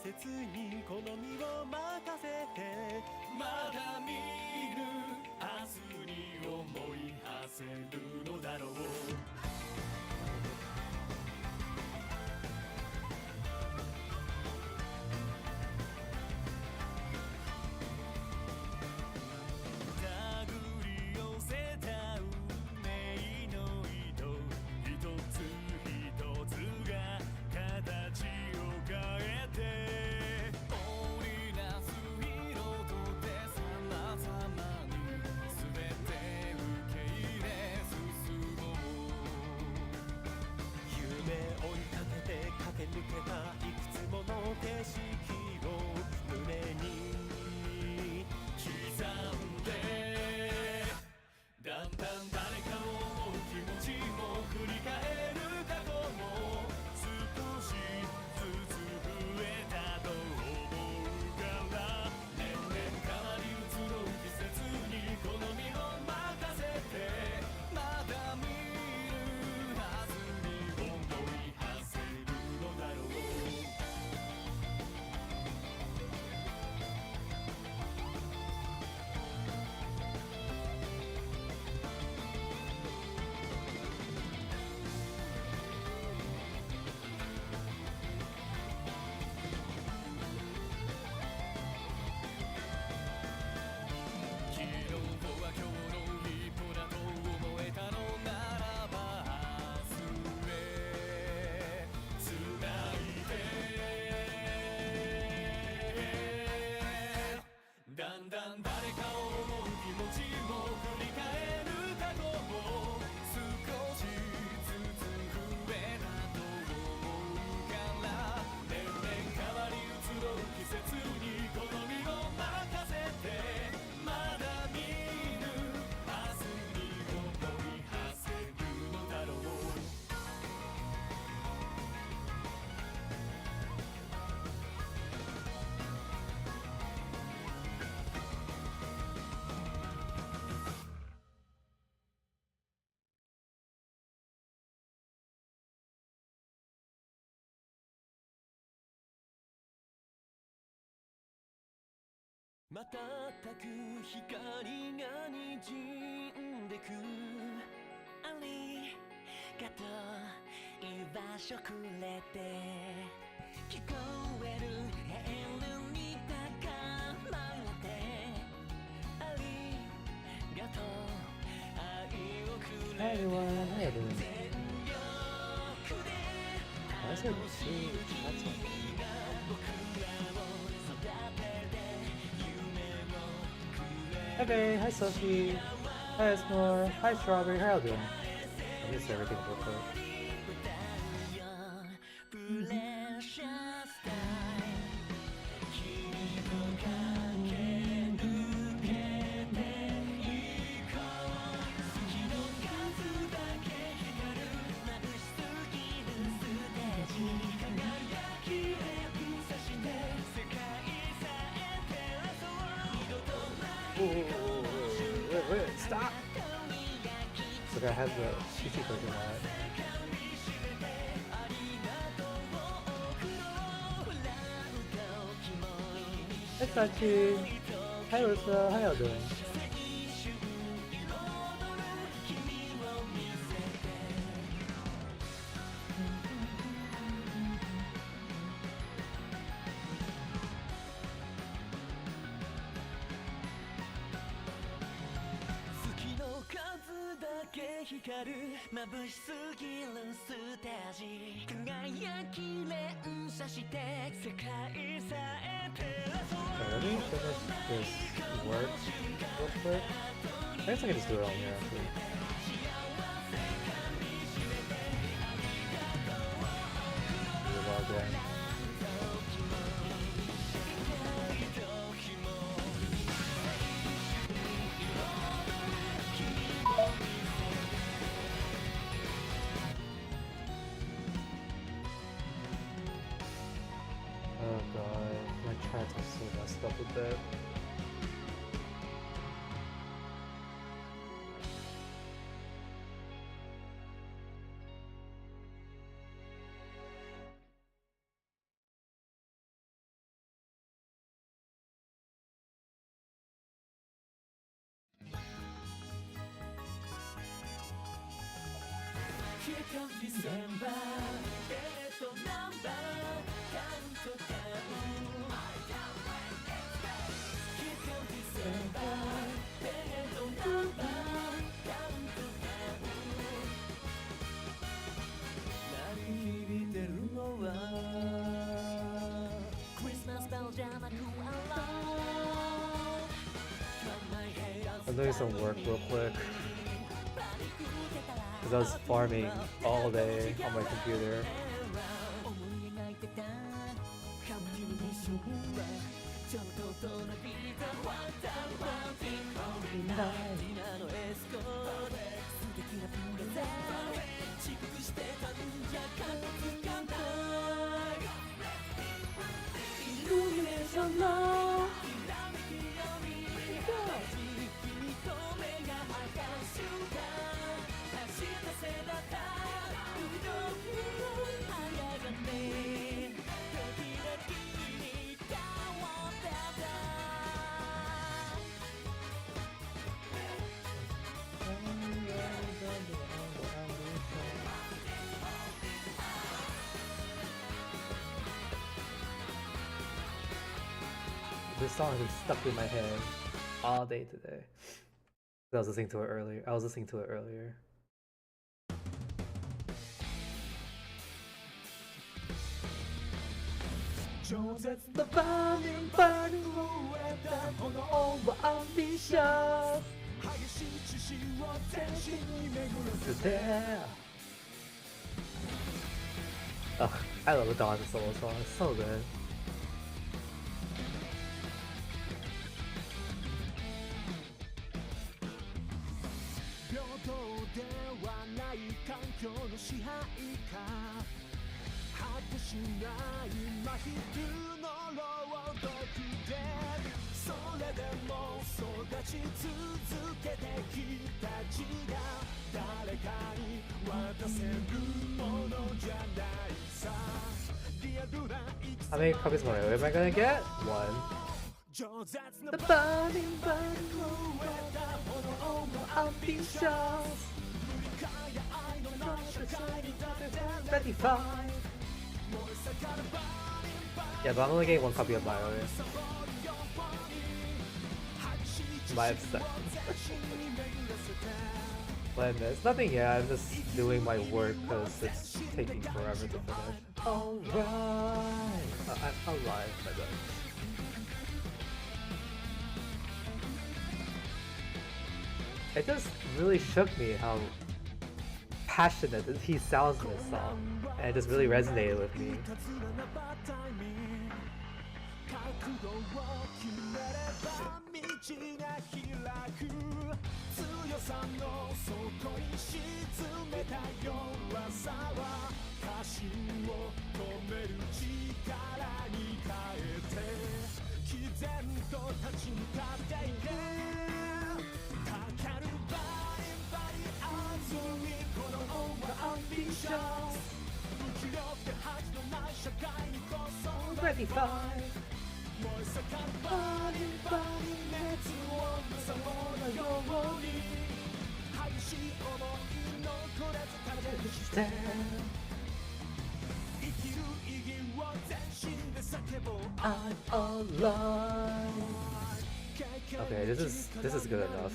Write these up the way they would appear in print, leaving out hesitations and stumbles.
節に好みを任せて、まだ見ぬ明日に思い馳せるのだろう。抜けたいくつもの景色を胸に刻んで、だんだん誰かを思う気持ちも振り返る過去も少しずつ増えたと思うから、年々変わり移ろう季節に好みを任せて、まだ見るはずに思い馳せるのだろう。昨日は今日の一歩だと思えたのならば、明日へつないで、だんだん誰かを思う気持ちも振り返る過去も少しずつ増えたと思うから、年々変わり移ろう季節に好みを任せて、まだ見ぬ明日に思い馳せるのだろう。瞬く光がにじんでく、ありがとう居場所くれて、聞こえるエールに高まって、ありがとう愛をくれて、 Hi everyone, how you doing? 全力で Why is it so awesome? Hi Bay, hi Sophie, hi Esmore, hi Strawberry, how you doing? I miss everything real quick. Wait, stop! Look, I have the CC version on it. Hi Sachi! Hi Ursa, how y'all doing? Let me finish this work real quick. I guess I can just do it on here actually. Log in. Oh god, my chats are so messed up with that. Here comes December デートナンバーカウントダウン Here comes December デートナンバーカウントダウン鳴り響いてるのは Christmas bell じゃなく Alarm I'm doing some work real quick because I was farming all day on my computer. This song has been stuck in my head all day today. I was listening to it earlier. The burning, burning away the over ambitious. Oh, I love the Dawn solo song. It's so good. How many copies more am I gonna get? One. The burning, burning ambitious. 35. Yeah, but I'm only getting one copy of Mario. My obsession. But it's nothing yet, I'm just doing my work because it's taking forever to finish. Alright! I'm alive, my god. It just really shook me how passionate he sounds in this song, and it just really resonated with me. I'm alive. Okay, this is good enough.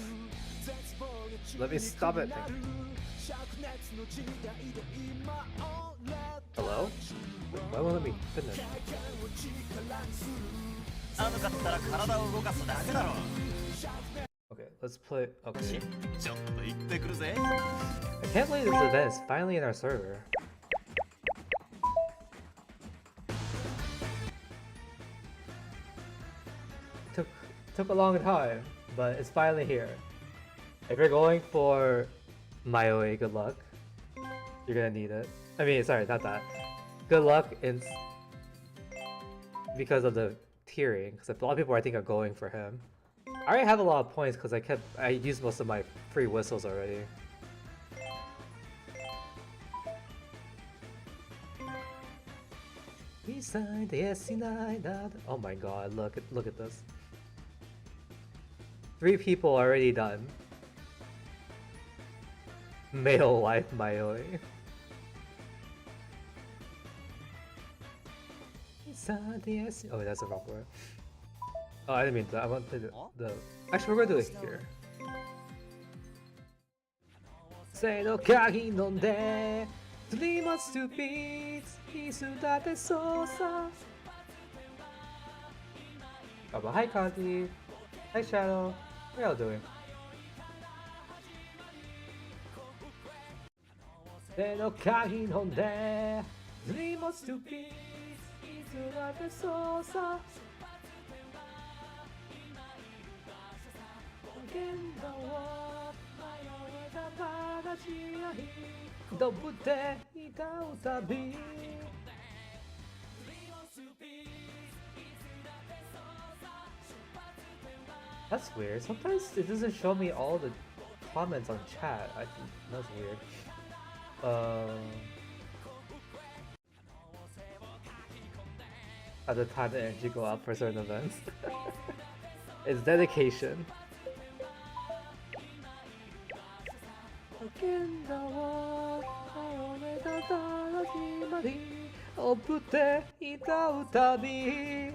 Let me stop it. Hello? Why won't let me finish? Okay, let's play. Okay. I can't believe this event is finally in our server. Took a long time, but it's finally here. If you're going for Maioe, good luck. You're gonna need it. I mean, sorry, not that. Good luck in because of the tiering, because a lot of people I think are going for him. I already have a lot of points because I used most of my free whistles already. Oh my god, look at this. 3 people already done. Male life Maioe. Oh, that's a wrong word. Oh, I didn't mean that. I want to play the. Actually, we're gonna do it here. せの鍵飲んで Dream of stupid いつだってそうさ Oh, but hi Conti. Hi Shadow. How y'all doing? せの鍵飲んで Dream of stupid いつだってそうさ現場をどぶっていた旅 That's weird. Sometimes it doesn't show me all the comments on chat. I think that's weird. At the time the energy go up for certain events. It's dedication. 現場を青めだった始まり送っていた旅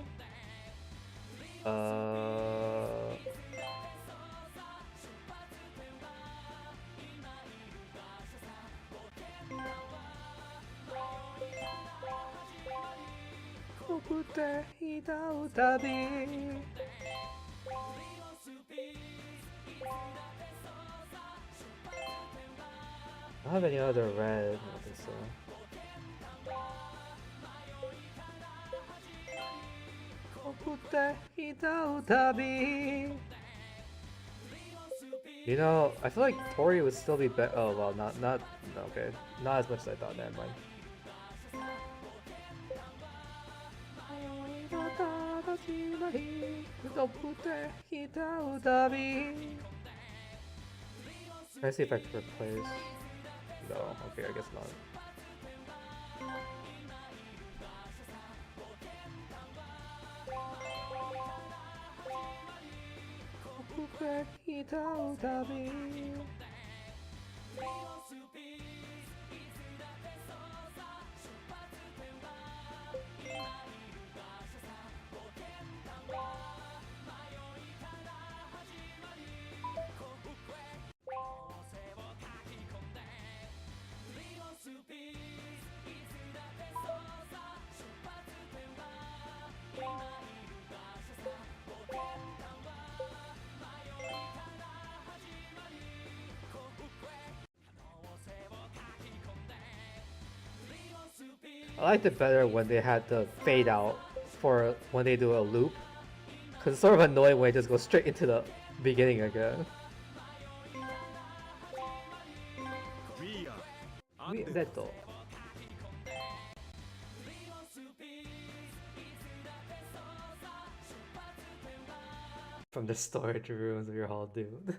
送っていた旅 I don't have any other red. I don't think so. You know, I feel like Tori would still be better. Oh well, not okay, not as much as I thought. Never mind. Let's see if I can replace. No, okay, I guess not. I liked it better when they had the fade out for when they do a loop. Cause it's sort of annoying when it just goes straight into the beginning again. Zeto. From the storage rooms of your hall, dude.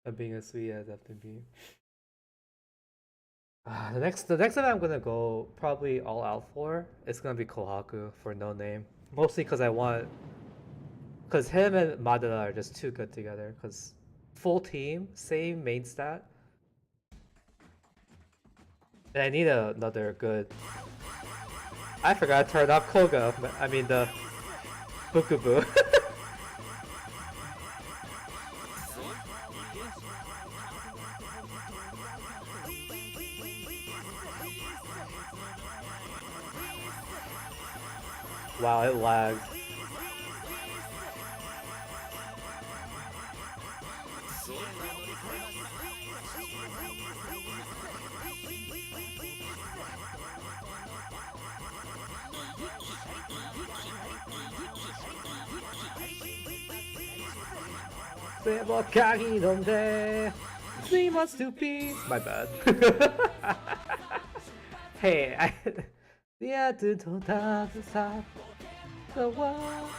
I'm being as sweet as FTB. The next event I'm gonna go probably all out for it's gonna be Kohaku for no name. Mostly because cause him and Madara are just too good together. Cause full team, same main stat. And I need another good. I forgot to turn off Koga. I mean the Bukubu. Wow, it lags. My bad. Hey, yeah, the wall.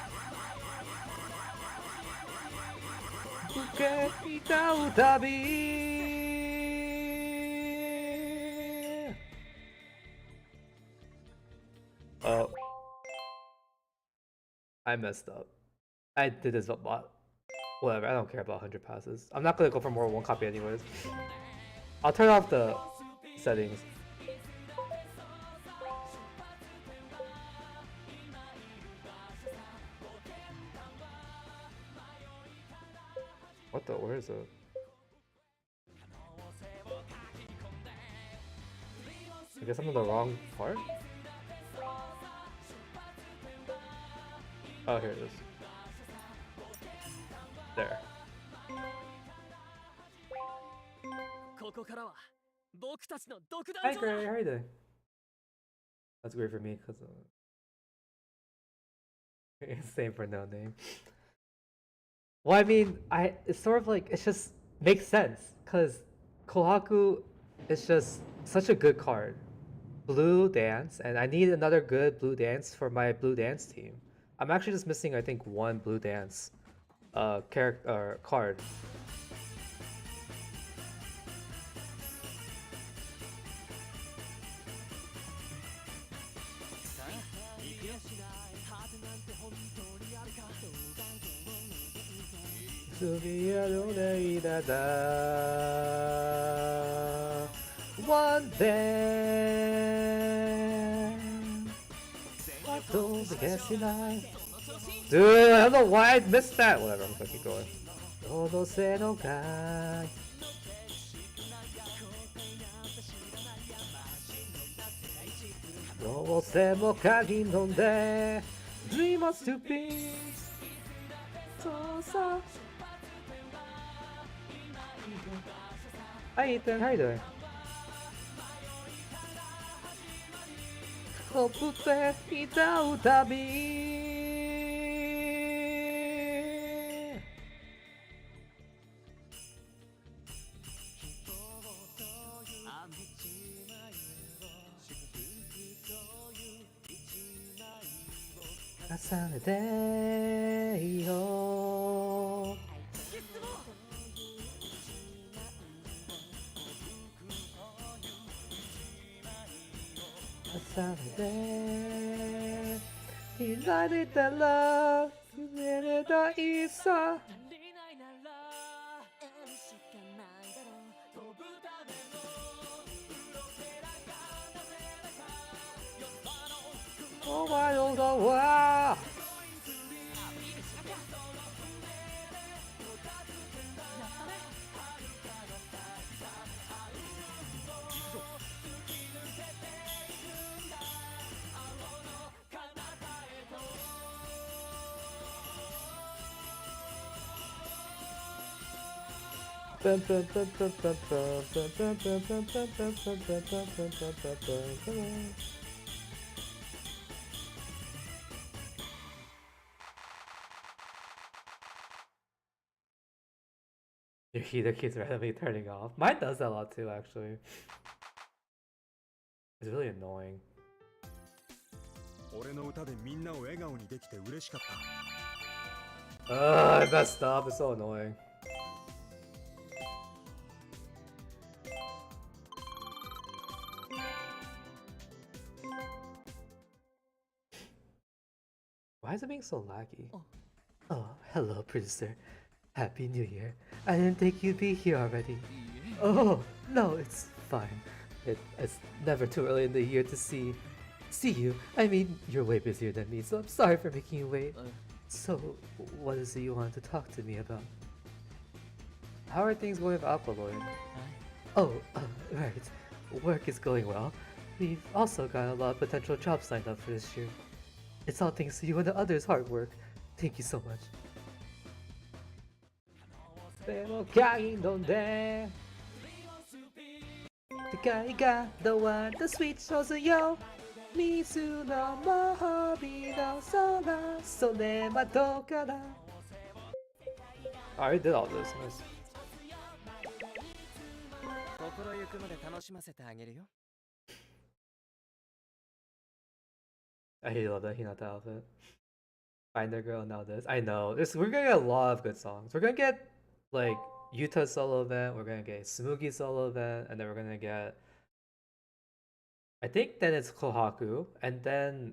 Oh, I messed up. I did this a lot. Whatever, I don't care about 100 passes. I'm not gonna go for more than one copy anyways. I'll turn off the settings. What the? Where is it? I guess I'm on the wrong part? Oh, here it is. There. Hi Gray, how are you doing? That's great for me because same for no name. Well, I mean, it's sort of like it just makes sense because Kohaku is just such a good card. Blue dance, and I need another good blue dance for my blue dance team. I'm actually just missing, I think, one blue dance character card. One day. Dude, I don't know why I missed that. Whatever, I'm fucking going. のどせのかいどうせも鍵飲んで Dream of stupid そうさ Hi Ethan, how you doing? コップで歌うたび重ねていいよ重ねて開いたら寝れないさお前の顔はYou're heater keeps randomly turning off. Mine does that a lot too, actually. It's really annoying. I messed up. It's so annoying. Why is it being so laggy? Oh, hello, producer. Happy New Year. I didn't think you'd be here already. Oh, no, it's fine. It's never too early in the year to see you. I mean, you're way busier than me, so I'm sorry for making you wait. So, what is it you wanted to talk to me about? How are things going with Alkaloid? Oh, right. Work is going well. We've also got a lot of potential jobs lined up for this year. It's all thanks to you and the others' hard work. Thank you so much. でも鍵飲んで世界がどうわったスイッチをすよ水のモホビの空それはどうかな I already did all this. Nice. 心ゆくまで楽しませてあげるよ I really love that Hinata outfit. Find a girl now this. I know. We're gonna get a lot of good songs. We're gonna get like Yuta solo event, we're gonna get Smugi solo event, and then we're gonna get I think then it's Kohaku, and then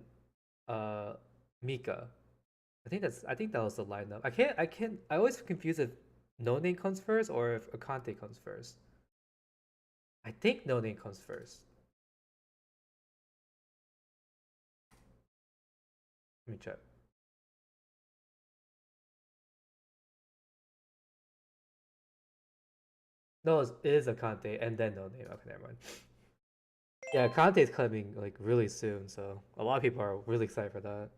Mika. I think that was the lineup. I always confuse if No Name comes first or if Akante comes first. I think No Name comes first. Let me check. No, it is a Conte and then no name. Okay, never mind. Yeah, Conte is coming like really soon, so a lot of people are really excited for that.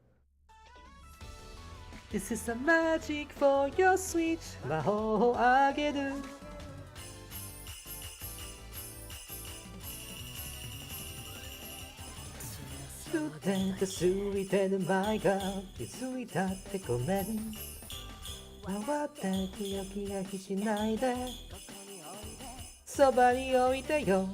This is the magic for your switch. 魔法をあげる。つっててすいてる前が気づいたってごめん。回ってくよ気が気しないで。そばに置いてよ。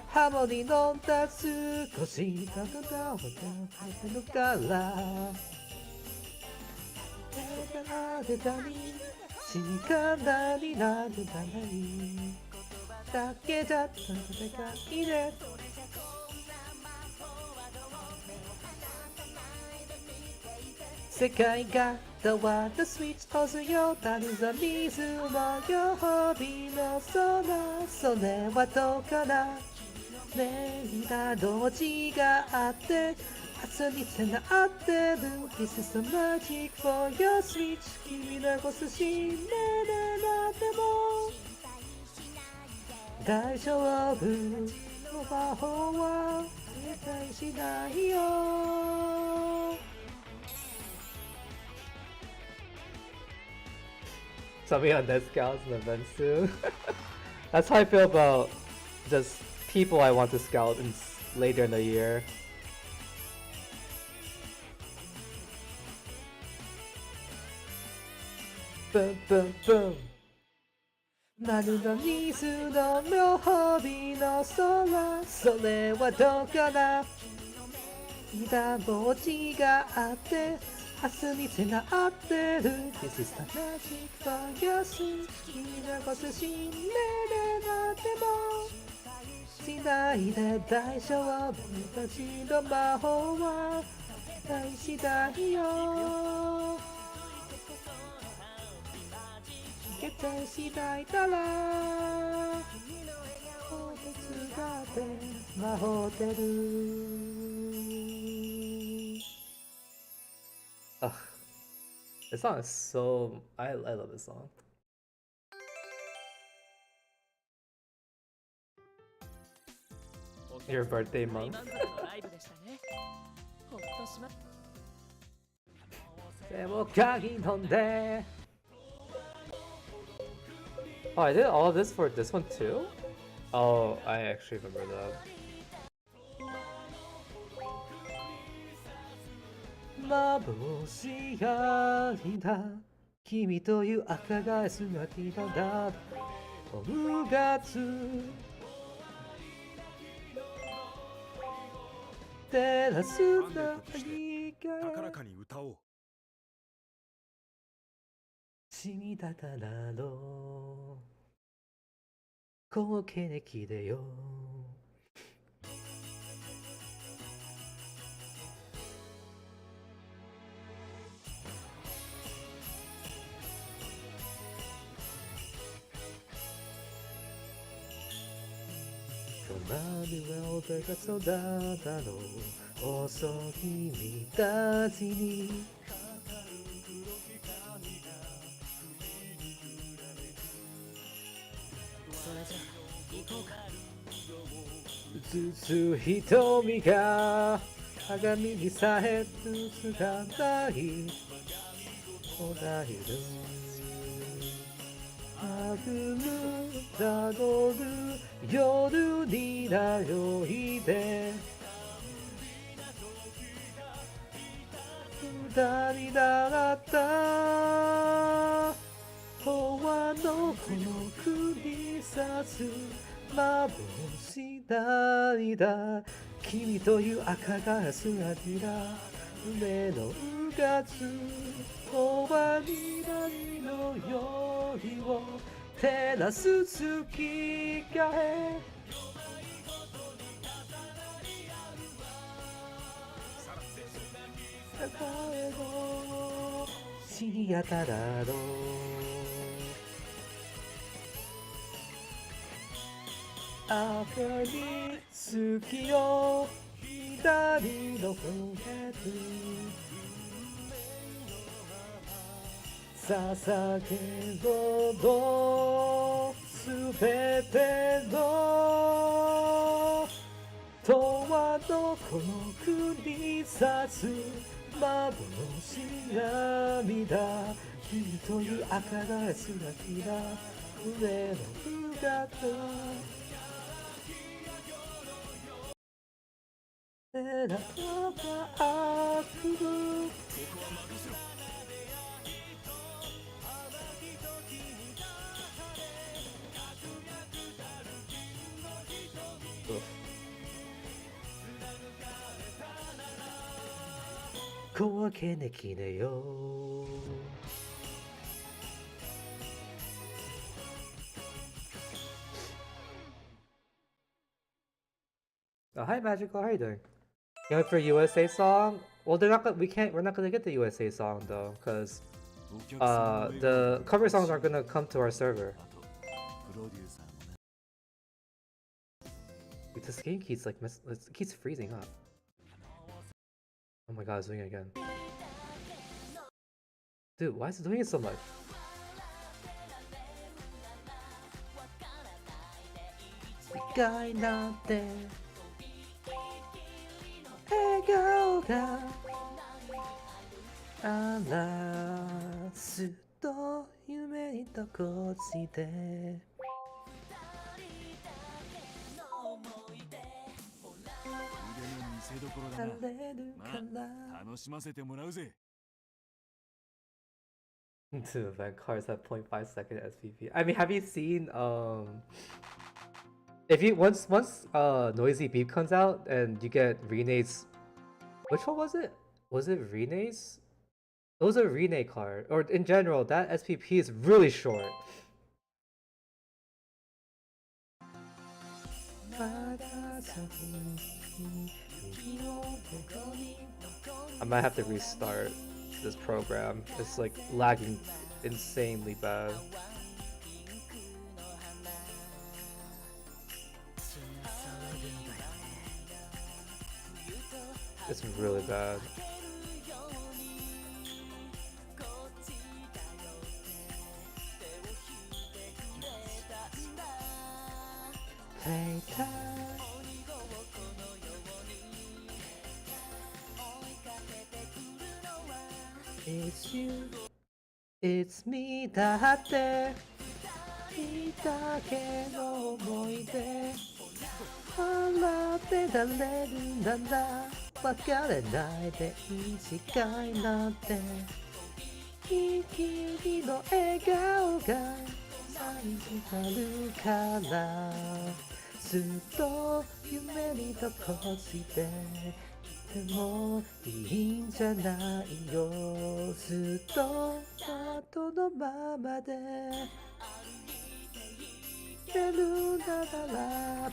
ハモに飲んだ少しだとだを食べるから手がに力になるためにだけじゃ戦いで世界が変わったスイッチ押すよ谷間水は曜日の空それはどうかなねえだどっちがあって明日に繋がってる This is the magic for your switch 君のこそ死ねれなっても大丈夫魔法は絶対しないよ Something on Dead Scouts and events soon. That's how I feel about just people I want to scout later in the year. Boom, boom, boom. 丸の水の両方の空それはどうかな板文字があって明日に繋がってる This is the magic for your switch 君のこと死ねれなってもしないで大丈夫私の魔法は大事だよ決定次第なら法律があって魔法出るUgh. This song is so... I love this song. Your birthday month. でも鍵飲んで Oh, I did all of this for this one too? Oh, I actually remember that. 幻やりだ君という赤が姿だ5月照らす何高らがかに歌おう。染みたたらの後継歴でよ隣は俺が育ったの遅きたちにうつつ瞳が鏡にさえる姿におだゆる歩むたどる夜に迷いで二人だった永遠のこの国さす幻涙君という赤がすがりだ夢のうがつ終わりないの夜を照らす月が死に当たらろ赤に月を左のポケット捧げろのすべての永遠のこの国さす幻涙君という赤がすらきな上の姿選ばあくる小分けねきねよHi Magical, how are you doing? You went for USA song? Well, they're not. We're not gonna get the USA song though, cause the cover songs aren't gonna come to our server. Dude, this game keeps like it keeps freezing up. Oh my god, it's doing it again. Dude, why is it doing it so much? Guy not there. 笑顔があらずっと夢に残してなれるから楽しませてもらうぜ Two event cards have 0.5 second SPP. I mean, have you seen if you once Noisy Beep comes out and you get Rene's which one was it? Was it Rene's? It was a Rene card. Or in general, that SPP is really short. I might have to restart this program. It's like lagging insanely bad. It's really bad. Playtime. It's you, it's me だっていいだけの思い出笑ってられるんだな別れないでいい時間なんて君の笑顔が寂しくなるからずっと夢に残していてもいいんじゃないよずっと後のままで出るなら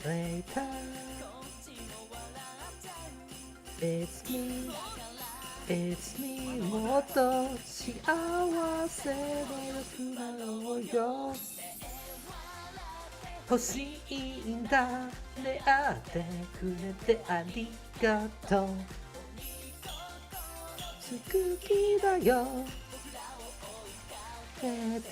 Playtime It's me It's me もっと幸せでよくなろうよ欲しいんだ出会ってくれてありがとう好きだよ出て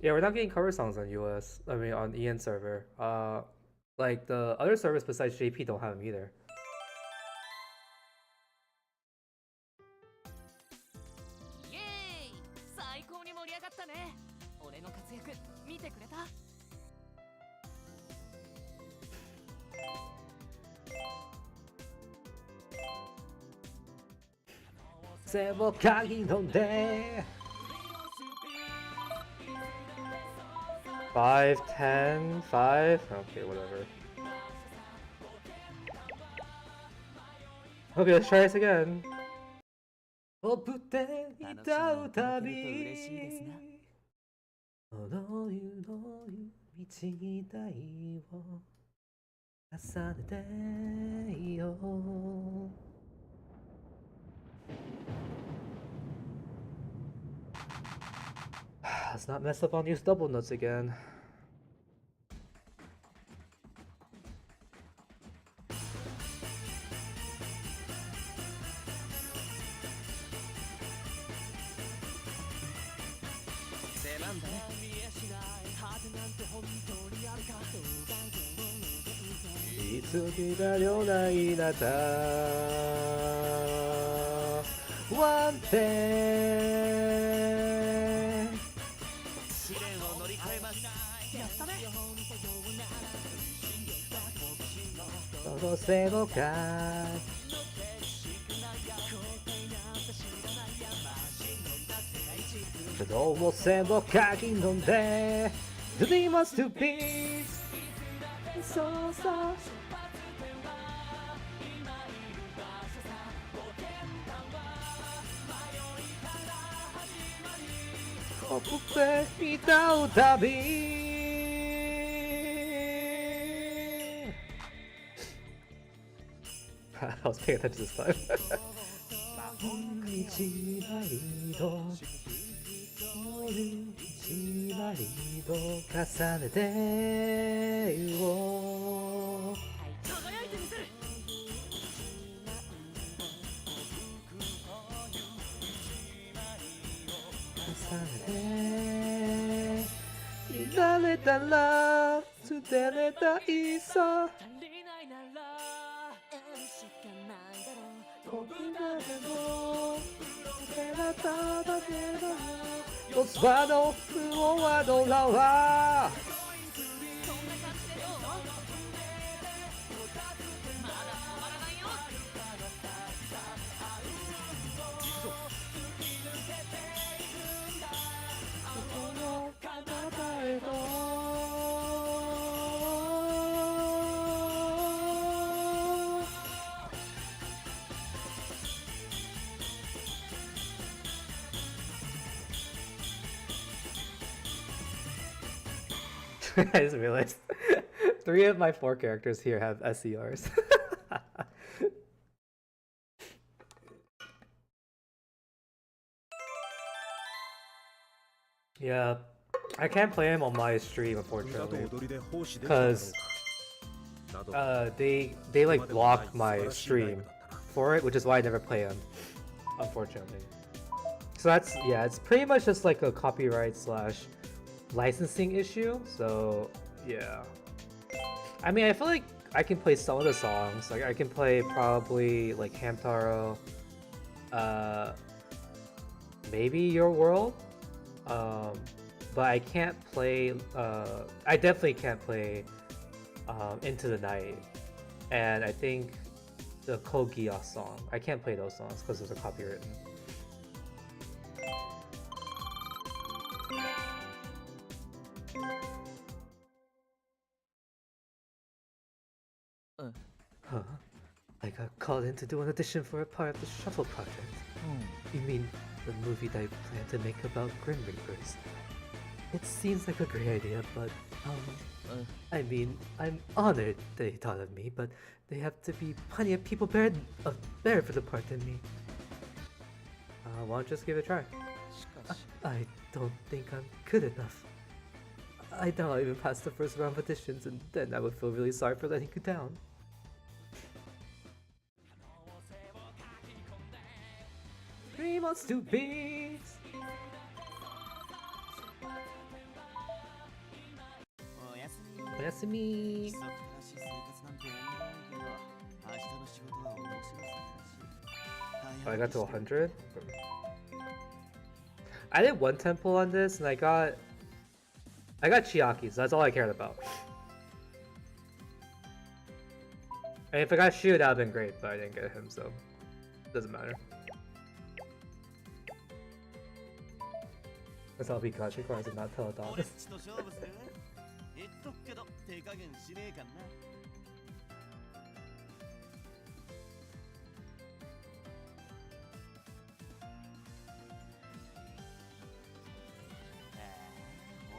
Yeah, we're not getting cover songs on US. I mean, on EN server. Like the other servers besides JP don't have them either. イエーイ最高に盛り上がったね俺の活躍見てくれた背を鍵飲んで 5, 10, 5? Okay, whatever. Okay, let's try this again. 飛ぶ手に歌うたびの湯の道代を重ねてよ Let's not mess up on these double notes again. One thing. 試練を乗り越えますやったね Todo se evoca. Todo se evoca in donde dreamers to peace. So so. 僕で歌うたび I was paying attention this time. 一枚と一枚と重ねてよ輝いてみせる Let that love to let that ease off. 足りないなら得るしかないだろう Combinare no, era tada pero lo svado, lo vado la va. そんな感じでどうまだ止まらないよ I just realized 3 of my 4 characters here have SCRs. Yeah, I can't play him on my stream unfortunately because they like block my stream for it, which is why I never play him, unfortunately. So that's, yeah, it's pretty much just like a copyright slash licensing issue. So yeah, I mean, I feel like I can play some of the songs. Like I can play probably like Hamtaro, maybe Your World, but I can't play. I definitely can't play Into the Night, and I think the Kogia song. I can't play those songs because those are copywritten. Huh? I got called in to do an audition for a part of the Shuttle Project. You mean the movie that I plan to make about Grim Reapers? It seems like a great idea, but I mean, I'm honored they thought of me, but they have to be plenty of people better for the part than me. Why don't you just give it a try? I don't think I'm good enough. I doubt I'll even pass the first round of auditions, and then I would feel really sorry for letting you down. Three months to beat. おやすみおやすみ。規則正しい生活なんてやんないけど明日の仕事は面白そうだし I got to 100. I did one temple on this, and I got Chiaki, so that's all I cared about. And if I got Shu, that would've been great, but I didn't get him, so doesn't matter. That's all Pikachu requires and not Teledon. 俺っちと勝負する言っとくけど手加減しねえかんな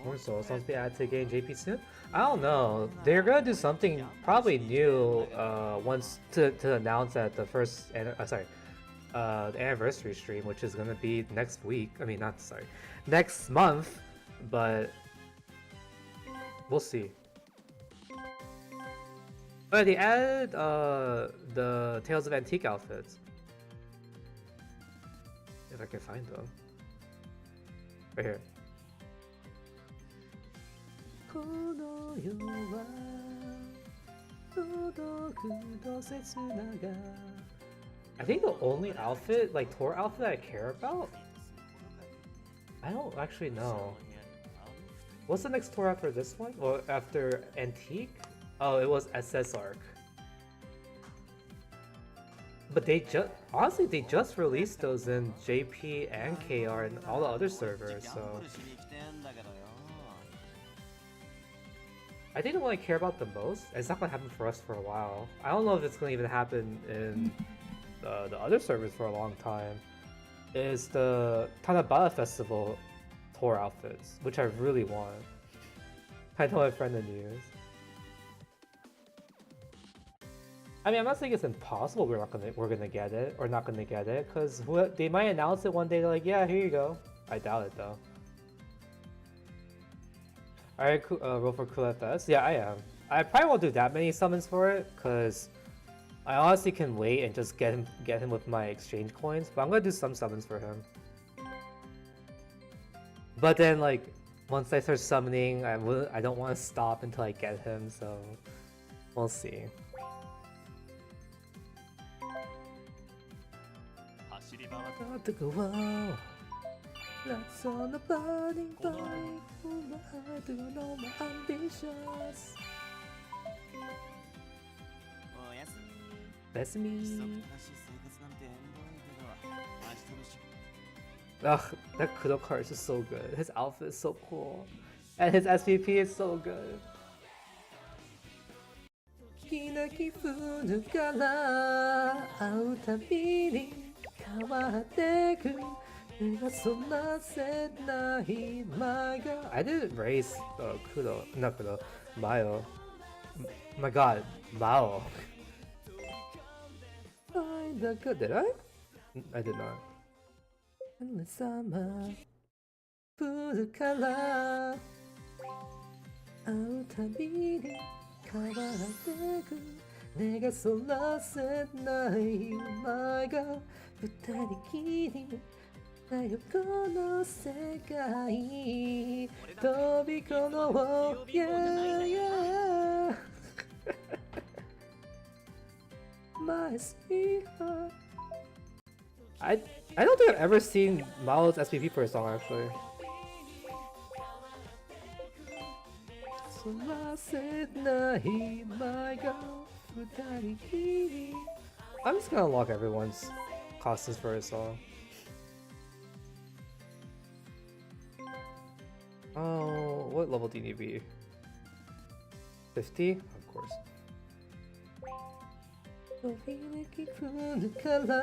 More Soul songs be added to the game JP soon? I don't know. They're gonna do something probably new once to announce at the first the anniversary stream, which is gonna be next week. I mean, not sorry, next month. but we'll see. Oh, they added the Tales of Antique outfits. If I can find them. Right here. I think the only outfit, like tour outfit I care about? I don't actually know. What's the next tour after this one? Or after Antique? Oh, it was SS Arc. But they just, honestly, they just released those in JP and KR and all the other servers, so. I think the one I care about the most, it's not gonna happen for us for a while. I don't know if it's gonna even happen in the other servers for a long time, is the Tanabata Festival tour outfits, which I really want. I know my friend in news. I mean, I'm not saying it's impossible we're gonna get it or not gonna get it, because they might announce it one day. They're like, yeah, here you go. I doubt it though. Alright, roll for Cool FS. Yeah, I am. I probably won't do that many summons for it, because I honestly can wait and just get him with my exchange coins. But I'm gonna do some summons for him. But then, like, once I start summoning, I don't want to stop until I get him. So we'll see. Let's on the burning bike. I do know my ambitions. That's me. Ugh, that Kudo card is just so good. His outfit is so cool. And his SVP is so good. 好きな気分から会うたびに変わってく I didn't raise Kudo, not Kudo, Mao. My god, Mao. Did I? I did not. Endless summer, 降るから会うたびに変わってく根がそらせない前が二人きりだよこの世界飛び込もう Yeah, yeah My sweetheart I don't think I've ever seen Mao's SPP for a song actually. I'm just gonna unlock everyone's costumes for a song. Oh, what level do you need to be? 50? Of course. 飛び抜き降るから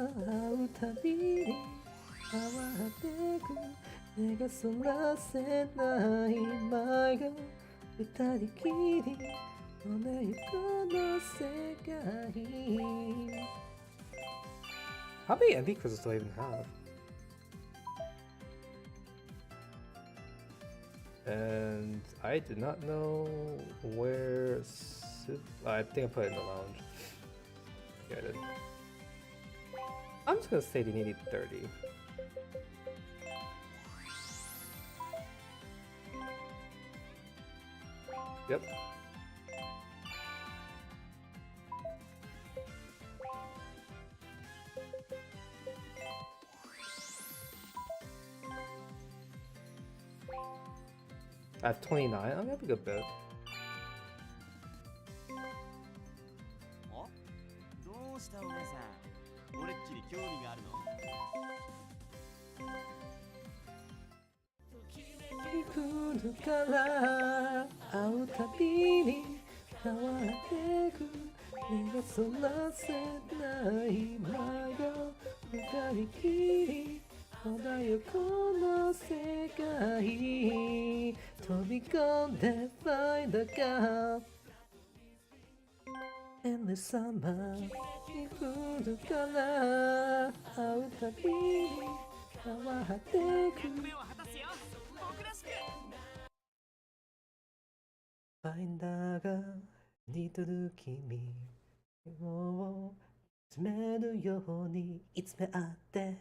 会うたびに変わってく目がそらせない前が二人きり同じこの世界 How many MP crystals do I even have? And I did not know where... I think I put it in the lounge. Yeah, I did. I'm just gonna say they needed 30. Yep. I have 29. I'm gonna have a good bit. Endless summer 降るから会うたびに変わってくファインダーが似とる君を詰めるようにいつめあって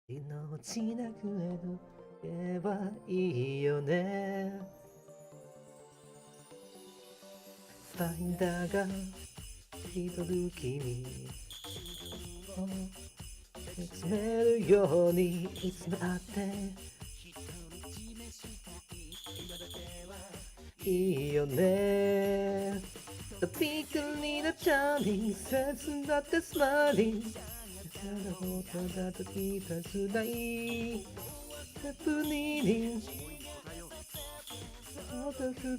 命なくれはいいよね。ファインダーが似とる君を詰めるようにいつめあっていいよね。The big need a charming sense that the smiling ただことだと聞いたつらいハプニーにス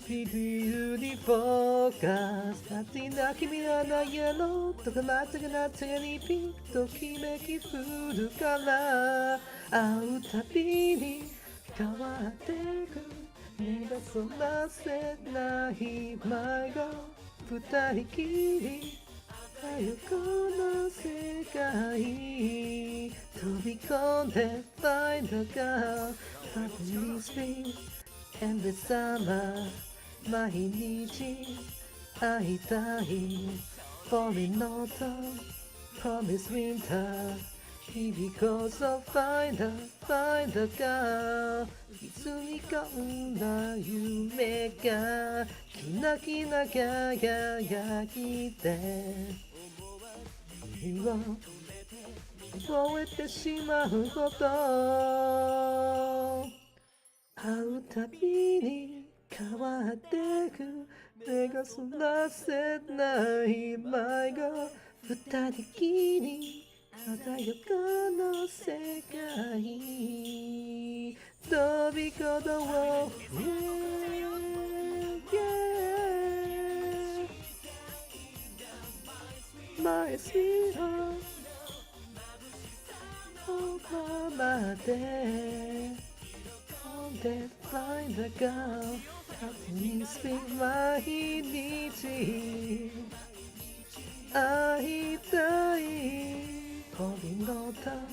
ピードにフォーカス夏にな君はないやろとか夏が夏にピンときめき降るから会うたびに変わってく目がそらせない前が二人きり真横の世界飛び込んで Find a girl Happy spring and the summer 毎日会いたい Falling not Promise winter Because of find a girl いつにかんだ夢がきらきら輝いて君を覚えてしまうほど会うたびに変わってく目がそらせない前が二人きり鮮やかな世界飛び込どう My sweetheart ここまで Find a girl Happy spring 毎日会いたい Falling no time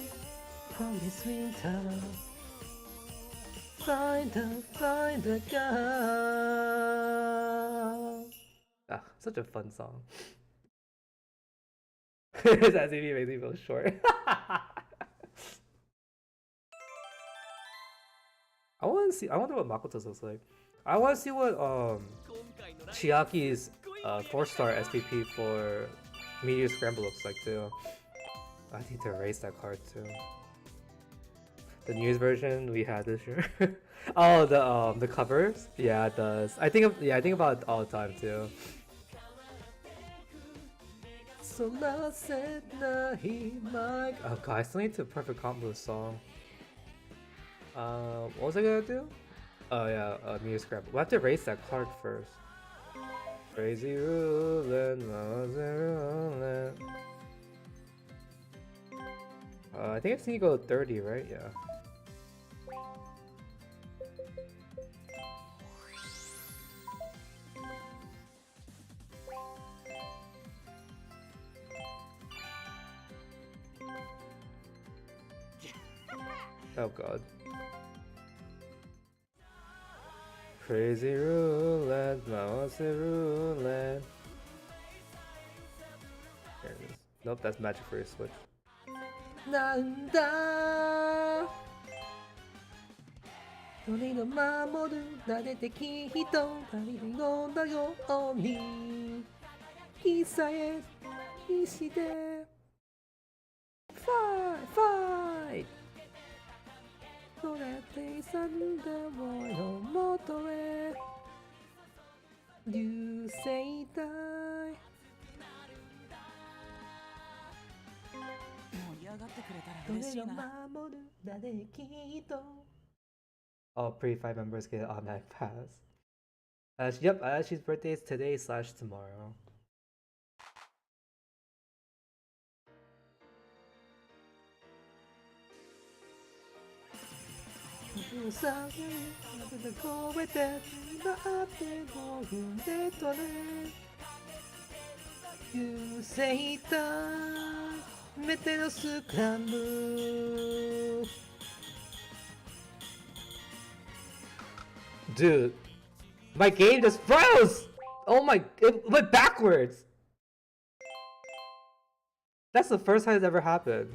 from this winter Find a girl Ah, such a fun song. It's as if he makes me feel short. I wonder what Makoto's looks like. I want to see what Chiaki's 4-star SPP for Meteor Scramble looks like too. I need to erase that card too. The news version we had this year. Oh, the covers? Yeah, it does. I think about it all the time too. Oh god, I still need to perfect combo this song. What was I gonna do? Oh yeah, Meteor Scramble. We'll have to erase that card first. Crazy roulette, roulette. I think I just need to go 30, right? Yeah. Oh god. Crazy roulette, mouse roulette. There it is. Nope, that's magic for your switch. Nanda. 鳥の守る撫でてき人旅のだようにいさえにしてファイそれで勇んで我の元へ流星体盛り上がってくれたら嬉しいな。守る撫でき人 All pre-5 members get an automatic pass. Yep, Ashley's birthday is today/tomorrow. You say that Metero scramble. Dude, my game just froze! Oh my, it went backwards! That's the first time it's ever happened.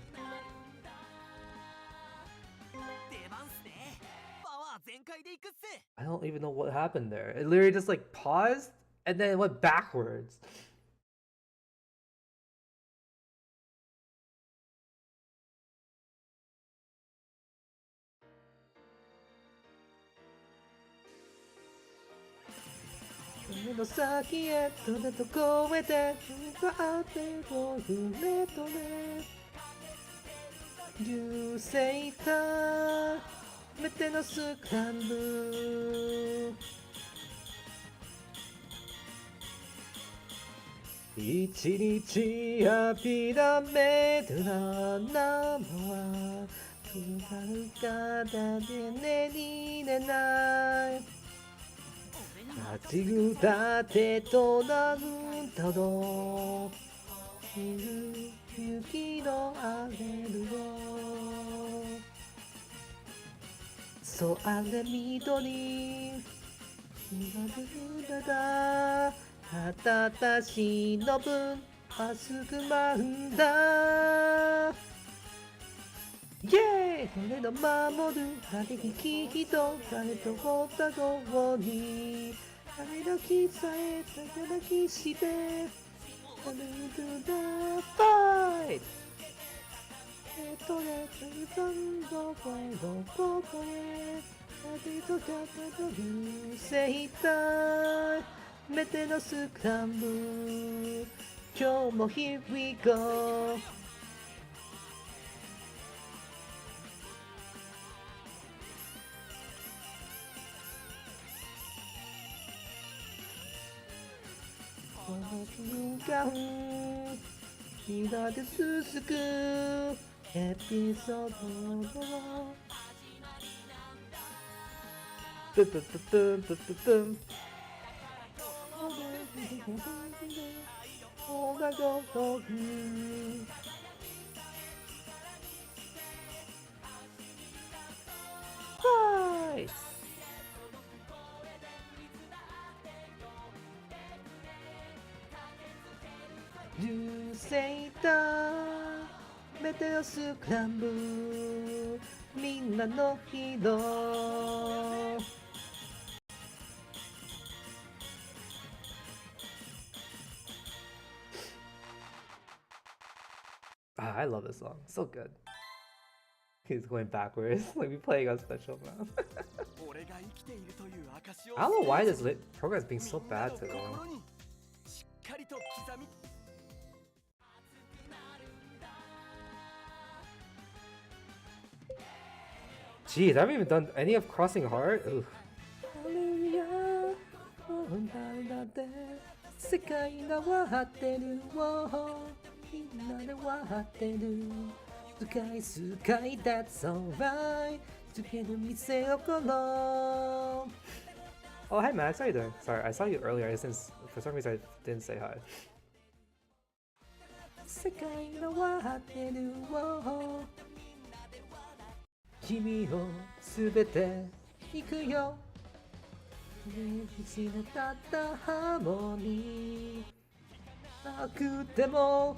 出番っすね。パワー全開でいくっす。 I don't even know what happened there. It literally just like paused and then it went backwards. You say that めてのスクランブル一日諦めるな生はくがるからで寝れない立ちぐだってとなるだろう雪のあれるよそうあれ緑今でだだたしの分熱く舞うんだイェーイ俺の守る晴れに危機と誰とごったごに愛の気さえ高泣きしてCome to the fight! とれてる残土声のここへ旅とかたという生態メテのスクランブル今日も Here we goこの瞬間みんなで続くエピソードをトゥトゥトゥトゥトゥトゥトゥおがごとくはい You say that メテオスクランブルみんなのヒーロー I love this song. So good. He's going backwards, like we playing on special now. I don't know why this program is being so bad today. Jeez, I haven't even done any of Crossing Heart. Oof. 世界が笑ってるみんなで笑ってるスカイ That's alright つける店をころ Oh, hi Max, how you doing? Sorry, I saw you earlier since for some reason I didn't say hi. 世界が笑ってる君をすべて行くよ失ったハーモニーなくても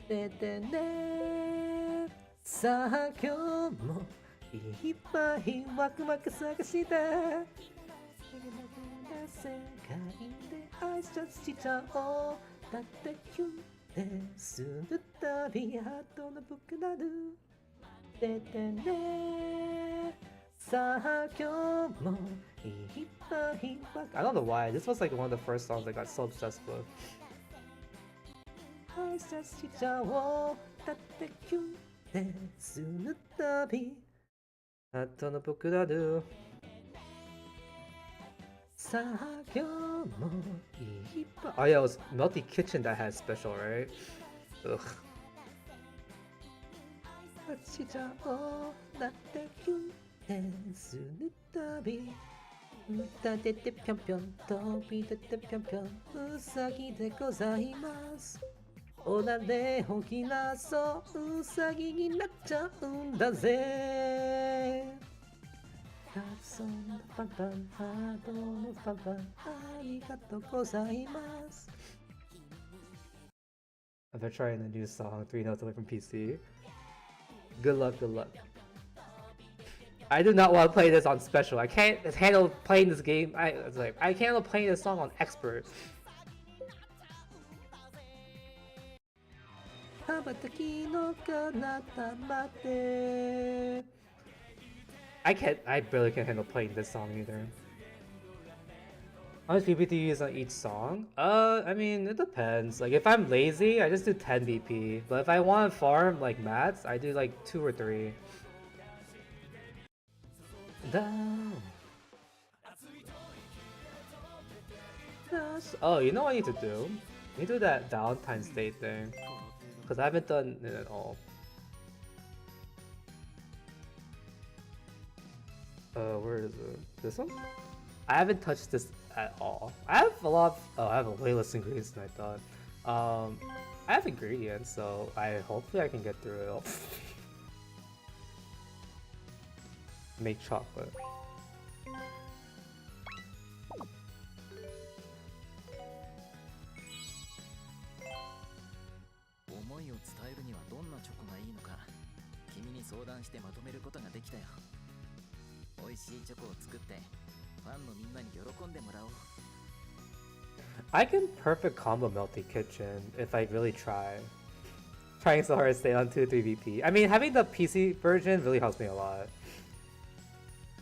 出てねさあ今日もいっぱいワクワク探して世界で挨拶しちゃおうだってキュンでするたびハートの僕なる出てねさあ今日もいっぱいワク I don't know why this was like one of the first songs I got so obsessed with 挨拶しちゃおうだってキュンでするたびハートの僕なるさあ今日もいっぱい Oh yeah, it was Melty Kitchen that had special, right? Ugh. しちゃおうだってキュンでするたび歌出てぴょんぴょん飛び出てぴょんぴょんうさぎでございますおられを切らそううさぎになっちゃうんだぜ If they're trying a new song, 3 notes away from PC. Good luck, good luck. I do not want to play this on special. I can't handle playing this game. I can't handle playing this song on expert. I barely can handle playing this song either. How much BP do you use on each song? I mean, it depends. Like, if I'm lazy, I just do 10 BP. But if I want to farm, like, mats, I do, like, 2 or 3. Down. Oh, you know what I need to do? I need to do that Valentine's Day thing. Because I haven't done it at all. Where is it? This one? I haven't touched this at all. I have a lot of, I have a way less ingredients than I thought. I have ingredients, so hopefully I can get through it all. Make chocolate. 思いを伝えるにはどんなチョコがいいのか君に相談してまとめることができたよ。美味しいチョコを作ってファンのみんなに喜んでもらおう。 I can perfect combo Melty Kitchen if I really try. Trying so hard to stay on 2-3 VP. I mean, having the PC version really helps me a lot.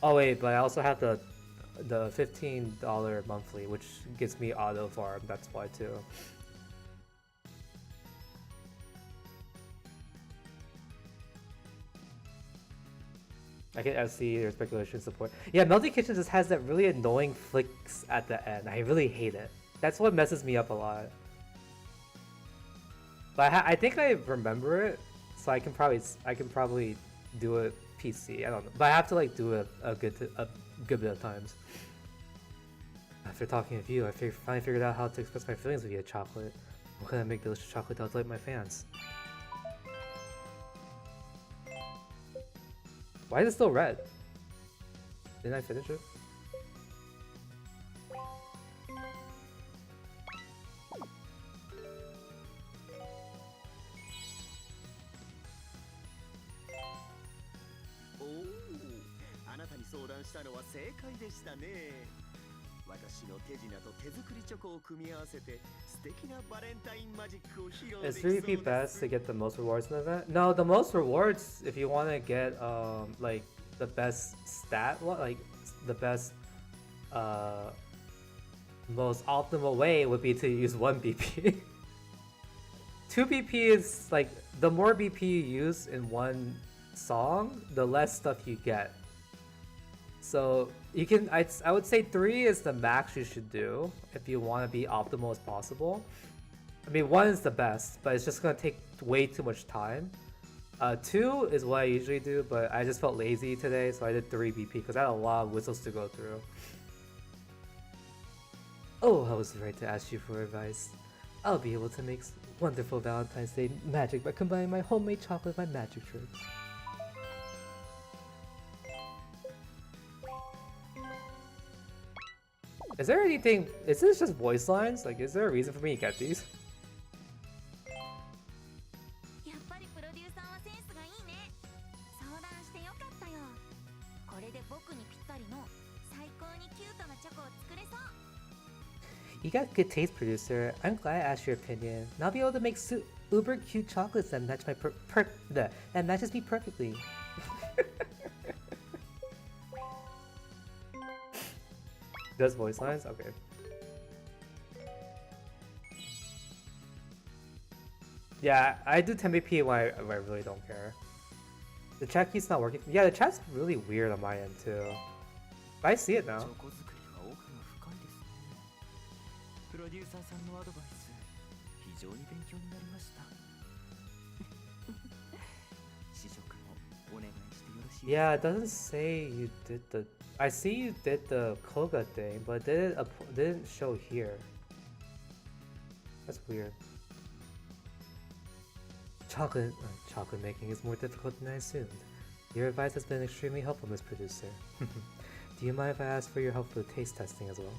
Oh wait, but I also have the $15 monthly, which gets me auto farm. That's why too. I can FC or speculation support. Yeah, Melty Kitchen just has that really annoying flicks at the end. I really hate it. That's what messes me up a lot. But I think I remember it, so I can probably do it PC. I don't know, but I have to like do it a good bit of times. After talking with you, I finally figured out how to express my feelings via chocolate. What can I make delicious chocolate to delight my fans? Why is it still red? Didn't I finish it? Is 3VP best to get the most rewards in the event? No, the most rewards, if you want to get like the best stat, like the best most optimal way would be to use 1 BP. 2 BP is like, the more BP you use in one song, the less stuff you get. So you can, I would say 3 is the max you should do if you want to be optimal as possible. I mean, 1 is the best, but it's just gonna take way too much time. 2 is what I usually do, but I just felt lazy today, so I did 3 BP because I had a lot of whistles to go through. Oh, I was right to ask you for advice. I'll be able to make wonderful Valentine's Day magic by combining my homemade chocolate with my magic tricks. Is there anything, is this just voice lines? Like, is there a reason for me to get these? やっぱりプロデューサーはセンスがいいね。相談してよかったよ。これで僕にぴったりの最高にキュートなチョコを作れそう。 You got good taste, producer. I'm glad I asked your opinion. Now I'll be able to make uber cute chocolates that match my that matches me perfectly. Does voice lines? Okay. Yeah, I do 10 BP when I really don't care. The chat key's not working. Yeah, the chat's really weird on my end too. But I see it now. チョコ作りは奥が深いですね。プロデューサーさんのアドバイス、非常に勉強になりました。試食もお願いしてよろしいですか？ Yeah, it doesn't say you did the. I see you did the Koga thing, but it didn't show here. That's weird. Chocolate making is more difficult than I assumed. Your advice has been extremely helpful, Miss Producer. Do you mind if I ask for your help with taste testing as well?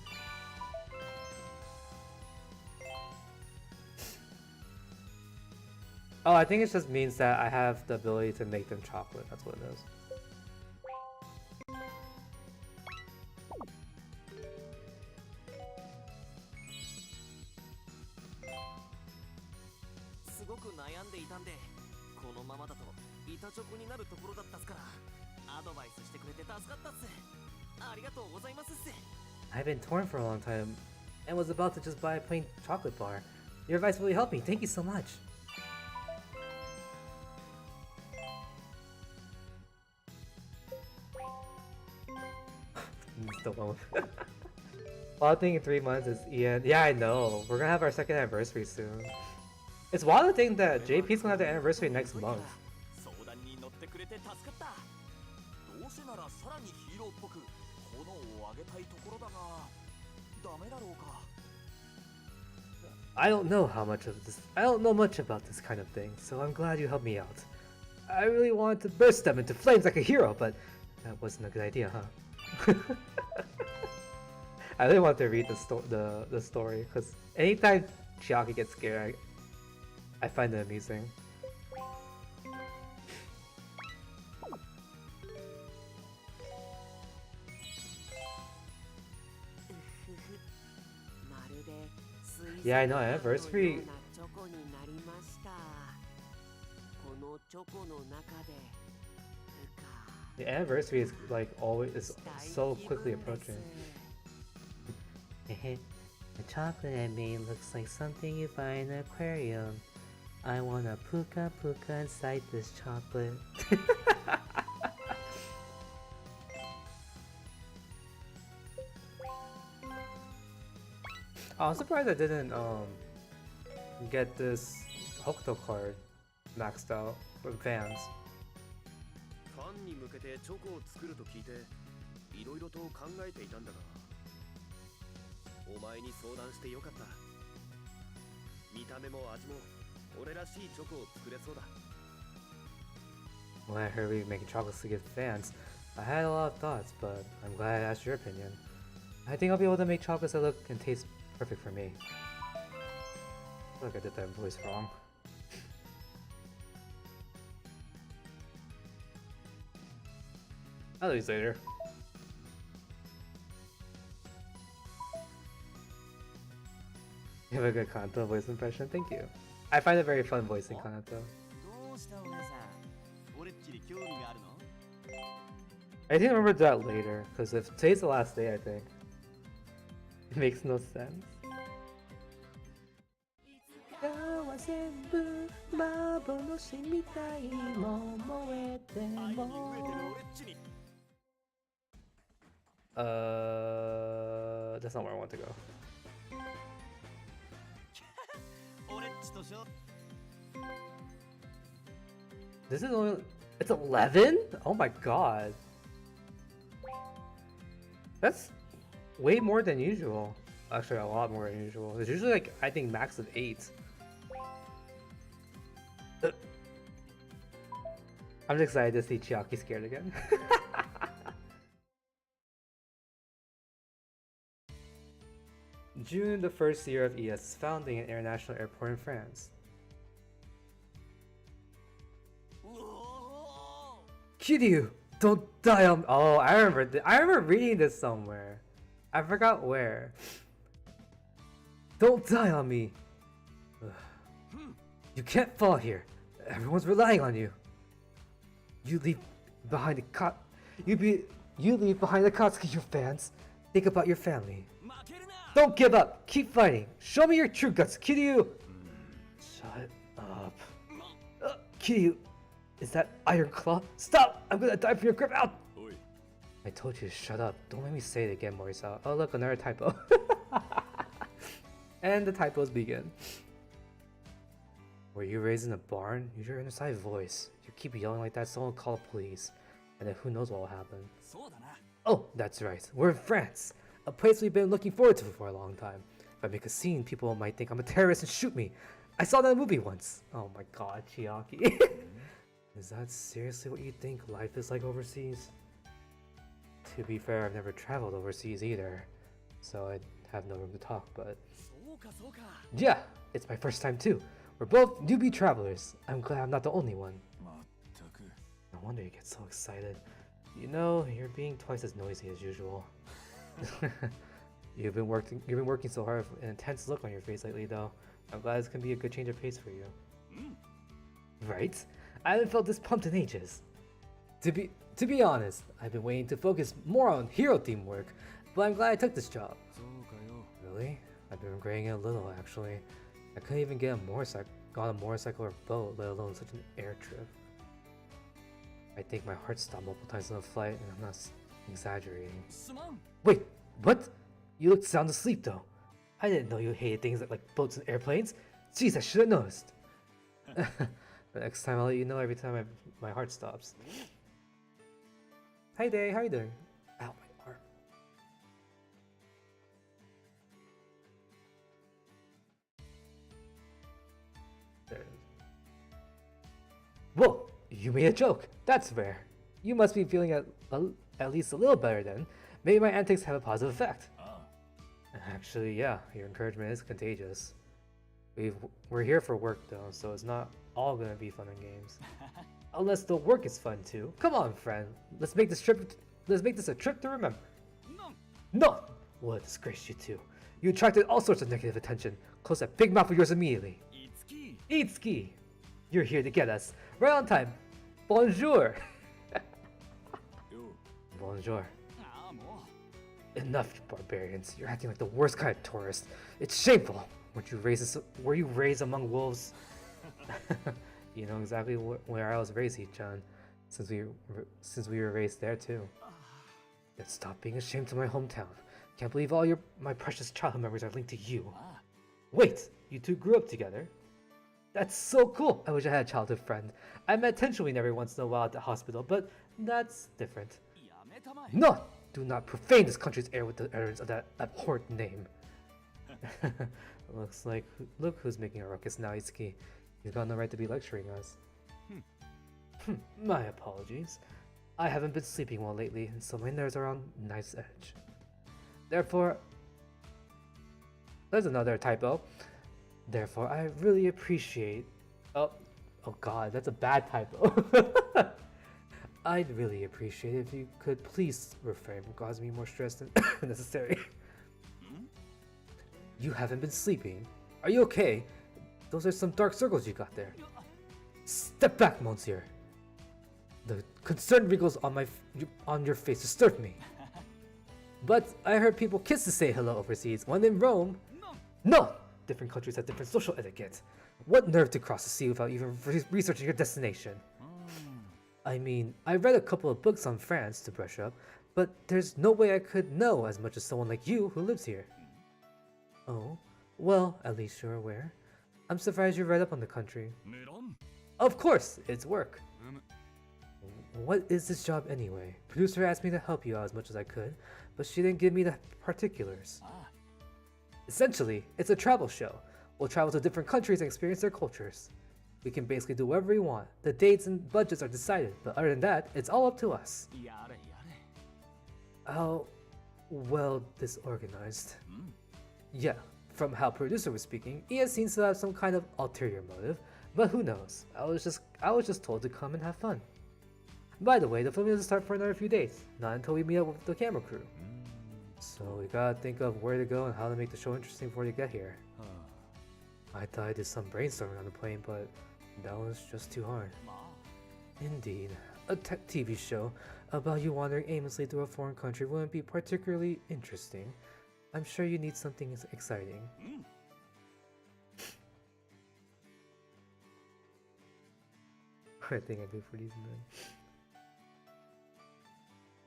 Oh, I think it just means that I have the ability to make them chocolate. That's what it is. I've been torn for a long time and was about to just buy a plain chocolate bar. Your advice really helped me. Thank you so much. Still one. Wild thing in 3 months is Ian. Yeah, I know. We're gonna have our second anniversary soon. It's wild to think that JP's gonna have the anniversary next month. I don't know much about this kind of thing, so I'm glad you helped me out. I really wanted to burst them into flames like a hero, but that wasn't a good idea, huh? I really want to read the story, because anytime Chiaki gets scared, I find it amusing. Yeah, I know, anniversary. The anniversary is like always so quickly approaching. The chocolate I made looks like something you find in an aquarium. I want a puka puka inside this chocolate. I'm surprised I didn't get this Hokuto card maxed out for fans. When I heard we were making chocolates to give fans, I had a lot of thoughts, but I'm glad I asked your opinion. I think I'll be able to make chocolates that look and taste perfect for me. I feel like I did that voice wrong. I'll do these later. You have a good Kanto voice impression, thank you. I find it very fun voicing Kanto. I think I remember that later, because if today's the last day, I think. It makes no sense. That's not where I want to go. This is only... It's 11? Oh my god. That's way more than usual. Actually, a lot more than usual. It's usually like, I think, max of 8. I'm just excited to see Chiaki scared again. June, the first year of ES founding an international airport in France. Kiryu, don't die on. Oh, I remember. I remember reading this somewhere. I forgot where. Don't die on me. You can't fall here. Everyone's relying on you. You leave behind the You leave behind the Katsuki, your fans. Think about your family. Don't give up. Keep fighting. Show me your true guts, Kiryu. Shut up. Kiryu, is that Iron Claw? Stop! I'm gonna die from your grip. Out. I told you to shut up. Don't let me say it again, Morisa. Oh look, another typo. And the typos begin. Were you raised in a barn? Use your inner side voice. You keep yelling like that, someone will call police. And then who knows what will happen. Oh, that's right. We're in France. A place we've been looking forward to for a long time. If I make a scene, people might think I'm a terrorist and shoot me. I saw that movie once. Oh my god, Chiaki. Is that seriously what you think life is like overseas? To be fair, I've never traveled overseas either, so I have no room to talk, but そうかそうか yeah, it's my first time too. We're both newbie travelers. I'm glad I'm not the only one. まったく No wonder you get so excited. You know, you're being twice as noisy as usual. You've been working so hard with an intense look on your face lately though. I'm glad this can be a good change of pace for you. Right? I haven't felt this pumped in ages. To be honest, I've been waiting to focus more on hero team work, but I'm glad I took this job. そうかよ Really? I've been regretting it a little actually. I couldn't even get on a motorcycle or boat, let alone such an air trip. I think my heart stopped multiple times on the flight, and I'm not exaggerating. すまん Wait, what? You looked sound asleep though. I didn't know you hated things like boats and airplanes. Jeez, I should have noticed. But next time I'll let you know every time my heart stops. Hi Day, how you doing? Ow, my arm. There it is. Whoa, you made a joke. That's rare. You must be feeling at least a little better then. Maybe my antics have a positive effect. あ Actually, yeah, your encouragement is contagious. We're here for work though, so it's not all gonna be fun and games. Unless the work is fun too. Come on, friend. Let's make this a trip to remember. なん No! What a disgrace, you two. You attracted all sorts of negative attention. Close that big mouth of yours immediately. いつき Itsuki! You're here to get us. Right on time. Bonjour! よ Bonjour. ああも Enough, you barbarians. You're acting like the worst kind of tourist. It's shameful. Were you raised among wolves? You know exactly where I was raised, Hee-chan. Since we were raised there too. Then stop being ashamed to my hometown. Can't believe all my precious childhood memories are linked to you. あ Wait, you two grew up together? That's so cool. I wish I had a childhood friend. I met Tenchuin every once in a while at the hospital, but that's different. やめたまえ No! Do not profane this country's air with the utterance of that abhorrent name. Look who's making a ruckus now, Itsuki. You've got no right to be lecturing us. My apologies. I haven't been sleeping well lately, and so my nerves are on knife's edge. Therefore, there's another typo. Therefore, I really appreciate. Oh God, that's a bad typo. I'd really appreciate it if you could please refrain from causing me more stress than necessary. You haven't been sleeping. Are you okay? Those are some dark circles you got there. Step back, Monsieur. The concerned wrinkles on your face disturb me. But I heard people kiss to say hello overseas when in Rome. No! Different countries have different social etiquette. What nerve to cross the sea without even researching your destination? I mean, I read a couple of books on France to brush up, but there's no way I could know as much as someone like you who lives here. Oh, well, at least you're aware. I'm surprised you read up on the country. 無論 Of course, it's work. うむ What is this job anyway? Producer asked me to help you out as much as I could, but she didn't give me the particulars. あ Essentially, it's a travel show. We'll travel to different countries and experience their cultures. We can basically do whatever we want. The dates and budgets are decided, but other than that, it's all up to us. やれやれ How well disorganized. うん Yeah, from how producer was speaking, Ia seems to have some kind of ulterior motive, but who knows? I was just told to come and have fun. By the way, the filming doesn't start for another few days, not until we meet up with the camera crew. So we gotta think of where to go and how to make the show interesting before you get here. は I thought I did some brainstorming on the plane, but that was just too hard. あまあ Indeed, a TV show about you wandering aimlessly through a foreign country wouldn't be particularly interesting. I'm sure you need something exciting. うん I think I do for these men.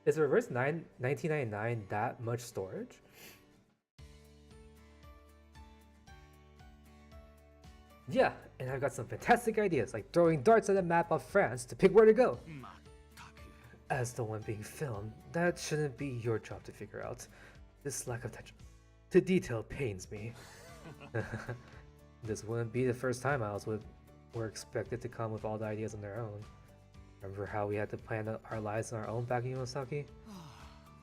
Is reverse 1999 that much storage? Yeah, and I've got some fantastic ideas, like throwing darts at a map of France to pick where to go. まったく As the one being filmed, that shouldn't be your job to figure out. This lack of attention to detail pains me. This wouldn't be the first time were expected to come with all the ideas on their own. Remember how we had to plan our lives on our own back in Yosaki?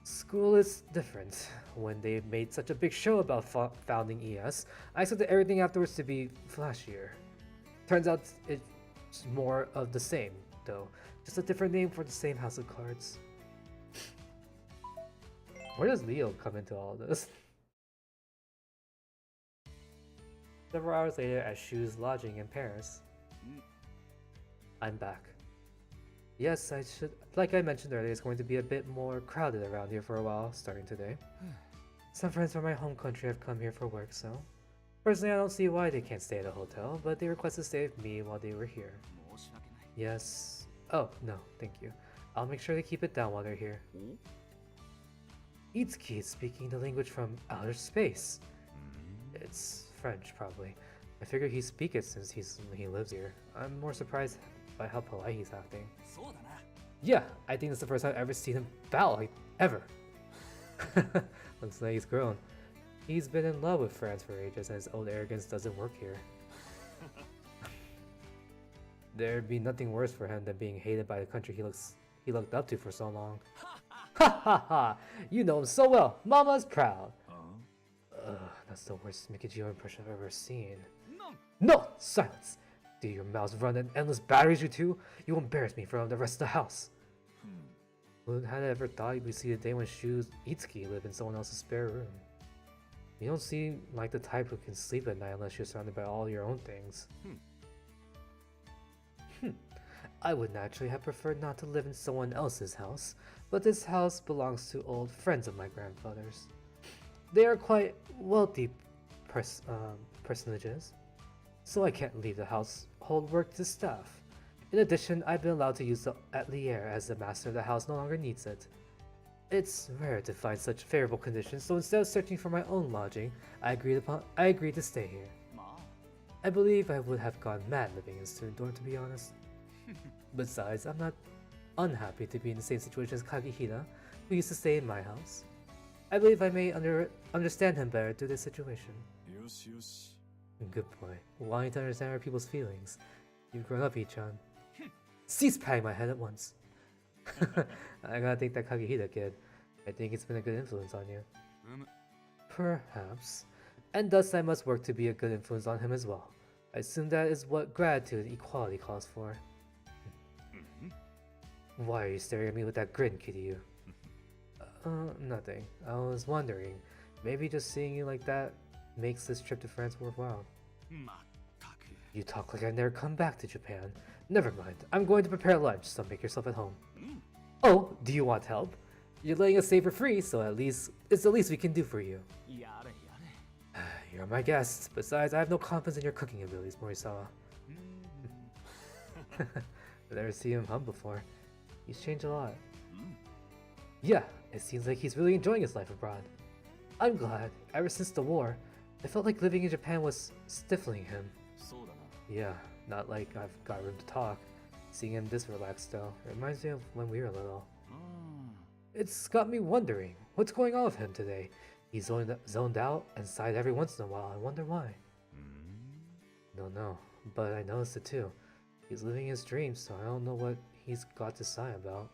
School is different. When they made such a big show about founding ES, I expected everything afterwards to be flashier. Turns out it's more of the same, though. Just a different name for the same house of cards. Where does Leo come into all this? Several hours later at Shu's lodging in Paris. I'm back. Yes, like I mentioned earlier, it's going to be a bit more crowded around here for a while, starting today. Some friends from my home country have come here for work, so... Personally, I don't see why they can't stay at a hotel, but they requested to stay with me while they were here. Yes... Oh, no, thank you. I'll make sure to keep it down while they're here. Itsuki is speaking the language from outer space. It's French, probably. I figure he speaks it since he lives here. I'm more surprised by how polite he's acting. Yeah, I think it's the first time I've ever seen him bow, like, ever. Looks like he's grown. He's been in love with France for ages and his old arrogance doesn't work here. There'd be nothing worse for him than being hated by the country he looked up to for so long. Ha ha ha! You know him so well! Mama's proud! That's the worst Mikijiro impression I've ever seen. No! Silence! Do your mouths run an endless batteries, you two? You embarrass me in front of the rest of the house. Who had ever thought we'd see the day when Shu's Itsuki live in someone else's spare room? You don't seem like the type who can sleep at night unless you're surrounded by all your own things. I would naturally have preferred not to live in someone else's house, but this house belongs to old friends of my grandfather's. They are quite wealthy personages, so I can't leave the household work to staff. In addition, I've been allowed to use the atelier as the master of the house no longer needs it. It's rare to find such favorable conditions, so instead of searching for my own lodging, I agreed to stay here. I believe I would have gone mad living in student dorm, to be honest. Besides, I'm not unhappy to be in the same situation as Kakihira, who used to stay in my house. I believe I may understand him better through this situation. Good boy. Wanting to understand other people's feelings. You've grown up, Ichan. Cease patting my head at once. I gotta take that Kakihira kid. I think it's been a good influence on you. Perhaps. And thus I must work to be a good influence on him as well. I assume that is what gratitude and equality calls for. Why are you staring at me with that grin, Kiryu? Nothing. I was wondering. Maybe just seeing you like that makes this trip to France worthwhile. You talk like I've never come back to Japan. Never mind. I'm going to prepare lunch, so make yourself at home. Oh, do you want help? You're letting us stay for free, so it's the least we can do for you. You're my guest. Besides, I have no confidence in your cooking abilities, Morisawa. I've never seen him hum before. He's changed a lot. Yeah, it seems like he's really enjoying his life abroad. I'm glad. Ever since the war, I felt like living in Japan was stifling him. Yeah, not like I've got room to talk. Seeing him this relaxed though, reminds me of when we were little. It's got me wondering, what's going on with him today? He's zoned out and sighed every once in a while. I wonder why. Don't know, but I noticed it too. He's living his dreams, so I don't know what he's got to sigh about.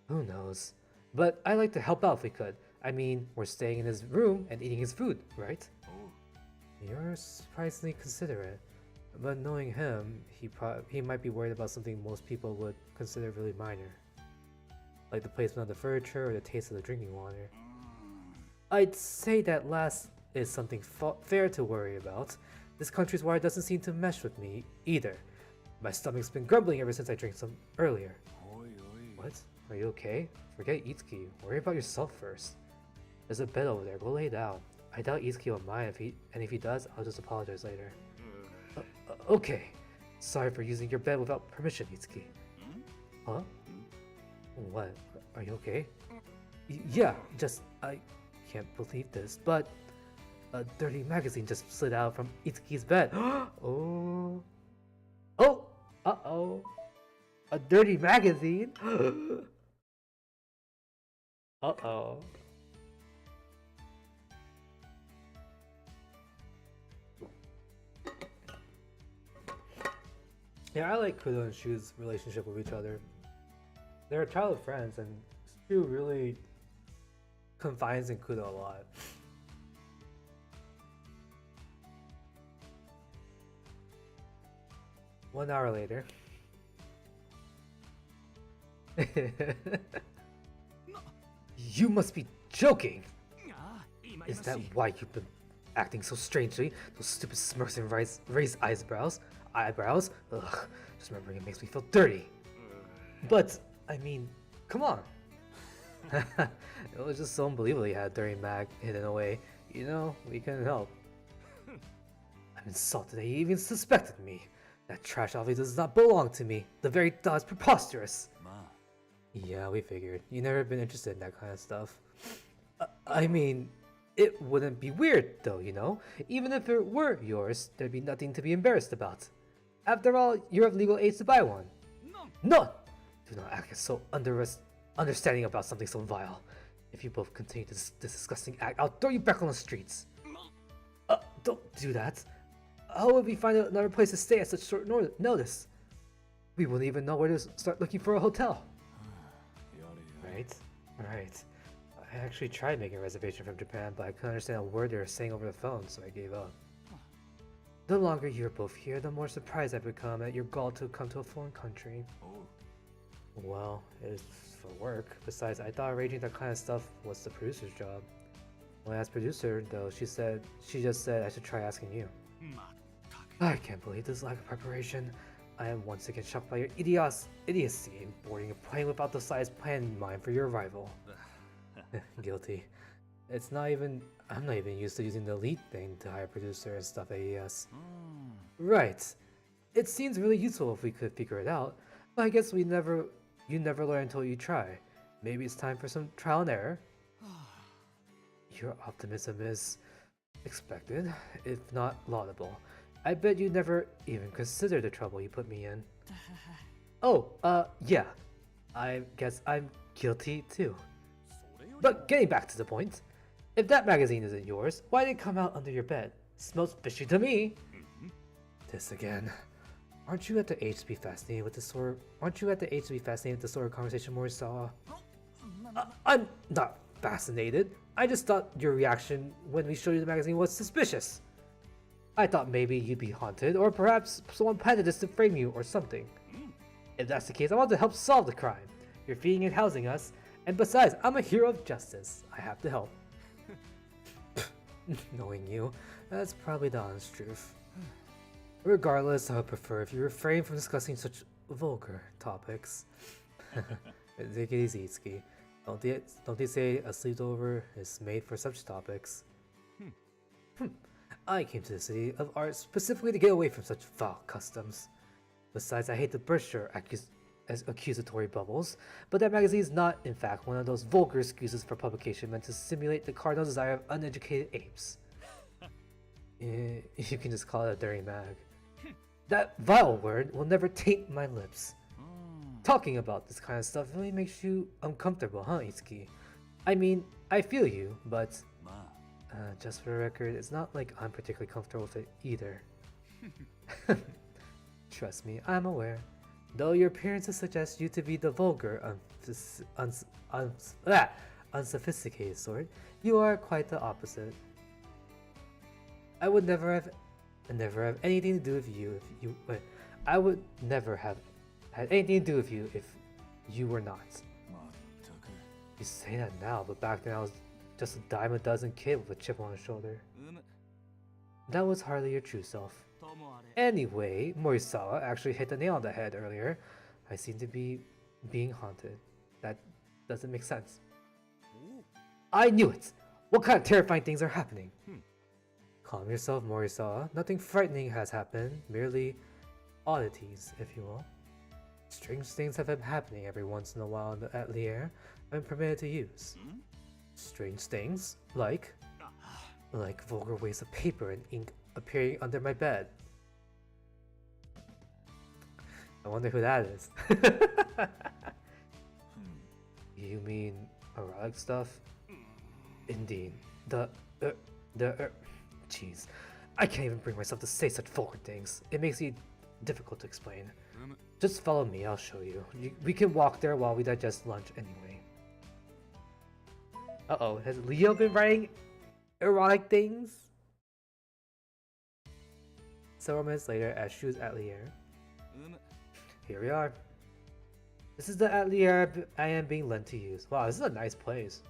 Who knows? But I'd like to help out if we could. I mean, we're staying in his room and eating his food, right? You're surprisingly considerate. But knowing him, he might be worried about something most people would consider really minor. Like the placement of the furniture or the taste of the drinking water. I'd say that last is something fair to worry about. This country's water doesn't seem to mesh with me either. My stomach's been grumbling ever since I drank some earlier. What? Are you okay? Forget Itsuki. Worry about yourself first. There's a bed over there. Go lay down. I doubt Itsuki will mind if he does, I'll just apologize later. Okay. Sorry for using your bed without permission, Itsuki. Huh? What? Are you okay? Yeah, I can't believe this, but a dirty magazine just slid out from Itsuki's bed. Oh. Oh! Uh-oh. A dirty magazine? Uh-oh. Yeah, I like Kudo and Shu's relationship with each other. They're childhood friends, and Shu really confides in Kudo a lot. 1 hour later. You must be joking! ああ今 Is that why you've been acting so strangely? Those stupid smirks and raised eyebrows? Ugh, just remembering it makes me feel dirty. But, I mean, come on. It was just so unbelievable you had a dirty mag hidden away. You know, we couldn't help. I'm insulted that he even suspected me. That trash obviously does not belong to me. The very thought is preposterous. まあ Yeah, we figured. You never been interested in that kind of stuff. I mean, it wouldn't be weird though, you know? Even if it were yours, there'd be nothing to be embarrassed about. After all, you're of legal age to buy one. No! Do not act so understanding about something so vile. If you both continue this disgusting act, I'll throw you back on the streets. Don't do that. How would we find another place to stay at such short notice? We wouldn't even know where to start looking for a hotel. Right? Right. I actually tried making a reservation from Japan, but I couldn't understand a word they were saying over the phone, so I gave up. The longer you're both here, the more surprised I've become at your gall to come to a foreign country. Well, it's for work. Besides, I thought arranging that kind of stuff was the producer's job. When I asked producer, though, she just said I should try asking you. まったく I can't believe this lack of preparation. I am once again shocked by your idiocy in boarding a plane without the slightest plan in mind for your arrival. Guilty. I'm not even used to using the elite thing to hire producer and stuff at AES. Right. It seems really useful if we could figure it out, but I guess you never learn until you try. Maybe it's time for some trial and error. Your optimism is expected, if not laudable. I bet you never even considered the trouble you put me in. Oh, yeah. I guess I'm guilty too. But getting back to the point, if that magazine isn't yours, why did it come out under your bed? Smells fishy to me. This again. Aren't you at the age to be fascinated with the sort of conversation Morisawa? I'm not fascinated. I just thought your reaction when we showed you the magazine was suspicious. I thought maybe you'd be haunted, or perhaps someone planted this to frame you or something. If that's the case, I want to help solve the crime. You're feeding and housing us, and besides, I'm a hero of justice. I have to help. Knowing you, that's probably the honest truth. Regardless, I would prefer if you refrain from discussing such vulgar topics. Take it easy, Itsuki. Don't they say a sleepover is made for such topics? I came to the city of art specifically to get away from such foul customs. Besides, I hate to burst your accusatory bubbles, but that magazine is not, in fact, one of those vulgar excuses for publication meant to simulate the cardinal desire of uneducated apes. You can just call it a dirty mag. That vile word will never taint my lips. Talking about this kind of stuff really makes you uncomfortable, huh, Itsuki? I mean, I feel you, but just for the record, it's not like I'm particularly comfortable with it either. Trust me, I'm aware. Though your appearances suggest you to be the vulgar, unsophisticated sort, you are quite the opposite. I would never have anything to do with you if you. I would never have had anything to do with you if you were not. You say that now, but back then I was just a dime a dozen kid with a chip on his shoulder. That was hardly your true self. Anyway, Morisawa actually hit the nail on the head earlier. I seem to be being haunted. That doesn't make sense. I knew it! What kind of terrifying things are happening? Calm yourself, Morisawa. Nothing frightening has happened. Merely oddities, if you will. Strange things have been happening every once in a while at Lier. I'm permitted to use. Strange things? Like vulgar waste of paper and ink appearing under my bed. I wonder who that is. You mean erotic stuff? Indeed. Jeez. I can't even bring myself to say such vulgar things. It makes me difficult to explain. Just follow me, I'll show you. We can walk there while we digest lunch anyway. Uh-oh, has Leo been writing erotic things? Several minutes later, at Shu's atelier. Here we are. This is the atelier I am being lent to use. Wow, this is a nice place.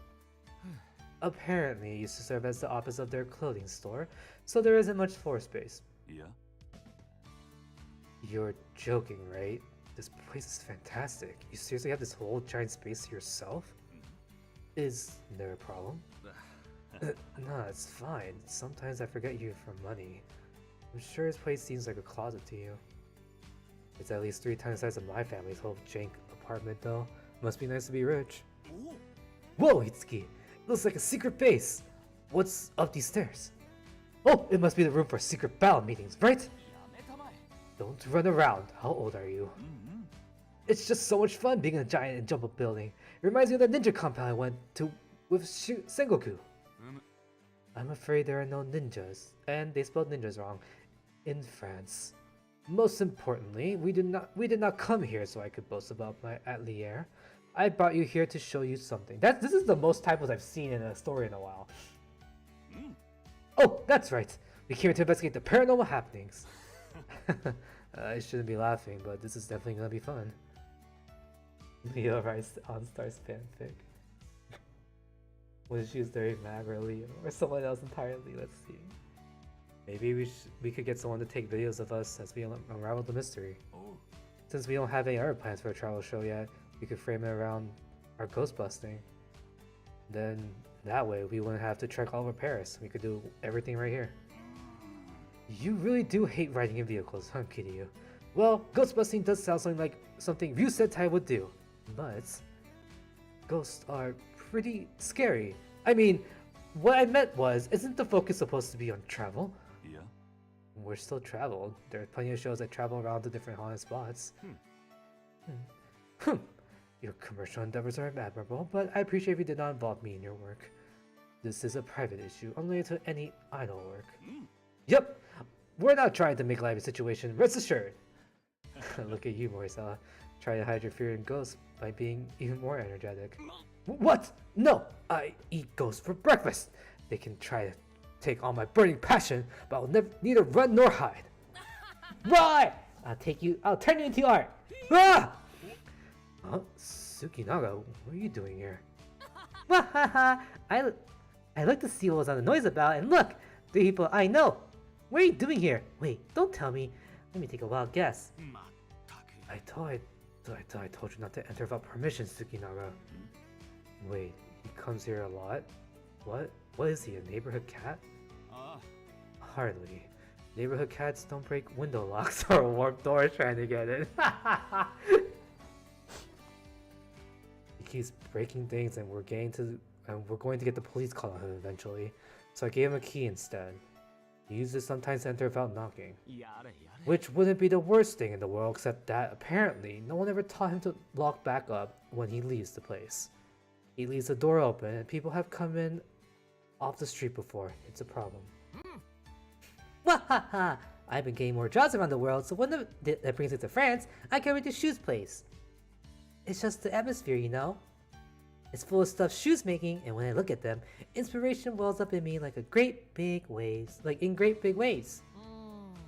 Apparently, it used to serve as the office of their clothing store, so there isn't much floor space. Yeah. You're joking, right? This place is fantastic. You seriously have this whole giant space to yourself? Is there a problem? Nah, it's fine. Sometimes I forget you for money. I'm sure this place seems like a closet to you. It's at least 3 times the size of my family's whole jank apartment though. Must be nice to be rich. Whoa, Itsuki! It looks like a secret base! What's up these stairs? Oh, it must be the room for secret battle meetings, right? Don't run around. How old are you? It's just so much fun being in a giant and jump up building. It reminds me of that ninja compound I went to with Sengoku. I'm afraid there are no ninjas, and they spelled ninjas wrong, in France. Most importantly, we did not come here so I could boast about my atelier. I brought you here to show you something. This is the most typos I've seen in a story in a while. Oh, that's right. We came here to investigate the paranormal happenings. I shouldn't be laughing, but this is definitely gonna be fun. Leo writes Enstars fanfic. Was she very mad or Leo or someone else entirely? Let's see. Maybe we could get someone to take videos of us as we unravel the mystery. Since we don't have any other plans for a travel show yet, we could frame it around our ghost busting. Then that way we wouldn't have to trek all over Paris. We could do everything right here. You really do hate riding in vehicles, I'm kidding you. Well, ghost busting does sound like something Ryu Sentai would do, but ghosts are pretty scary. I mean, what I meant was, isn't the focus supposed to be on travel? Yeah. We're still traveled. There are plenty of shows that travel around to different haunted spots. Your commercial endeavors are admirable, but I appreciate if you did not involve me in your work. This is a private issue, unrelated to any idol work. Yep! We're not trying to make light of a situation, rest assured! Look at you, Morisawa. Try to hide your fear in ghosts by being even more energetic. What? No! I eat ghosts for breakfast! They can try to take on my burning passion, but I'll neither run nor hide. Right! I'll turn you into art! Ah! Huh? Tsukinaga, what are you doing here? I looked to see what was on the noise about, and look! 3 people I know! What are you doing here? Wait, don't tell me. Let me take a wild guess. I thought I told you not to enter without permission, Tsukinaga. Wait, he comes here a lot? What is he, a neighborhood cat? Hardly. Neighborhood cats don't break window locks or warp doors trying to get in. He keeps breaking things and we're going to get the police called on him eventually. So I gave him a key instead. He uses sometimes to enter without knocking. Which wouldn't be the worst thing in the world, except that apparently no one ever taught him to lock back up when he leaves the place. He leaves the door open and people have come in off the street before. It's a problem. Wahaha! I've been getting more jobs around the world, so when that brings it to France, I can rent the shoes place. It's just the atmosphere, you know? It's full of stuff shoes making, and when I look at them, inspiration wells up in me like in great big waves.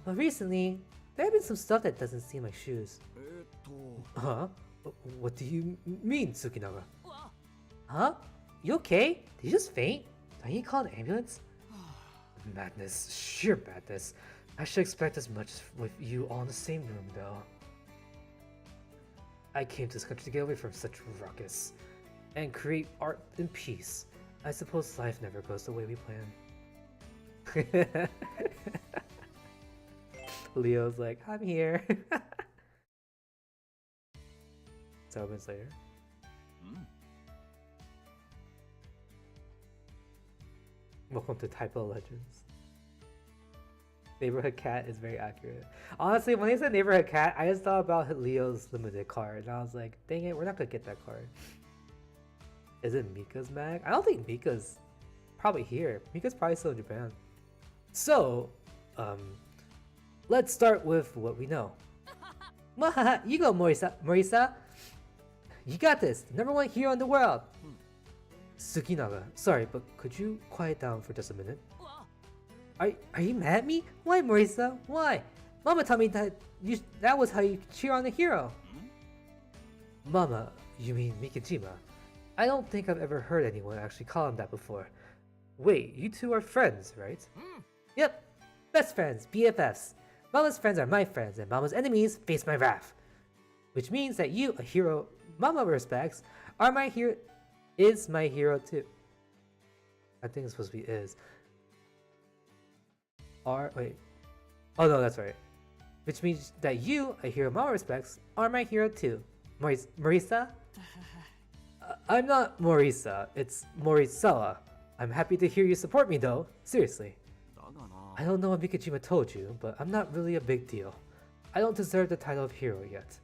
But recently, there have been some stuff that doesn't seem like shoes. Huh? What do you mean, Tsukinaga? Huh? You okay? Did you just faint? Do I need to call an ambulance? Madness, sheer madness. I should expect as much with you all in the same room, though. I came to this country to get away from such ruckus and create art in peace. I suppose life never goes the way we plan. Leo's like, I'm here. Several minutes later. Welcome to Typo Legends. Neighborhood cat is very accurate. Honestly, when they said neighborhood cat, I just thought about Leo's limited card, and I was like, dang it, we're not gonna get that card. Is it Mika's mag? I don't think Mika's probably here. Mika's probably still in Japan. So, let's start with what we know. Mahaha, you go, Morisa. You got this. The #1 hero in the world. Tsukinaga, sorry, but could you quiet down for just a minute? Are you mad at me? Why, Morisa? Why? Mama told me that was how you cheer on a hero. Mama, you mean Mikijima? I don't think I've ever heard anyone actually call him that before. Wait, you two are friends, right? Yep, best friends, BFFs. Mama's friends are my friends, and Mama's enemies face my wrath. Which means that you, a hero Mama respects, is my hero too. I think it's supposed to be is. Wait. Oh no, that's right. Which means that you, a hero Mama respects, are my hero too. Morisa? I'm not Morisa, it's Morisawa. I'm happy to hear you support me though, seriously. I don't know what Mikijima told you, but I'm not really a big deal. I don't deserve the title of hero yet.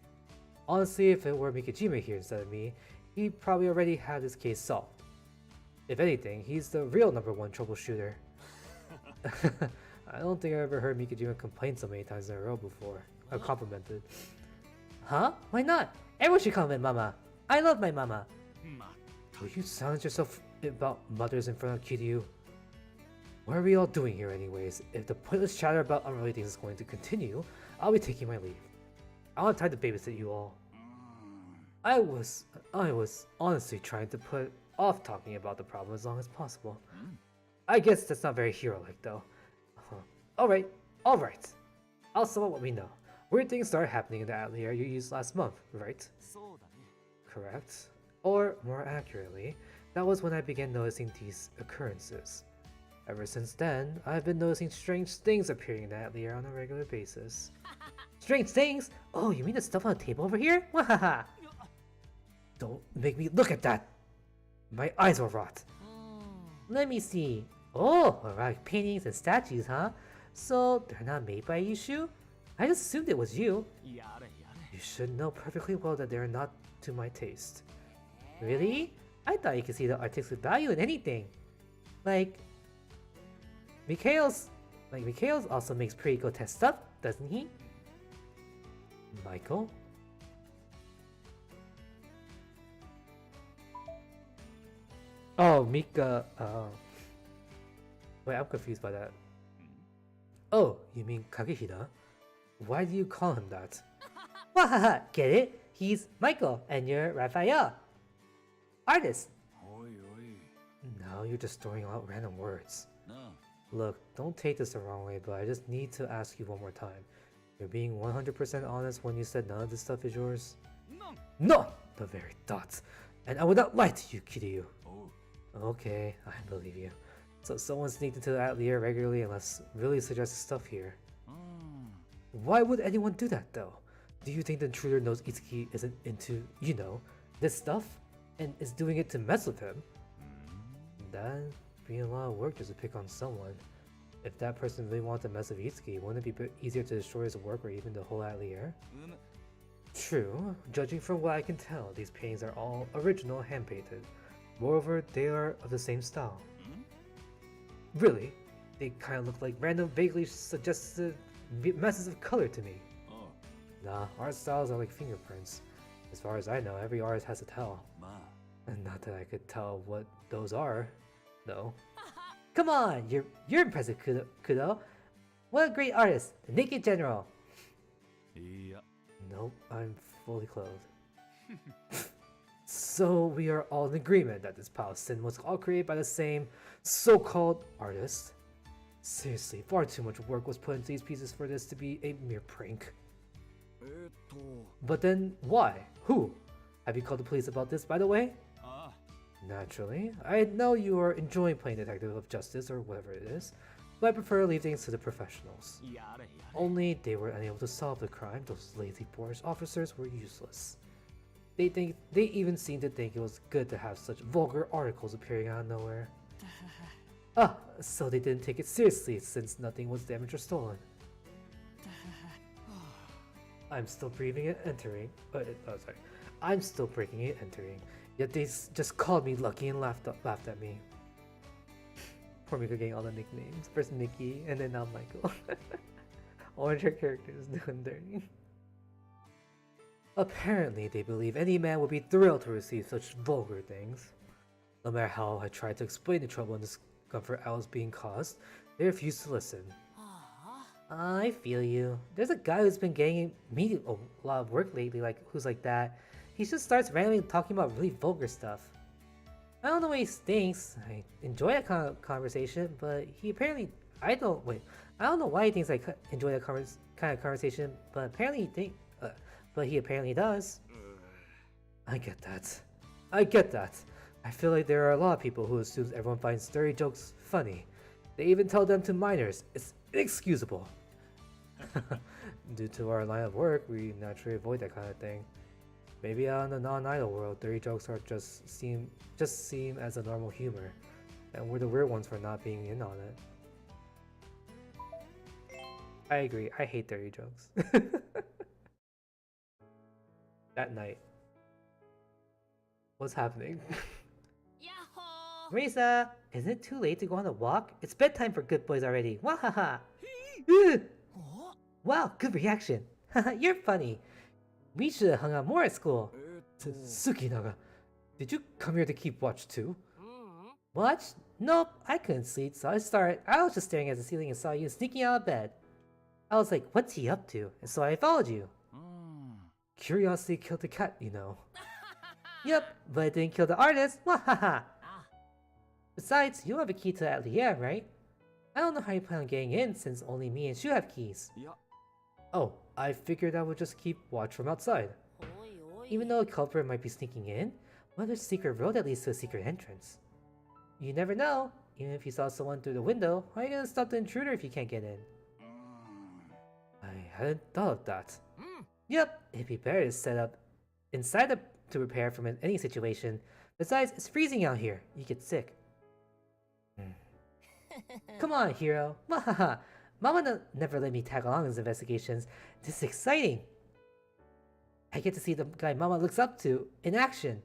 Honestly, if it were Mikijima here instead of me, he'd probably already have this case solved. If anything, he's the real #1 troubleshooter. I don't think I ever heard Mikijima complain so many times in a row before. Complimented. Huh? Why not? Everyone should compliment Mama. I love my Mama. Will you silence yourself about mothers in front of Kiryu? What are we all doing here anyways? If the pointless chatter about unrelated things is going to continue, I'll be taking my leave. I don't have time to babysit you all. I was honestly trying to put off talking about the problem as long as possible. I guess that's not very hero-like though. Alright. I'll sum up what we know. Weird things started happening in the atelier you used last month, right? Correct. Or, more accurately, that was when I began noticing these occurrences. Ever since then, I've been noticing strange things appearing in the atelier on a regular basis. Strange things? Oh, you mean the stuff on the table over here? Wahaha! Don't make me look at that! My eyes will rot. Let me see. Oh, erotic paintings and statues, huh? So, they're not made by Yushu? I just assumed it was you. You should know perfectly well that they're not to my taste. Really? I thought you could see the artistic value in anything. Mikhail's also makes pretty grotesque stuff, doesn't he? Michael? Oh, Mika, wait, I'm confused by that. Oh, you mean Kagehida? Why do you call him that? Wahaha, get it? He's Michael, and you're Raphael. Artist. Now you're just throwing out random words. Look, don't take this the wrong way, but I just need to ask you one more time. You're being 100% honest when you said none of this stuff is yours? No! The very thought. And I would not lie to you, Kiryu. Okay, I believe you. So someone sneaked into the atelier regularly and left really suggestive stuff here. Why would anyone do that though? Do you think the intruder knows Itsuki isn't into, this stuff? And is doing it to mess with him? That'd be a lot of work just to pick on someone. If that person really wanted to mess with Itsuki, wouldn't it be easier to destroy his work or even the whole atelier? True, judging from what I can tell, these paintings are all original hand-painted. Moreover, they are of the same style. Really? They kinda look like random, vaguely suggestive messes of color to me. Nah, art styles are like fingerprints. As far as I know, every artist has a tell. And not that I could tell what those are, though. Come on, you're impressive, Kudo. What a great artist, the Naked General. Nope, I'm fully clothed. So we are all in agreement that this pile of sin was all created by the same so-called artist. Seriously, far too much work was put into these pieces for this to be a mere prank. But then why? Who? Have you called the police about this, by the way? Naturally. I know you are enjoying playing Detective of Justice or whatever it is, but I prefer to leave things to the professionals. Only they were unable to solve the crime. Those lazy forest officers were useless. They even seemed to think it was good to have such vulgar articles appearing out of nowhere. So they didn't take it seriously since nothing was damaged or stolen. I'm still breathing and entering. I'm still breaking and entering. Yet they just called me lucky and laughed at me. Poor Miko getting all the nicknames. First Mickey, and then now Michael. All her characters doing dirty. Apparently, they believe any man would be thrilled to receive such vulgar things. No matter how I tried to explain the trouble and discomfort I was being caused, they refused to listen. I feel you. There's a guy who's been getting me a lot of work lately, who's like that. He just starts randomly talking about really vulgar stuff. I don't know what he thinks. I enjoy that kind of conversation, but he apparently I don't know why he thinks I enjoy that kind of conversation, but apparently he apparently does. I get that. I feel like there are a lot of people who assume everyone finds dirty jokes funny. They even tell them to minors. It's inexcusable. Due to our line of work, we naturally avoid that kind of thing. Maybe out in the non-idol world, dirty jokes are just seem as a normal humor, and we're the weird ones for not being in on it. I agree. I hate dirty jokes. That night, what's happening? Yahoo! Risa, isn't it too late to go on a walk? It's bedtime for good boys already. Wahaha! Wow, good reaction. You're funny. We should have hung out more at school. Tsukinaga, did you come here to keep watch too? Watch? Nope, I couldn't sleep, so I was just staring at the ceiling and saw you sneaking out of bed. I was like, what's he up to? And so I followed you. Curiosity killed the cat, you know. Yep, but it didn't kill the artist. Wahaha! Besides, you have a key to the atelier, right? I don't know how you plan on getting in since only me and Shu have keys. Oh, I figured I would just keep watch from outside. Even though a culprit might be sneaking in, what other secret road that leads to a secret entrance? You never know. Even if you saw someone through the window, how are you gonna stop the intruder if you can't get in? I hadn't thought of that. Yep, it'd be better to set up inside to prepare from any situation. Besides, it's freezing out here. You get sick. Come on, hero. Wahaha. Mama never let me tag along in his investigations. This is exciting. I get to see the guy Mama looks up to in action.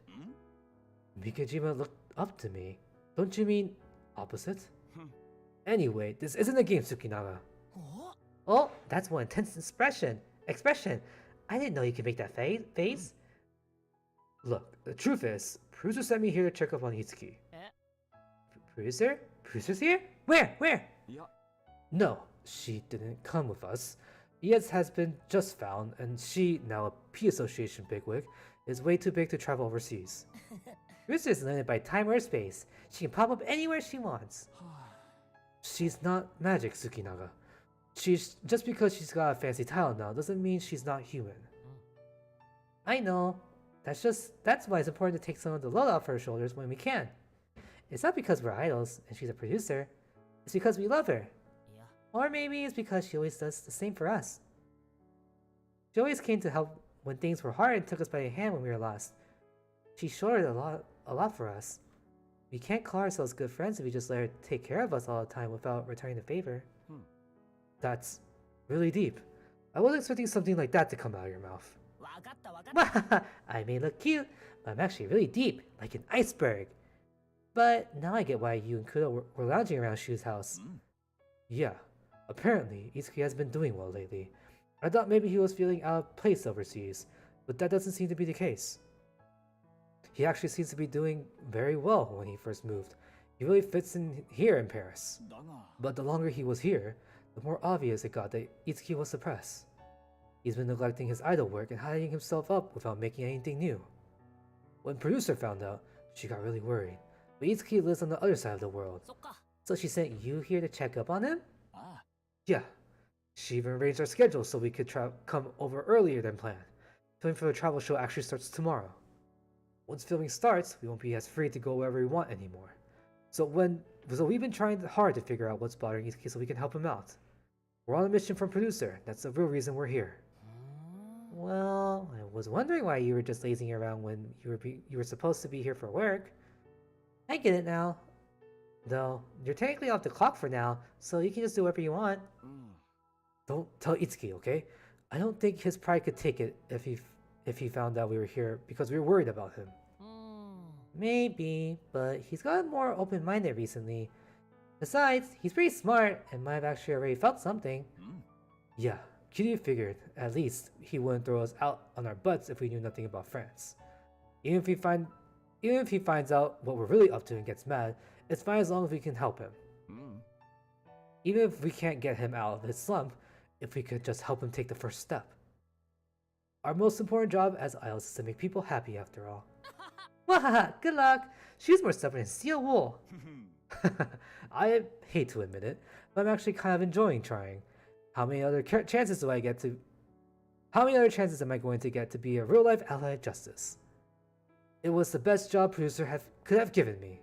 Mikajima looked up to me. Don't you mean opposite? Anyway, this isn't a game, Tsukinaga. Oh, that's one intense expression. I didn't know you could make that face. Look, the truth is, Producer sent me here to check up on Itsuki. Producer? Producer's here? Where? No, she didn't come with us. ES has been just found, and she, now a P Association bigwig, is way too big to travel overseas. Producer is limited by time or space. She can pop up anywhere she wants. She's not magic, Tsukinaga. Just because she's got a fancy title now doesn't mean she's not human. I know. That's why it's important to take some of the load off her shoulders when we can. It's not because we're idols and she's a producer. It's because we love her. Or maybe it's because she always does the same for us. She always came to help when things were hard and took us by the hand when we were lost. She showed a lot for us. We can't call ourselves good friends if we just let her take care of us all the time without returning the favor. That's really deep. I wasn't expecting something like that to come out of your mouth. I may look cute, but I'm actually really deep, like an iceberg. But now I get why you and Kudo were lounging around Shu's house. Yeah, apparently Itsuki has been doing well lately. I thought maybe he was feeling out of place overseas, but that doesn't seem to be the case. He actually seems to be doing very well when he first moved. He really fits in here in Paris. But the longer he was here, the more obvious it got that Itsuki was suppressed. He's been neglecting his idol work and hiding himself up without making anything new. When Producer found out, she got really worried. But Itsuki lives on the other side of the world. So she sent you here to check up on him? Yeah. She even arranged our schedule so we could come over earlier than planned. Filming for the travel show actually starts tomorrow. Once filming starts, we won't be as free to go wherever we want anymore. So we've been trying hard to figure out what's bothering Itsuki so we can help him out. We're on a mission from Producer. That's the real reason we're here. Well, I was wondering why you were just lazing around when you were supposed to be here for work. I get it now. Though, you're technically off the clock for now, so you can just do whatever you want. Don't tell Itsuki, okay? I don't think his pride could take it if he found out we were here because we were worried about him. Maybe, but he's gotten more open-minded recently. Besides, he's pretty smart and might have actually already felt something. Yeah, Kitty figured at least he wouldn't throw us out on our butts if we knew nothing about France. Even if he finds out what we're really up to and gets mad, it's fine as long as we can help him. Even if we can't get him out of his slump, if we could just help him take the first step. Our most important job as idols is to make people happy after all. Wahaha, good luck! She's more stubborn than steel wool. I hate to admit it, but I'm actually kind of enjoying trying. How many other chances am I going to get to be a real-life ally of justice? It was the best job producer could have given me.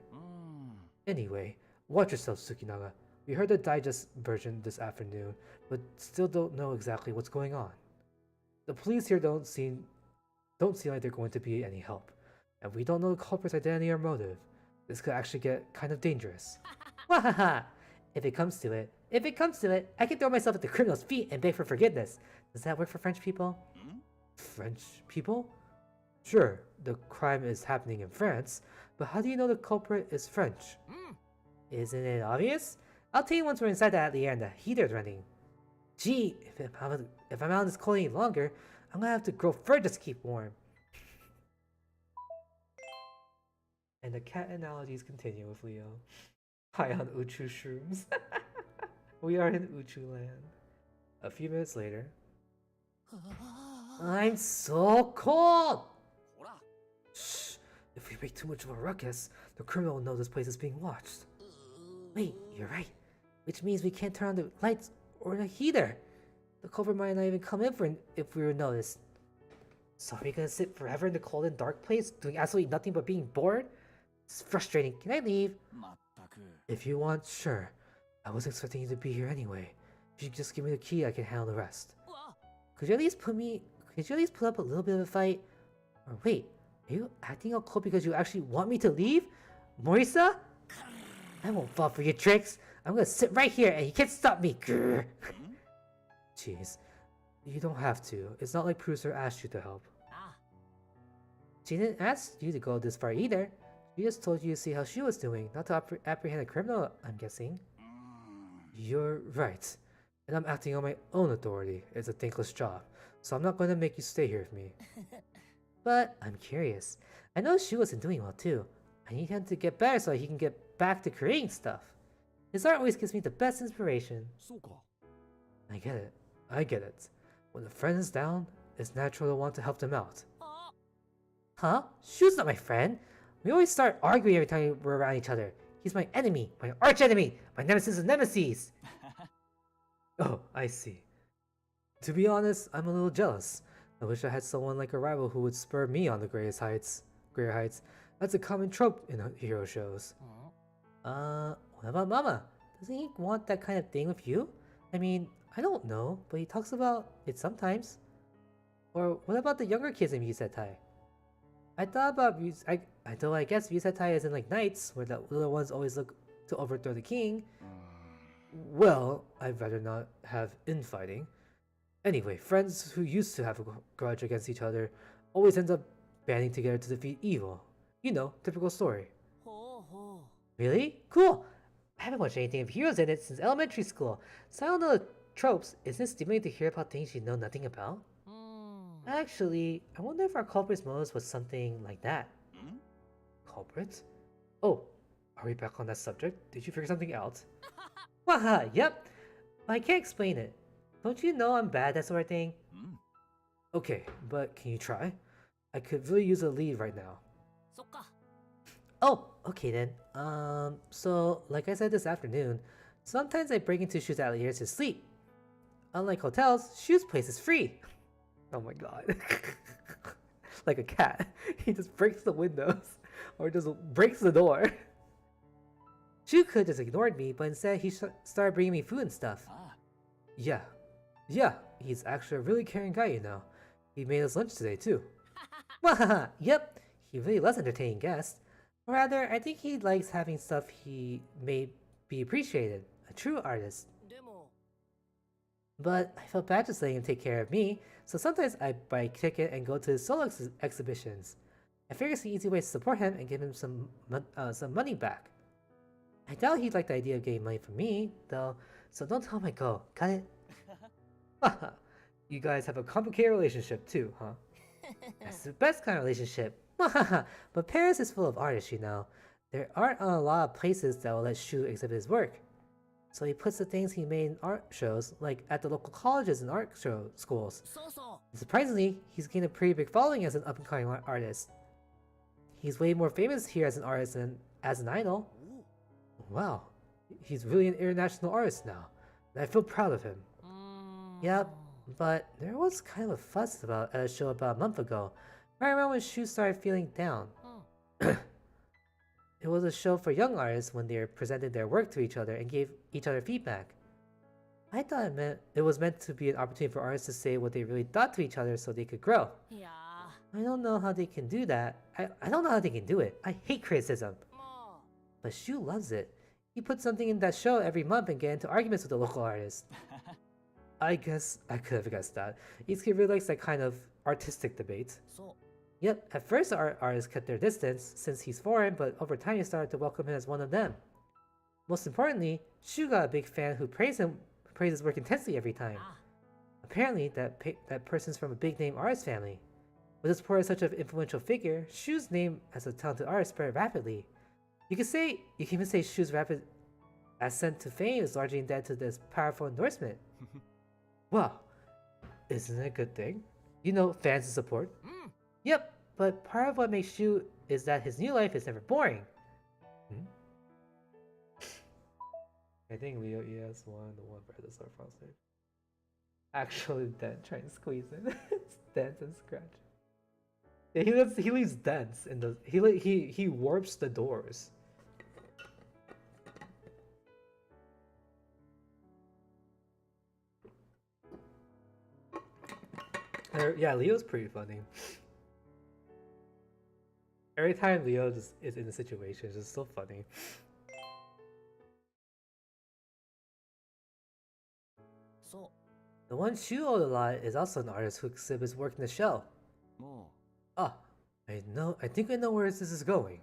Anyway, watch yourself, Tsukinaga. We heard the digest version this afternoon, but still don't know exactly what's going on. The police here don't seem like they're going to be any help, and we don't know the culprit's identity or motive. This could actually get kind of dangerous. Wahaha! If it comes to it, I can throw myself at the criminal's feet and beg for forgiveness. Does that work for French people? French people? Sure, the crime is happening in France, but how do you know the culprit is French? Isn't it obvious? I'll tell you once we're inside the atelier and the heater's running. Gee, if I'm out in this cold any longer, I'm gonna have to grow fur just to keep warm. And the cat analogies continue with Leo. High on Uchu shrooms. We are in Uchu land. A few minutes later. I'm so cold! Shh! If we make too much of a ruckus, the criminal will know this place is being watched. Wait, you're right. Which means we can't turn on the lights or the heater. The culprit might not even come in if we were noticed. So are we gonna sit forever in the cold and dark place, doing absolutely nothing but being bored? It's frustrating. Can I leave? If you want, sure. I wasn't expecting you to be here anyway. If you just give me the key, I can handle the rest. Could you at least put up a little bit of a fight? Or wait, are you acting all cold because you actually want me to leave? Morisa? I won't fall for your tricks. I'm gonna sit right here and you can't stop me. Grr. Jeez. You don't have to. It's not like producer asked you to help. She didn't ask you to go this far either. She just told you to see how she was doing, not to apprehend a criminal, I'm guessing. You're right. And I'm acting on my own authority. It's a thankless job, so I'm not going to make you stay here with me. But I'm curious. I know Shu wasn't doing well too. I need him to get better so he can get back to creating stuff. His art always gives me the best inspiration. I get it. When a friend is down, it's natural to want to help them out. Huh? Shu's not my friend. We always start arguing every time we're around each other. He's my enemy, my arch enemy, my nemesis of nemesis. Oh, I see. To be honest, I'm a little jealous. I wish I had someone like a rival who would spur me on the greater heights. That's a common trope in hero shows. What about Mama? Doesn't he want that kind of thing with you? I mean, I don't know, but he talks about it sometimes. Or what about the younger kids in Musetai? I guess Musetai isn't like knights, where the little ones always look to overthrow the king. Well, I'd rather not have infighting. Anyway, friends who used to have a grudge against each other always end up banding together to defeat evil. You know, typical story. Really? Cool! I haven't watched anything of heroes in it since elementary school, so I don't know the tropes. Isn't it stimulating to hear about things you know nothing about? Actually, I wonder if our culprit's motives was something like that. Culprit? Oh, are we back on that subject? Did you figure something out? Waha, yep! But I can't explain it. Don't you know I'm bad at that sort of thing? Okay, but can you try? I could really use a lead right now. Oh, okay then. So, like I said this afternoon, sometimes I break into Shu's atelier to sleep. Unlike hotels, Shu's place is free. Oh my god. Like a cat. He just breaks the windows. Or just breaks the door. Shu could just ignored me, but instead he started bringing me food and stuff. Yeah, he's actually a really caring guy, you know. He made us lunch today too. Wahaha, yep, he really loves entertaining guests. Or rather, I think he likes having stuff he made be appreciated. A true artist. But I felt bad just letting him take care of me, so sometimes I buy a ticket and go to his solo exhibitions. I figure it's an easy way to support him and give him some money back. I doubt he'd like the idea of getting money from me, though, so don't tell him I go, got it? You guys have a complicated relationship too, huh? That's the best kind of relationship. But Paris is full of artists, you know. There aren't a lot of places that will let Shu exhibit his work. So he puts the things he made in art shows, like at the local colleges and art show schools. そうそ And surprisingly, he's gained a pretty big following as an up-and-coming artist. He's way more famous here as an artist than as an idol. Wow, he's really an international artist now, and I feel proud of him. う。Yep, but there was kind of a fuss at a show about a month ago, right around when Shu started feeling down. It was a show for young artists when they presented their work to each other and gave each other feedback. I thought it was meant to be an opportunity for artists to say what they really thought to each other so they could grow. いや I don't know how they can do that. I don't know how they can do it. I hate criticism. ー、も But Shu loves it. He puts something in that show every month and get into arguments with the local artists. I guess I could have guessed that. Izuki really likes that kind of artistic debate. う。そう。 Yep, at first the artists kept their distance since he's foreign, but over time they started to welcome him as one of them. Most importantly, Shu got a big fan who praised his work intensely every time. あ Apparently, that person's from a big-name artist family. With the support of such an influential figure, Shu's name as a talented artist spread rapidly. You can even say Shu's rapid ascent to fame is largely indebted to this powerful endorsement. Well, isn't it a good thing? You know, fans and support. うん。 Yep, but part of what makes Shu is that his new life is never boring. I think Leo ES won the one for the start from stage. Actually, Dent trying to squeeze in. It's Dent and Scratch. Yeah, he leaves dents in the he warps the doors. Yeah, Leo's pretty funny. Every time Leo just is in a situation, it's just so funny. The one Shu owed a lot is also an artist who exhibits work in the show. も Ah, I think I know where this is going.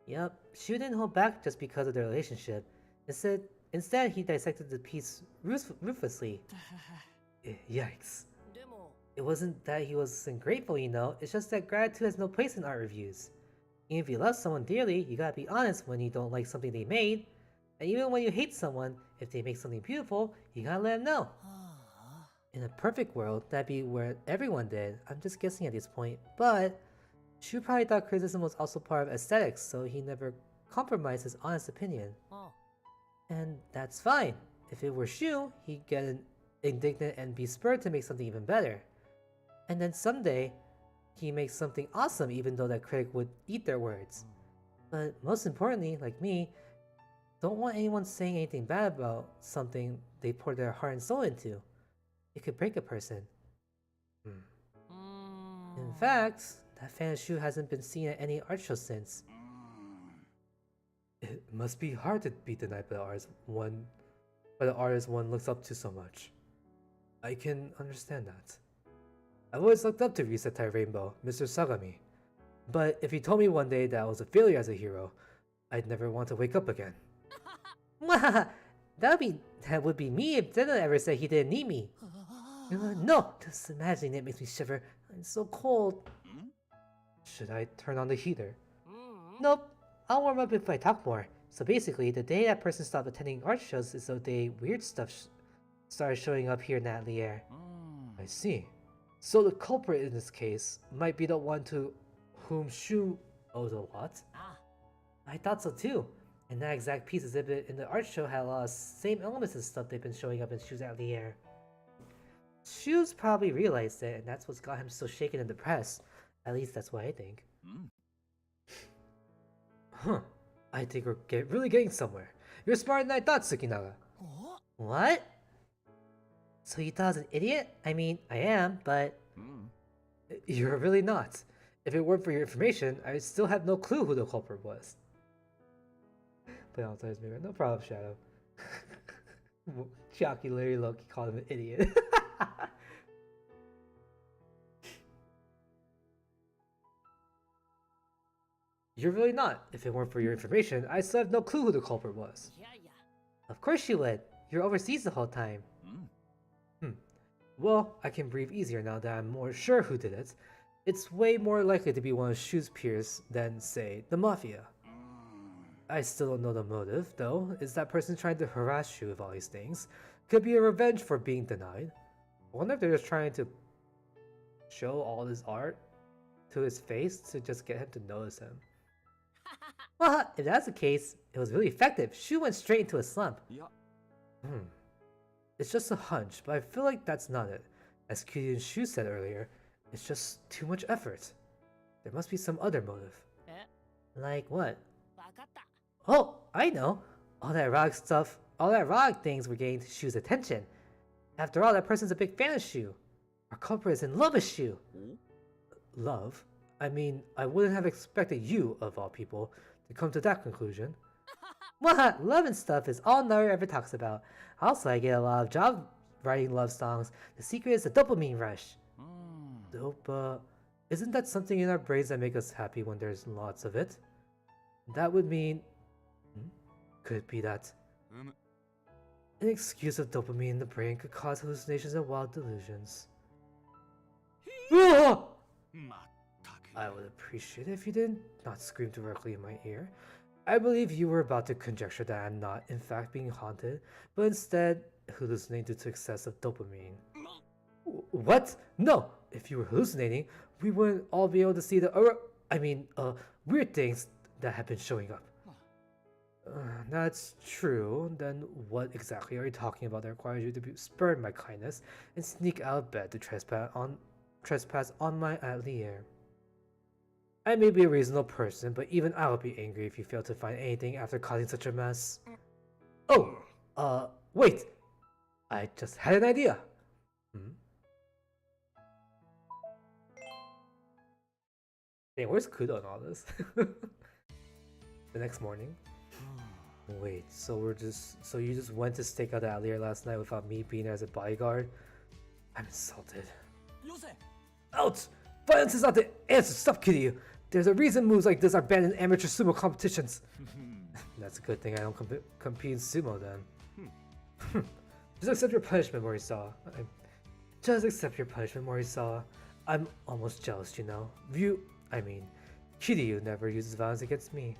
Yep, Shu didn't hold back just because of their relationship. Instead, he dissected the piece ruthlessly. Yikes. でも It wasn't that he wasn't grateful, you know, it's just that gratitude has no place in art reviews. Even if you love someone dearly, you gotta be honest when you don't like something they made. And even when you hate someone, if they make something beautiful, you gotta let them know. はあ In a perfect world, that'd be where everyone did. I'm just guessing at this point. But Shu probably thought criticism was also part of aesthetics, so he never compromised his honest opinion. あ And that's fine. If it were Shu, he'd get indignant and be spurred to make something even better. And then someday, he makes something awesome even though that critic would eat their words. But most importantly, like me, don't want anyone saying anything bad about something they poured their heart and soul into. It could break a person. うーん In fact, that fan of Shu hasn't been seen at any art show since. It must be hard to be denied by the artist one looks up to so much. I can understand that. I've always looked up to Resetai Rainbow, Mr. Sagami. But if he told me one day that I was a failure as a hero, I'd never want to wake up again. That would be me if Zena ever said he didn't need me. No, just imagining it makes me shiver. I'm so cold. Should I turn on the heater? うん Nope. I'll warm up if I talk more. So basically, the day that person stopped attending art shows is the day weird stuff started showing up here in Atelier. う I see. So the culprit in this case might be the one to whom Shu owes a lot? あ I thought so too. And that exact piece exhibit in the art show had a lot of same elements and stuff they've been showing up in Shu's Atelier. Shu's probably realized it, and that's what's got him so shaken and depressed. At least that's what I think. うん Huh. I think we're really getting somewhere. You're smarter than I thought, Tsukinaga. お What? So you thought I was an idiot? I mean, I am, but うん you're really not. If it weren't for your information, I still have no clue who the culprit was. Play on times, maybe. No problem, Shadow. Chiaki literally low-key called him an idiot. You're really not. If it weren't for your information, I still have no clue who the culprit was. いやいや Of course you would. You're overseas the whole time. うん Well, I can breathe easier now that I'm more sure who did it. It's way more likely to be one of Shu's peers than, say, the Mafia. I still don't know the motive, though. Is that person trying to harass Shu with all these things? Could be a revenge for being denied. I wonder if they're just trying to show all this art to his face to just get him to notice him. Well, if that's the case, it was really effective. Shu went straight into a slump. Yeah. It's just a hunch, but I feel like that's not it. As Cutie and Shu said earlier, it's just too much effort. There must be some other motive. え Like what? わかった Oh, I know! All that rock things were getting Shu's attention. After all, that person's a big fan of Shu. Our culprit is in love with Shu. Love? I mean, I wouldn't have expected you, of all people, to come to that conclusion. What? Love and stuff is all Naru ever talks about. Also, I get a lot of job writing love songs. The secret is the dopamine rush. Isn't that something in our brains that make us happy when there's lots of it? That would mean... Could it be that? An excuse of dopamine in the brain could cause hallucinations and wild delusions. Ah! まったく I would appreciate it if you did not scream directly in my ear. I believe you were about to conjecture that I'm not, in fact, being haunted, but instead hallucinating due to excessive dopamine. What? No! If you were hallucinating, we wouldn't all be able to see the weird things that have been showing up. That's true. Then what exactly are you talking about that requires you to spurn my kindness and sneak out of bed to trespass on my atelier? I may be a reasonable person, but even I would be angry if you failed to find anything after causing such a mess. Oh, wait! I just had an idea! Hey, where's Kudo in all this? The next morning. Wait, so you just went to stake out the atelier last night without me being there as a bodyguard? I'm insulted. よせ Out! Violence is not the answer, stop kidding you! There's a reason moves like this are banned in amateur sumo competitions. That's a good thing I don't compete in sumo then. Just accept your punishment, Morisawa. Just accept your punishment, Morisawa. I'm almost jealous, you know. Kiryu never uses violence against me.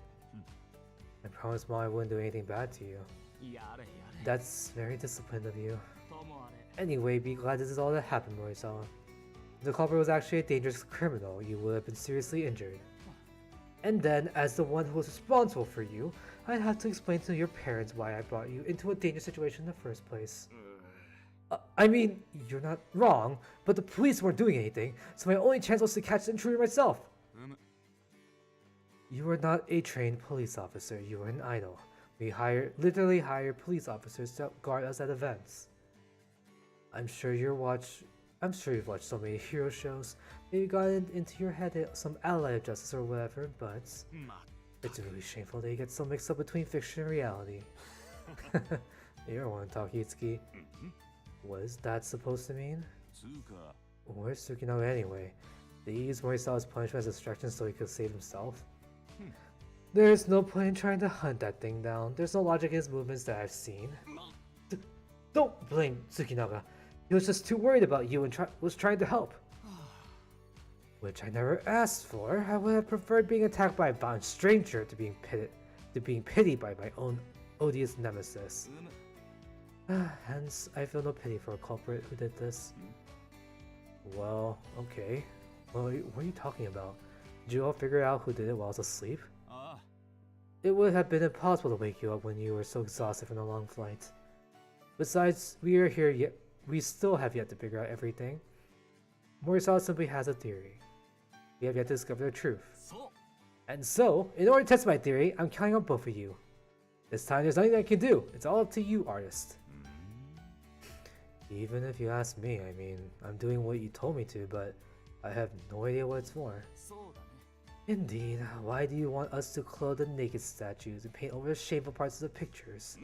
I promised Mom I wouldn't do anything bad to you. やれやれ That's very disciplined of you. ともあれ Anyway, be glad this is all that happened, Morisawa. If the culprit was actually a dangerous criminal, you would have been seriously injured. And then, as the one who was responsible for you, I'd have to explain to your parents why I brought you into a dangerous situation in the first place. You're not wrong, but the police weren't doing anything, so my only chance was to catch the intruder myself. You were not a trained police officer, you were an idol. We literally hire police officers to guard us at events. I'm sure you've watched so many hero shows, maybe got into your head that some ally of justice or whatever, but ま it's really shameful that you get so mixed up between fiction and reality. You're one, Takitsuki. What is that supposed to mean? つうか Where's Tsukinobu anyway? Did he use Morisawa's punishment as a distraction so he could save himself? There's no point in trying to hunt that thing down. There's no logic in his movements that I've seen. Don't blame Tsukinaga. He was just too worried about you and was trying to help. Which I never asked for. I would have preferred being attacked by a bound stranger to being pitied by my own odious nemesis. うむ Hence, I feel no pity for a culprit who did this. Well, okay. Well, what are you talking about? Did you all figure out who did it while I was asleep? ああ It would have been impossible to wake you up when you were so exhausted from the long flight. Besides, we still have yet to figure out everything. Morisawa simply has a theory. We have yet to discover the truth. そう And so, in order to test my theory, I'm counting on both of you. This time there's nothing I can do. It's all up to you, artist. Even if you ask me, I'm doing what you told me to, but I have no idea what it's for. そうだね Indeed, why do you want us to clothe the naked statues and paint over the shameful parts of the pictures?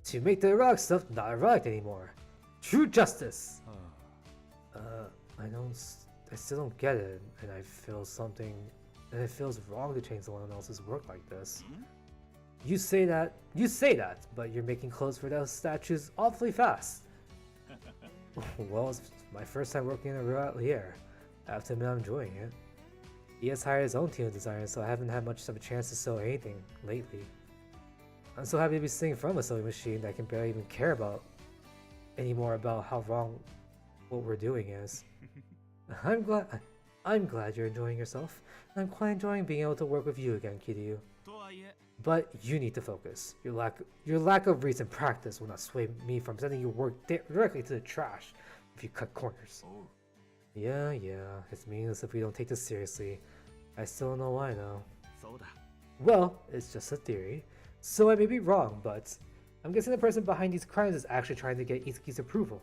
To make the erotic stuff not erotic anymore. True justice! あ I still don't get it, and I feel something, and it feels wrong to change someone else's work like this. You say that, but you're making clothes for those statues awfully fast. Well, it's my first time working in a real atelier. I have to admit I'm enjoying it. He has hired his own team of designers, so I haven't had much of a chance to sew anything lately. I'm so happy to be sitting in front of a sewing machine that I can barely even care about anymore about how wrong what we're doing is. I'm glad you're enjoying yourself, and I'm quite enjoying being able to work with you again, Kiryu. とはいえ But you need to focus. Your lack of recent practice will not sway me from sending your work directly to the trash if you cut corners. Oh. Yeah, it's meaningless if we don't take this seriously. I still don't know why though. そうだ Well, it's just a theory, so I may be wrong, but I'm guessing the person behind these crimes is actually trying to get Itsuki's approval.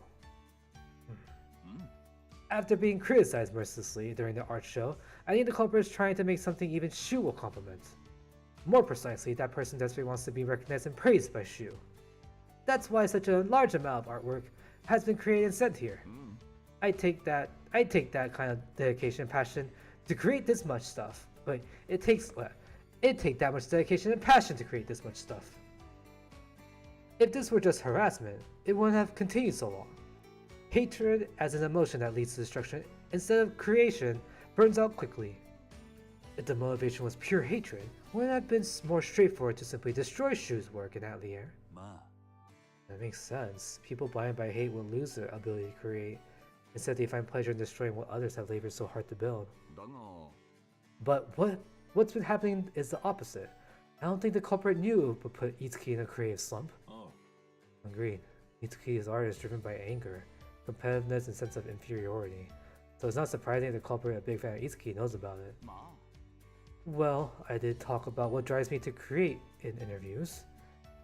After being criticized mercilessly during the art show, I think the culprit is trying to make something even Shu will compliment. More precisely, that person desperately wants to be recognized and praised by Shu. That's why such a large amount of artwork has been created and sent here. I take that kind of dedication and passion to create this much stuff. But it takes that much dedication and passion to create this much stuff. If this were just harassment, it wouldn't have continued so long. Hatred as an emotion that leads to destruction instead of creation burns out quickly. If the motivation was pure hatred, wouldn't it have been more straightforward to simply destroy Shu's work in Atelier? まあ That makes sense. People blinded by hate will lose their ability to create. Instead, they find pleasure in destroying what others have labored so hard to build. だが But what's been happening is the opposite. I don't think the culprit knew it would put Itsuki in a creative slump. あ Agreed. Itsuki's art is driven by anger, competitiveness, and sense of inferiority. So it's not surprising the culprit, a big fan of Itsuki, knows about it. まあ Well, I did talk about what drives me to create in interviews.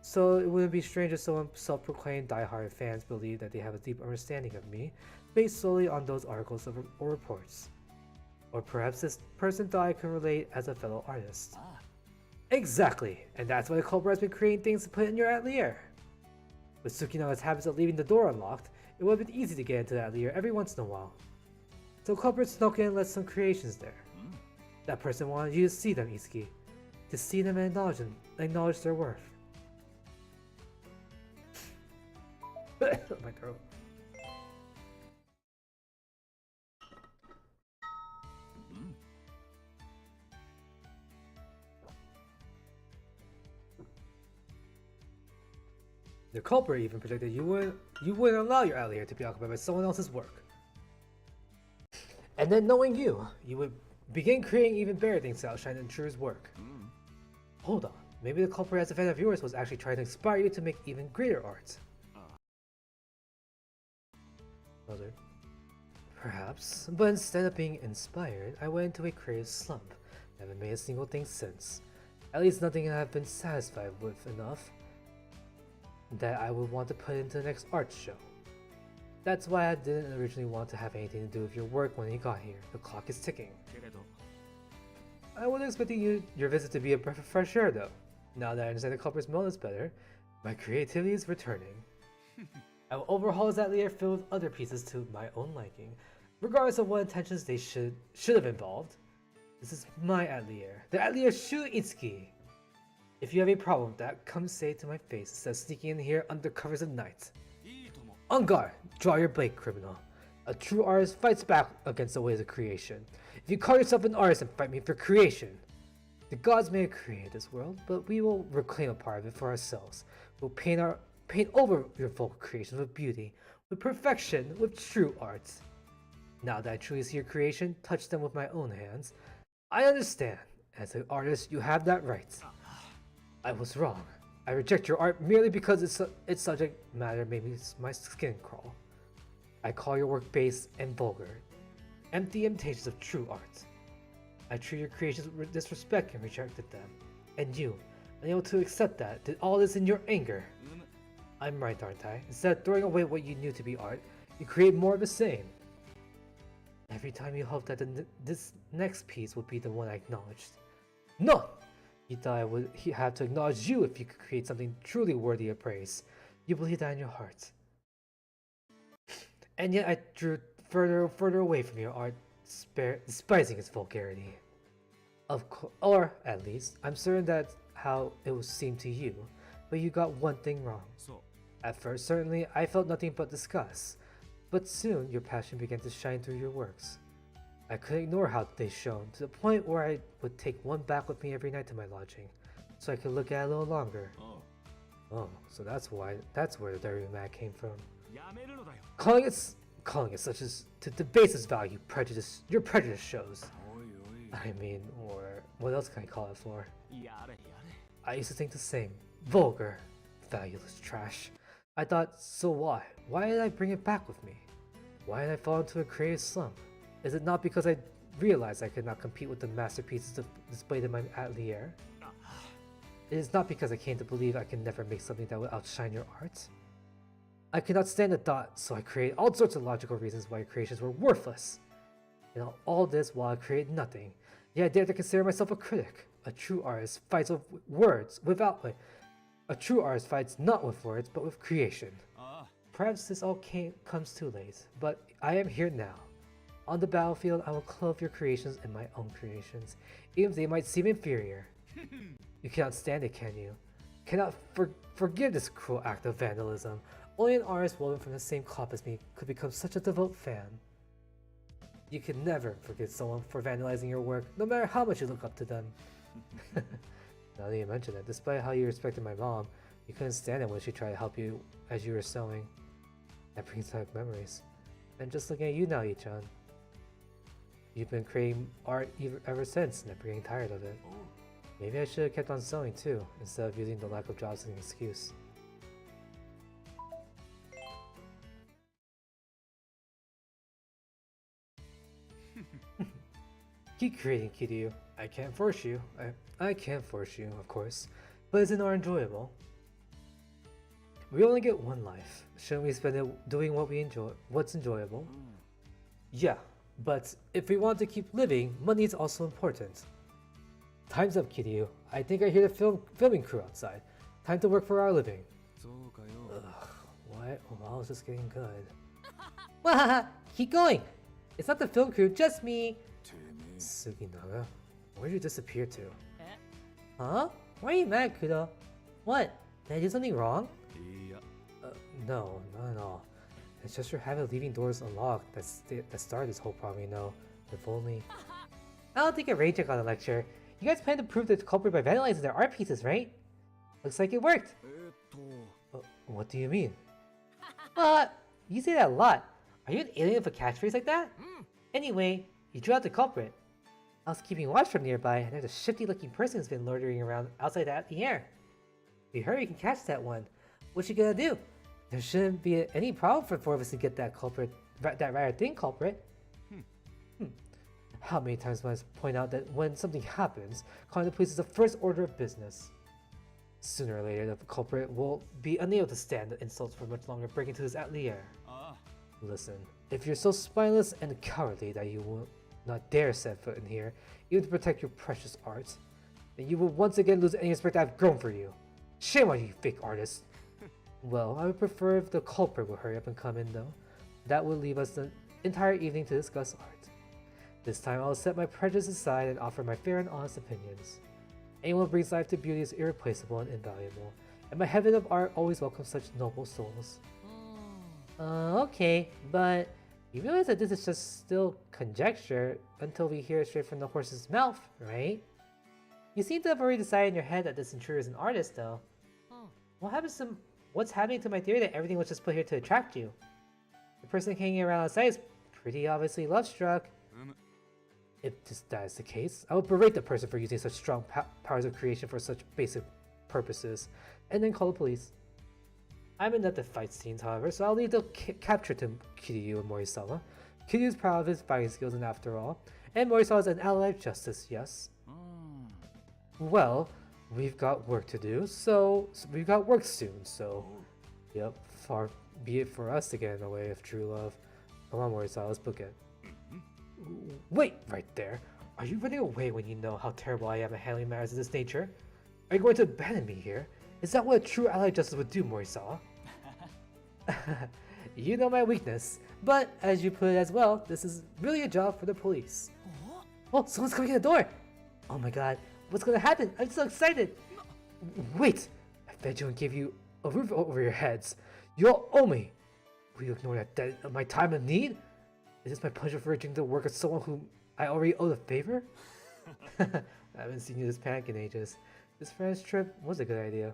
So it wouldn't be strange if some self-proclaimed die-hard fans believe that they have a deep understanding of me, based solely on those articles or reports. Or perhaps this person thought I could relate as a fellow artist. あ Exactly, and that's why the culprit has been creating things to put in your atelier. With Tsukinawa's habits of leaving the door unlocked, it would have been easy to get into the atelier every once in a while. So culprit snuck in and left some creations there. That person wanted you to see them, Itsuki. To see them and acknowledge their worth. My throat. The culprit even predicted you wouldn't allow your atelier to be occupied by someone else's work. And then knowing you would begin creating even better things to outshine Intruder's work. Hold on, maybe the culprit as a fan of yours was actually trying to inspire you to make even greater art. Mother. Perhaps, but instead of being inspired, I went into a creative slump. Haven't made a single thing since. At least nothing I have been satisfied with enough that I would want to put into the next art show. That's why I didn't originally want to have anything to do with your work when you got here. The clock is ticking. けれど I wasn't expecting your visit to be a breath of fresh air though. Now that I understand the culprit's motives better, my creativity is returning. I will overhaul his atelier filled with other pieces to my own liking, regardless of what intentions they should have involved. This is my atelier, the atelier Shu Itsuki. If you have a problem with that, come say it to my face instead of sneaking in here under covers of night. いいとも On guard! Draw your blade, criminal. A true artist fights back against the ways of creation. If you call yourself an artist and fight me for creation, the gods may have created this world, but we will reclaim a part of it for ourselves. We'll paint over your vocal creations with beauty, with perfection, with true art. Now that I truly see your creation, touch them with my own hands. I understand. As an artist, you have that right. I was wrong. I reject your art merely because its subject matter made my skin crawl. I call your work base and vulgar, empty imitations of true art. I treat your creations with disrespect and rejected them. And you, unable to accept that, did all this in your anger. I'm right, aren't I? Instead of throwing away what you knew to be art, you create more of the same. Every time you hoped that this next piece would be the one I acknowledged. No! You thought I would have to acknowledge you if you could create something truly worthy of praise. You believed that in your heart. And yet I drew further away from your art, despising its vulgarity. Or at least, I'm certain that's how it would seem to you, but you got one thing wrong. そう At first, certainly, I felt nothing but disgust. but soon your passion began to shine through your works. I couldn't ignore how they shone, to the point where I would take one back with me every night to my lodging, so I could look at it a little longer. Oh, so that's where the Diary Mag came from. やめるのだよ Calling it such as to debase its value, your prejudice shows. おいおい I mean, or what else can I call it for? やれやれ I used to think the same. Vulgar, valueless trash. I thought, so why? Why did I bring it back with me? Why did I fall into a creative slump? Is it not because I realized I could not compete with the masterpieces displayed in my atelier? It is not because I came to believe I can never make something that will outshine your art. I could not stand the thought, so I created all sorts of logical reasons why your creations were worthless. And all this while I created nothing. Yet I dare to consider myself a critic. A true artist fights with words without a true artist fights not with words but with creation. ああ Perhaps this all comes too late, but I am here now. On the battlefield, I will clothe your creations in my own creations, even if they might seem inferior. You cannot stand it, can you? Cannot forgive this cruel act of vandalism. Only an artist woven from the same cloth as me could become such a devout fan. You can never forgive someone for vandalizing your work, no matter how much you look up to them. Now that you mention it, despite how you respected my mom, you couldn't stand it when she tried to help you as you were sewing. That brings back memories. And just looking at you now, Ichan. You've been creating art ever since, never getting tired of it. Maybe I should have kept on sewing too, instead of using the lack of jobs as an excuse. Keep creating, Kiryu. I can't force you. I can't force you, of course. But isn't art enjoyable? We only get one life. Shouldn't we spend it doing what's enjoyable? Yeah, but if we want to keep living, money is also important. Time's up, Kiryu. I think I hear the filming crew outside. Time to work for our living. そうかよ Ugh, what? Well, I was just getting good. Wahaha! Keep going! It's not the film crew, just me! てめえ Suginaga, where'd you disappear to? え Huh? Why are you mad, Kudo? What? Did I do something wrong? いや No, not at all. It's just your habit of leaving doors unlocked that started this whole problem, you know. If only... I'll take a rain check on the lecture. You guys plan to prove the culprit by vandalizing their art pieces, right? Looks like it worked. と What do you mean? You say that a lot. Are you an alien with a catchphrase like that? Anyway, you drew out the culprit. I was keeping watch from nearby, and there's a shifty-looking person who's been loitering around outside the air. If you hurry, you can catch that one. What you gonna do? There shouldn't be any problem for 4 of us to get that culprit, that rare thing culprit. How many times must I point out that when something happens, calling the police is the first order of business? Sooner or later, the culprit will be unable to stand the insults for much longer, breaking into his atelier. あ Listen, if you're so spineless and cowardly that you will not dare set foot in here, even to protect your precious art, then you will once again lose any respect I've grown for you. Shame on you, fake artist. Well, I would prefer if the culprit would hurry up and come in, though. That would leave us the entire evening to discuss art. This time I will set my prejudice aside and offer my fair and honest opinions. Anyone who brings life to beauty is irreplaceable and invaluable, and my heaven of art always welcomes such noble souls. Okay, but you realize that this is just still conjecture until we hear it straight from the horse's mouth, right? You seem to have already decided in your head that this intruder is an artist, though. What's happening to my theory that everything was just put here to attract you? The person hanging around outside is pretty obviously love-struck. If that is the case, I would berate the person for using such strong powers of creation for such basic purposes, and then call the police. I'm in at the fight scenes, however, so I'll leave the capture to Kiryu and Morisawa. Kiryu is proud of his fighting skills, and after all, and Morisawa is an ally of justice, yes? Well, we've got work to do, so we've got work soon, so... Yep, far be it for us to get in the way of true love. Come on, Morisawa, let's book it. Wait, right there. Are you running away when you know how terrible I am at handling matters of this nature? Are you going to abandon me here? Is that what a true ally of justice would do, Morisawa? You know my weakness, but as you put it as well, this is really a job for the police. Oh, someone's coming in the door! Oh my god, what's gonna happen? I'm so excited! Wait! I fed you and gave you a roof over your heads. You'll owe me! Will you ignore that debt of my time of need? Is this my pleasure for urging to work with someone whom I already owe a favor? I haven't seen you this panic in ages. This France trip was a good idea.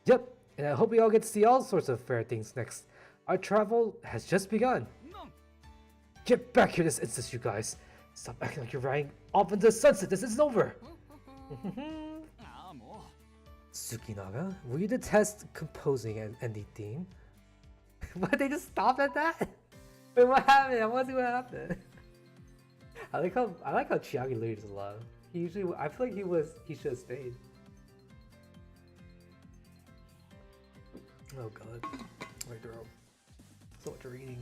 Yep, and I hope we all get to see all sorts of fair things next. Our travel has just begun. Get back here this instant, you guys. Stop acting like you're riding off into the sunset. This isn't over. Tsukinaga, will you detest composing and the theme? What, they just stopped at that? Wait, what happened? I want to see what happened. I like how Chiaki literally just left. He usually, I feel like he should have stayed. Oh god, my girl, so much reading.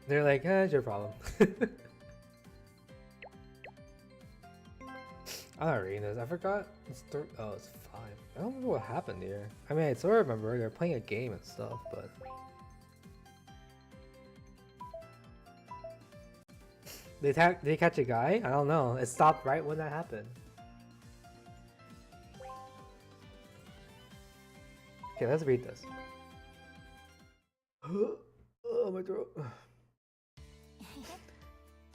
They're like, it's your problem. I'm not reading this. I forgot. It's 5. I don't remember what happened here. I mean, I sort of remember they're playing a game and stuff, but they catch a guy? I don't know. It stopped right when that happened. Okay, let's read this. Oh, my throat.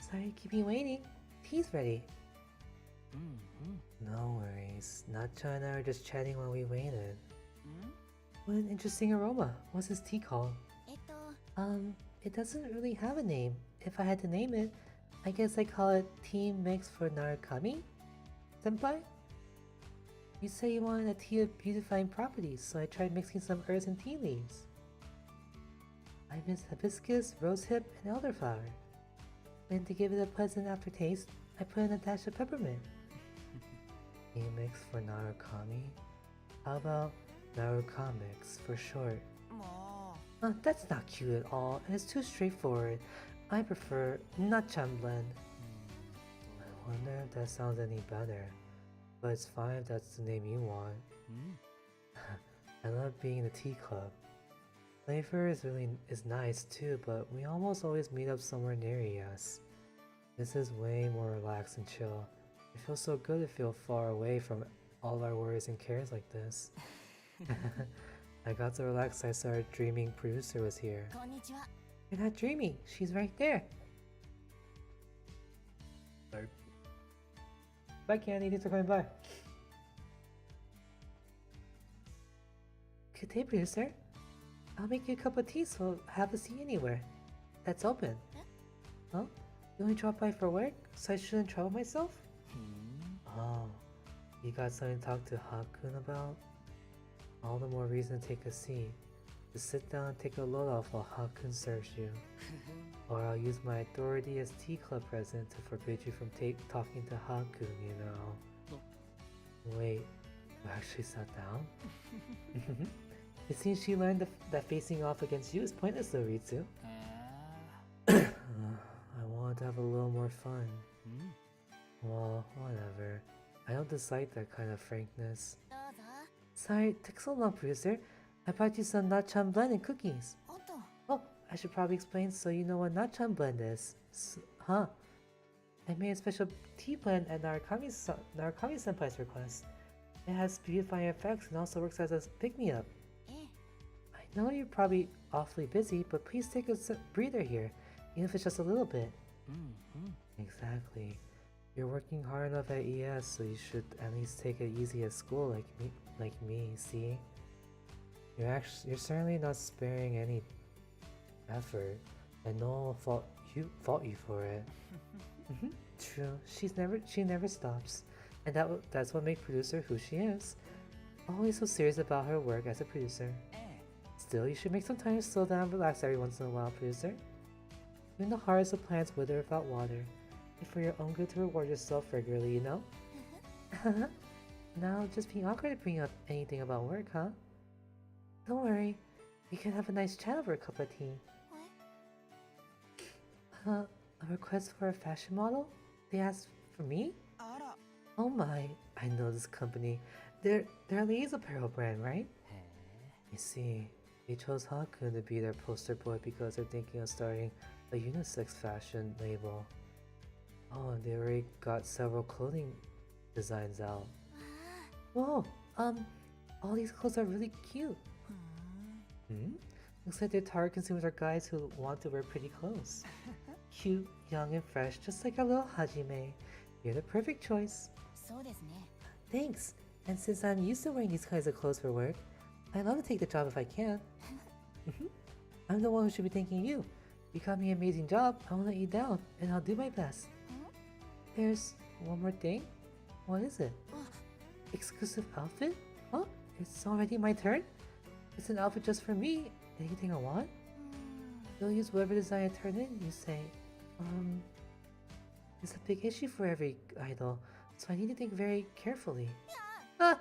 Sorry to keep you waiting. Tea's ready. No worries. Nacha and I were just chatting while we waited. What an interesting aroma. What's this tea called? It doesn't really have a name. If I had to name it, I guess I call it tea mix for Narukami? Senpai? You said you wanted a tea of beautifying properties, so I tried mixing some herbs and tea leaves. I mix hibiscus, rosehip, and elderflower. And to give it a pleasant aftertaste, I put in a dash of peppermint. Tea mix for Narukami? How about Narukamix for short? That's not cute at all, and it's too straightforward. I prefer Nachan blend. I wonder if that sounds any better. But it's fine if that's the name you want. I love being in the tea club. Flavor is nice too, but we almost always meet up somewhere near ES. This is way more relaxed and chill. It feels so good to feel far away from all our worries and cares like this. I got so relaxed I started dreaming producer was here. You're not dreaming, she's right there. Sorry. Bye Candy, thanks for coming by. Good day, producer. I'll make you a cup of tea so have a seat anywhere. That's open. Huh? You only drop by for work, so I shouldn't trouble myself? Oh, you got something to talk to Hakun about? All the more reason to take a seat. Just sit down and take a load off while Hakun serves you. Or I'll use my authority as tea club president to forbid you from talking to Hakun, you know. Wait, you actually sat down? It seems she learned that facing off against you is pointless though, Ritsu. I wanted to have a little more fun. Well, whatever. I don't dislike that kind of frankness. Sorry, it took so long, producer. I brought you some Nachan blend and cookies. Oh, I should probably explain so you know what Nachan blend is. I made a special tea blend at Narukami-senpai's request. It has beautifying effects and also works as a pick-me-up. I know you're probably awfully busy, but please take a breather here, even if it's just a little bit. Exactly. You're working hard enough at ES, so you should at least take it easy at school like me, see? You're certainly not sparing any effort, and no one will fault you for it. True, she never stops, and that's what makes producer who she is. Always so serious about her work as a producer. Still, you should make some time to slow down and relax every once in a while, producer. Even the hardest of plants wither without water. It's for your own good to reward yourself regularly, you know? Now, just being awkward to bring up anything about work, huh? Don't worry, we can have a nice chat over a cup of tea. A request for a fashion model? They asked for me? Oh my, I know this company. They're a ladies apparel brand, right? You see, they chose Hakun to be their poster boy because they're thinking of starting a unisex fashion label. Oh, and they already got several clothing designs out. Whoa, all these clothes are really cute. Hmm? Looks like their target consumers are guys who want to wear pretty clothes. Cute, young, and fresh, just like our little Hajime. You're the perfect choice. そうですね Thanks. And since I'm used to wearing these kinds of clothes for work, I'd love to take the job if I can. I'm the one who should be thanking you. You got me an amazing job. I won't let you down, and I'll do my best. There's one more thing. What is it? Exclusive outfit? Huh? It's already my turn? It's an outfit just for me. Anything I want? You'll use whatever design I turn in, you say. It's a big issue for every idol, so I need to think very carefully. Ah!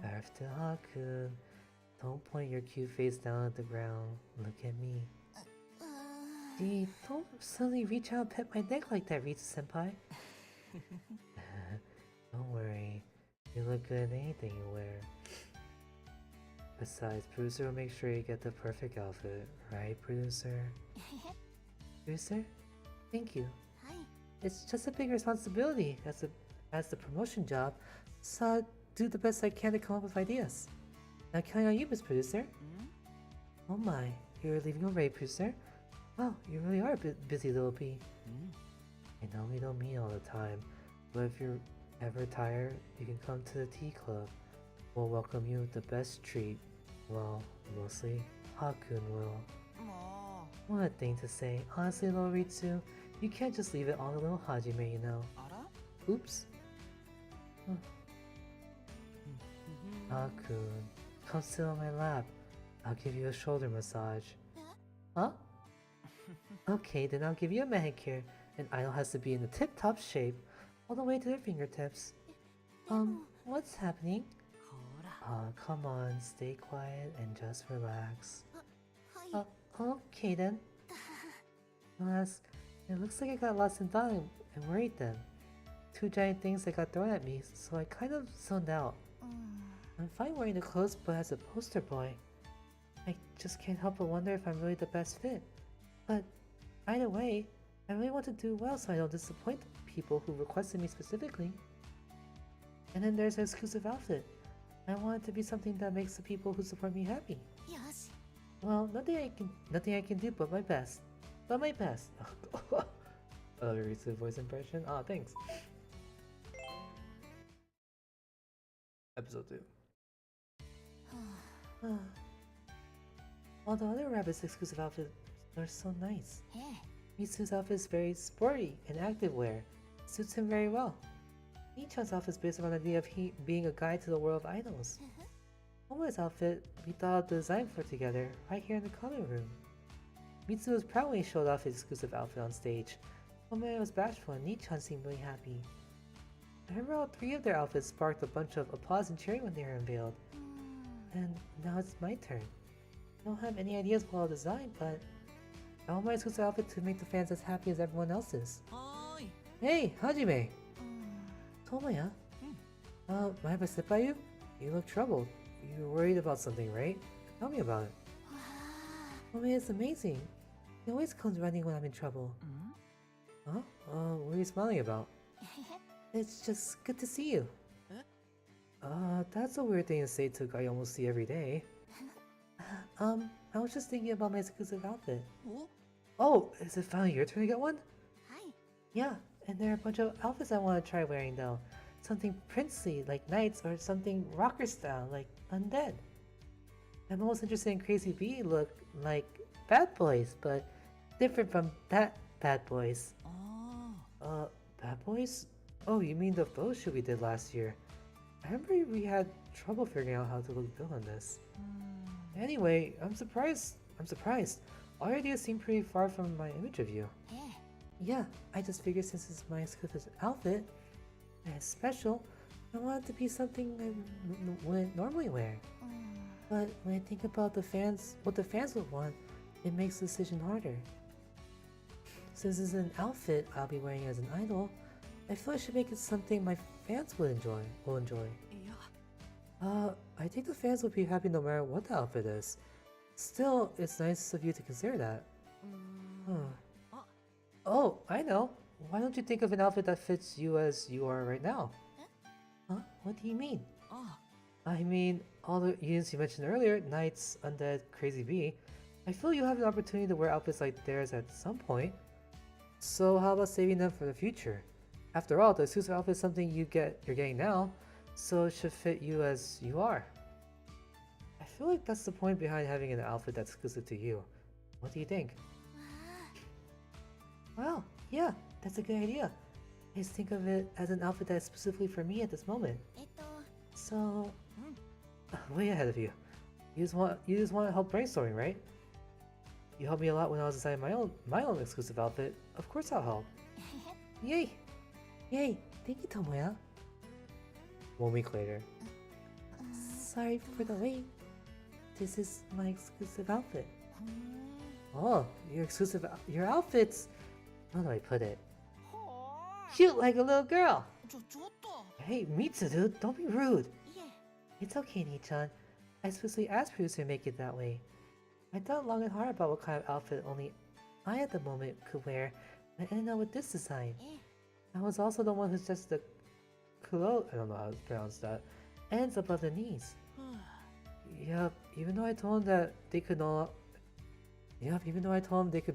After Haku, don't point your cute face down at the ground. Look at me. Gee, don't suddenly reach out and pet my neck like that, Ritsu-senpai. Don't worry. You look good in anything you wear. Besides, producer will make sure you get the perfect outfit, right, producer? Producer? Thank you. はい It's just a big responsibility as the promotion job, so I'll do the best I can to come up with ideas. Now counting on you, Miss Producer. Oh my, you're leaving already, Producer? Wow, you really are a busy little bee. I know we don't meet all the time, but if you're ever tired, you can come to the tea club. We'll welcome you with the best treat. Well, mostly Hakun will. も What a thing to say. Honestly, little Ritsu, you can't just leave it on the little Hajime, you know. うあら Oops. Hakun, come sit on my lap. I'll give you a shoulder massage. Huh? Okay, then I'll give you a manicure. An idol has to be in the tip-top shape, all the way to their fingertips. What's happening? ほら Come on, stay quiet and just relax. はい Okay then. Alas, it looks like I got lost in thought and worried then. Two giant things that got thrown at me, so I kind of zoned out. うん I'm fine wearing the clothes, but as a poster boy, I just can't help but wonder if I'm really the best fit. But either way, I really want to do well so I don't disappoint people who requested me specifically. And then there's an exclusive outfit. I want it to be something that makes the people who support me happy. よし Well, nothing I can do but my best. But my best. Oh, your recent voice impression? Ah, thanks. Episode 2. All the other rabbits' exclusive outfits are so nice. へえ Mitsu's outfit is very sporty and active wear. Suits him very well. Nichan's outfit is based on the idea of being a guide to the world of idols. Omoe's outfit, we thought of the design for together, right here in the common room. Mitsu was proud when he showed off his exclusive outfit on stage. Omoe was bashful and Nichan seemed really happy. I remember all three of their outfits sparked a bunch of applause and cheering when they were unveiled. And now it's my turn. I don't have any ideas what I'll design, but I want my exclusive outfit to make the fans as happy as everyone else's. はーい Hey, Hajime! うん Tomoya? Mind if I sit by you? You look troubled. You're worried about something, right? Tell me about it. わ Tomoya is amazing. He always comes running when I'm in trouble. うん Huh? What are you smiling about? あ It's just good to see you. That's a weird thing to say to a guy you almost see every day. I was just thinking about my exclusive outfit. お Oh, is it finally your turn to get one? はい Yeah, and there are a bunch of outfits I want to try wearing though. Something princely, like knights, or something rocker style, like undead. I'm most interested in crazy bee look, like bad boys, but different from that bad boys. あ Bad boys? Oh, you mean the photo shoot we did last year? I remember we had trouble figuring out how to look good on this. ーうん Anyway, I'm surprised. All your ideas seem pretty far from my image of you. へえ Yeah, I just figured since it's my exclusive outfit, and it's special, I want it to be something I wouldn't normally wear. うん But when I think about what the fans would want, it makes the decision harder. Since it's an outfit I'll be wearing as an idol, I feel I should make it something my fans will enjoy. いや I think the fans will be happy no matter what the outfit is. Still, it's nice of you to consider that. うーん Huh. Oh, I know. Why don't you think of an outfit that fits you as you are right now? Huh? What do you mean? あ I mean, all the units you mentioned earlier, Knights, Undead, Crazy Bee, I feel you have an opportunity to wear outfits like theirs at some point. So how about saving them for the future? After all, the exclusive outfit is something you're getting now, so it should fit you as you are. I feel like that's the point behind having an outfit that's exclusive to you. What do you think? Well, yeah, that's a good idea. I just think of it as an outfit that's specifically for me at this moment. So, way ahead of you. You just want to help brainstorming, right? You helped me a lot when I was designing my own exclusive outfit. Of course I'll help. Yay! Yay! Thank you, Tomoya. 1 week later. Sorry for the wait. This is my exclusive outfit. Oh, your outfits. How do I put it? Cute like a little girl. Hey, Mitsudu, don't be rude. It's okay, Nichan. I specifically asked producer to make it that way. I thought long and hard about what kind of outfit only I at the moment could wear, but I ended up with this design. I was also the one who suggested the culotte, I don't know how to pronounce that, ends above the knees. Yup, even though I told him that they could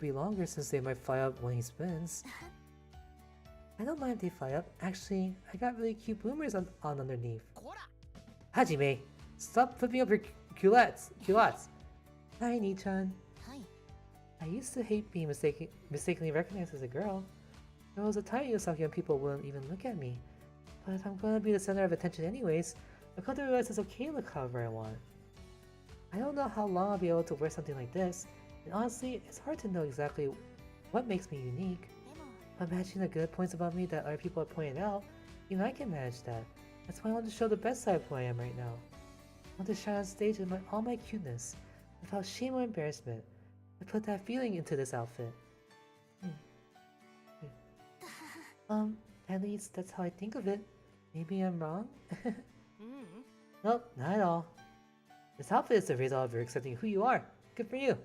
be longer since they might fly up when he spins. I don't mind if they fly up. Actually, I got really cute bloomers on underneath. Hajime, stop flipping up your culottes. Hi, Nichan. I used to hate being mistakenly recognized as a girl. There was a time you young people wouldn't even look at me. But if I'm gonna be the center of attention anyways, I've come to realize it's okay to look however I want. I don't know how long I'll be able to wear something like this, and honestly, it's hard to know exactly what makes me unique. But matching the good points about me that other people have pointed out, even I can manage that. That's why I want to show the best side of who I am right now. I want to shine on stage with all my cuteness, without shame or embarrassment. I put that feeling into this outfit. At least that's how I think of it. Maybe I'm wrong? Nope, not at all. This outfit is the result of your accepting who you are. Good for you.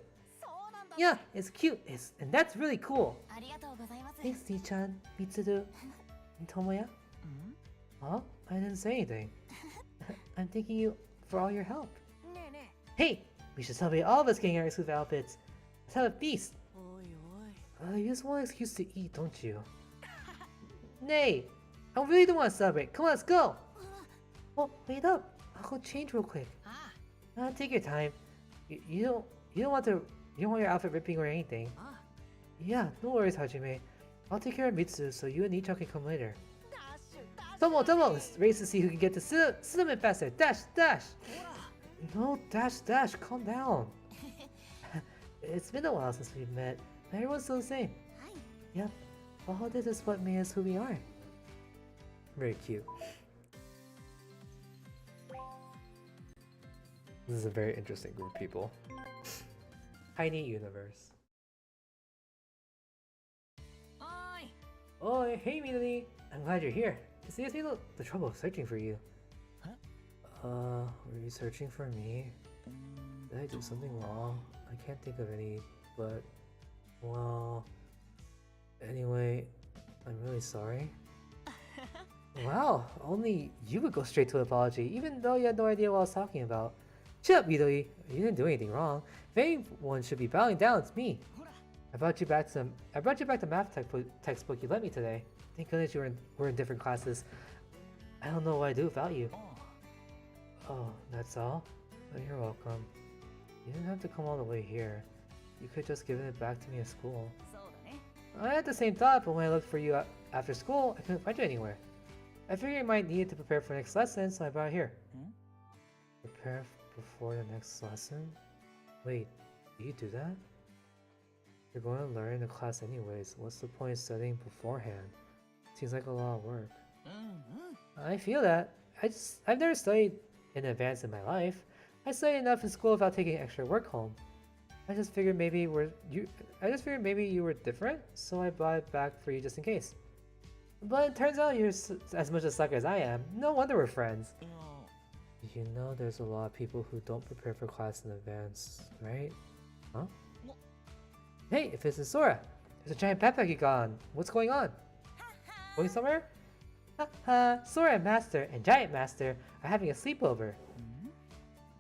Yeah, it's cute, and that's really cool. Thanks, Nichan, Mitsudu, and Tomoya. Oh, I didn't say anything. I'm thanking you for all your help. Hey, we should celebrate all of us getting our exclusive outfits. Let's have a feast. You just want an excuse to eat, don't you? Nay, I really don't want to celebrate. Come on, let's go. Well, wait up. I'll go change real quick. Take your time. You don't want your outfit ripping or anything. Yeah, no worries, Hajime. I'll take care of Mitsu so you and Nichan can come later. Tomo, let's race to see who can get to cinnamon faster. Dash! No, dash, calm down. It's been a while since we've met, but everyone's still the same. Yep, all this is what made us who we are. Very cute. This is a very interesting group of people. Tiny universe. Oi, hey Midori! I'm glad you're here. It saves me the trouble of searching for you. Were you searching for me? Did I do something wrong? I can't think of any, but... Well... Anyway, I'm really sorry. Wow, only you would go straight to an apology, even though you had no idea what I was talking about. Shut up, Midori! You didn't do anything wrong. If anyone should be bowing down, it's me. I brought you back the math textbook you lent me today. Thank goodness we're in different classes. I don't know what I'd do without you. Oh, that's all? Oh, you're welcome. You didn't have to come all the way here. You could just given it back to me at school. I had the same thought, but when I looked for you after school, I couldn't find you anywhere. I figured you might need it to prepare for the next lesson, so I brought it here. Prepare before the next lesson? Wait, do you do that? You're going to learn in the class anyways. What's the point of studying beforehand? Seems like a lot of work. I feel that. I've never studied in advance in my life. I studied enough in school without taking extra work home. I just figured maybe you were different, so I brought it back for you just in case. But it turns out you're as much a sucker as I am. No wonder we're friends. You know there's a lot of people who don't prepare for class in advance, right? Huh? Hey, if it's Sora! There's a giant backpack you got on. What's going on? Going somewhere? Sora Master and Giant Master are having a sleepover.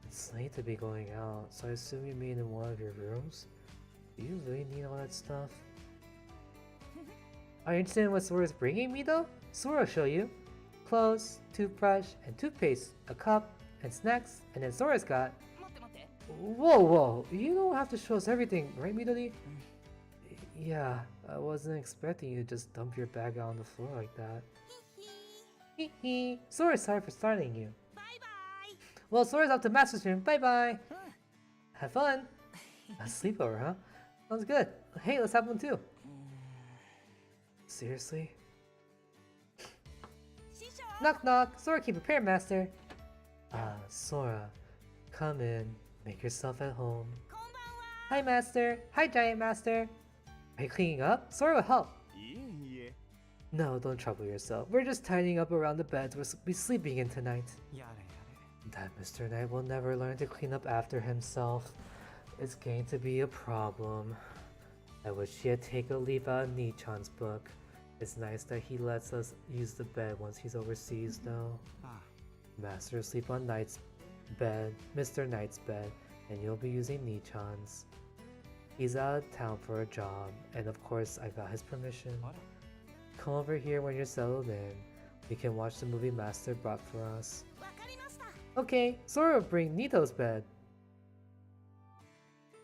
It's late to be going out, so I assume you mean in one of your rooms? Do you really need all that stuff? Are you interested in what Sora's bringing me though? Sora will show you. Clothes, toothbrush, and toothpaste, a cup, and snacks, and then Sora's got... 待って待って Whoa, you don't have to show us everything, right Midori? Yeah, I wasn't expecting you to just dump your bag out on the floor like that. Hee. Sora's sorry for startling you. バイバイ Well, Sora's off to Master's room, bye-bye! Have fun! A sleepover, huh? Sounds good. Hey, let's have one too. Seriously? 師匠 Knock knock! Sora came prepared, Master! Sora. Come in. Make yourself at home. こんばんは Hi, Master! Hi, Giant Master! Are you cleaning up? Sora will help. いえいえ No, don't trouble yourself. We're just tidying up around the beds we'll be sleeping in tonight. やれやれ That Mr. Knight will never learn to clean up after himself. It's going to be a problem. I wish he had taken a leaf out of Nichan's book. It's nice that he lets us use the bed once he's overseas, though. あ Master will sleep on Knight's bed, Mr. Knight's bed, and you'll be using Nichan's. He's out of town for a job, and of course I got his permission. あら Come over here when you're settled in. We can watch the movie Master brought for us. わかりました Okay, Sora will bring Nito's bed.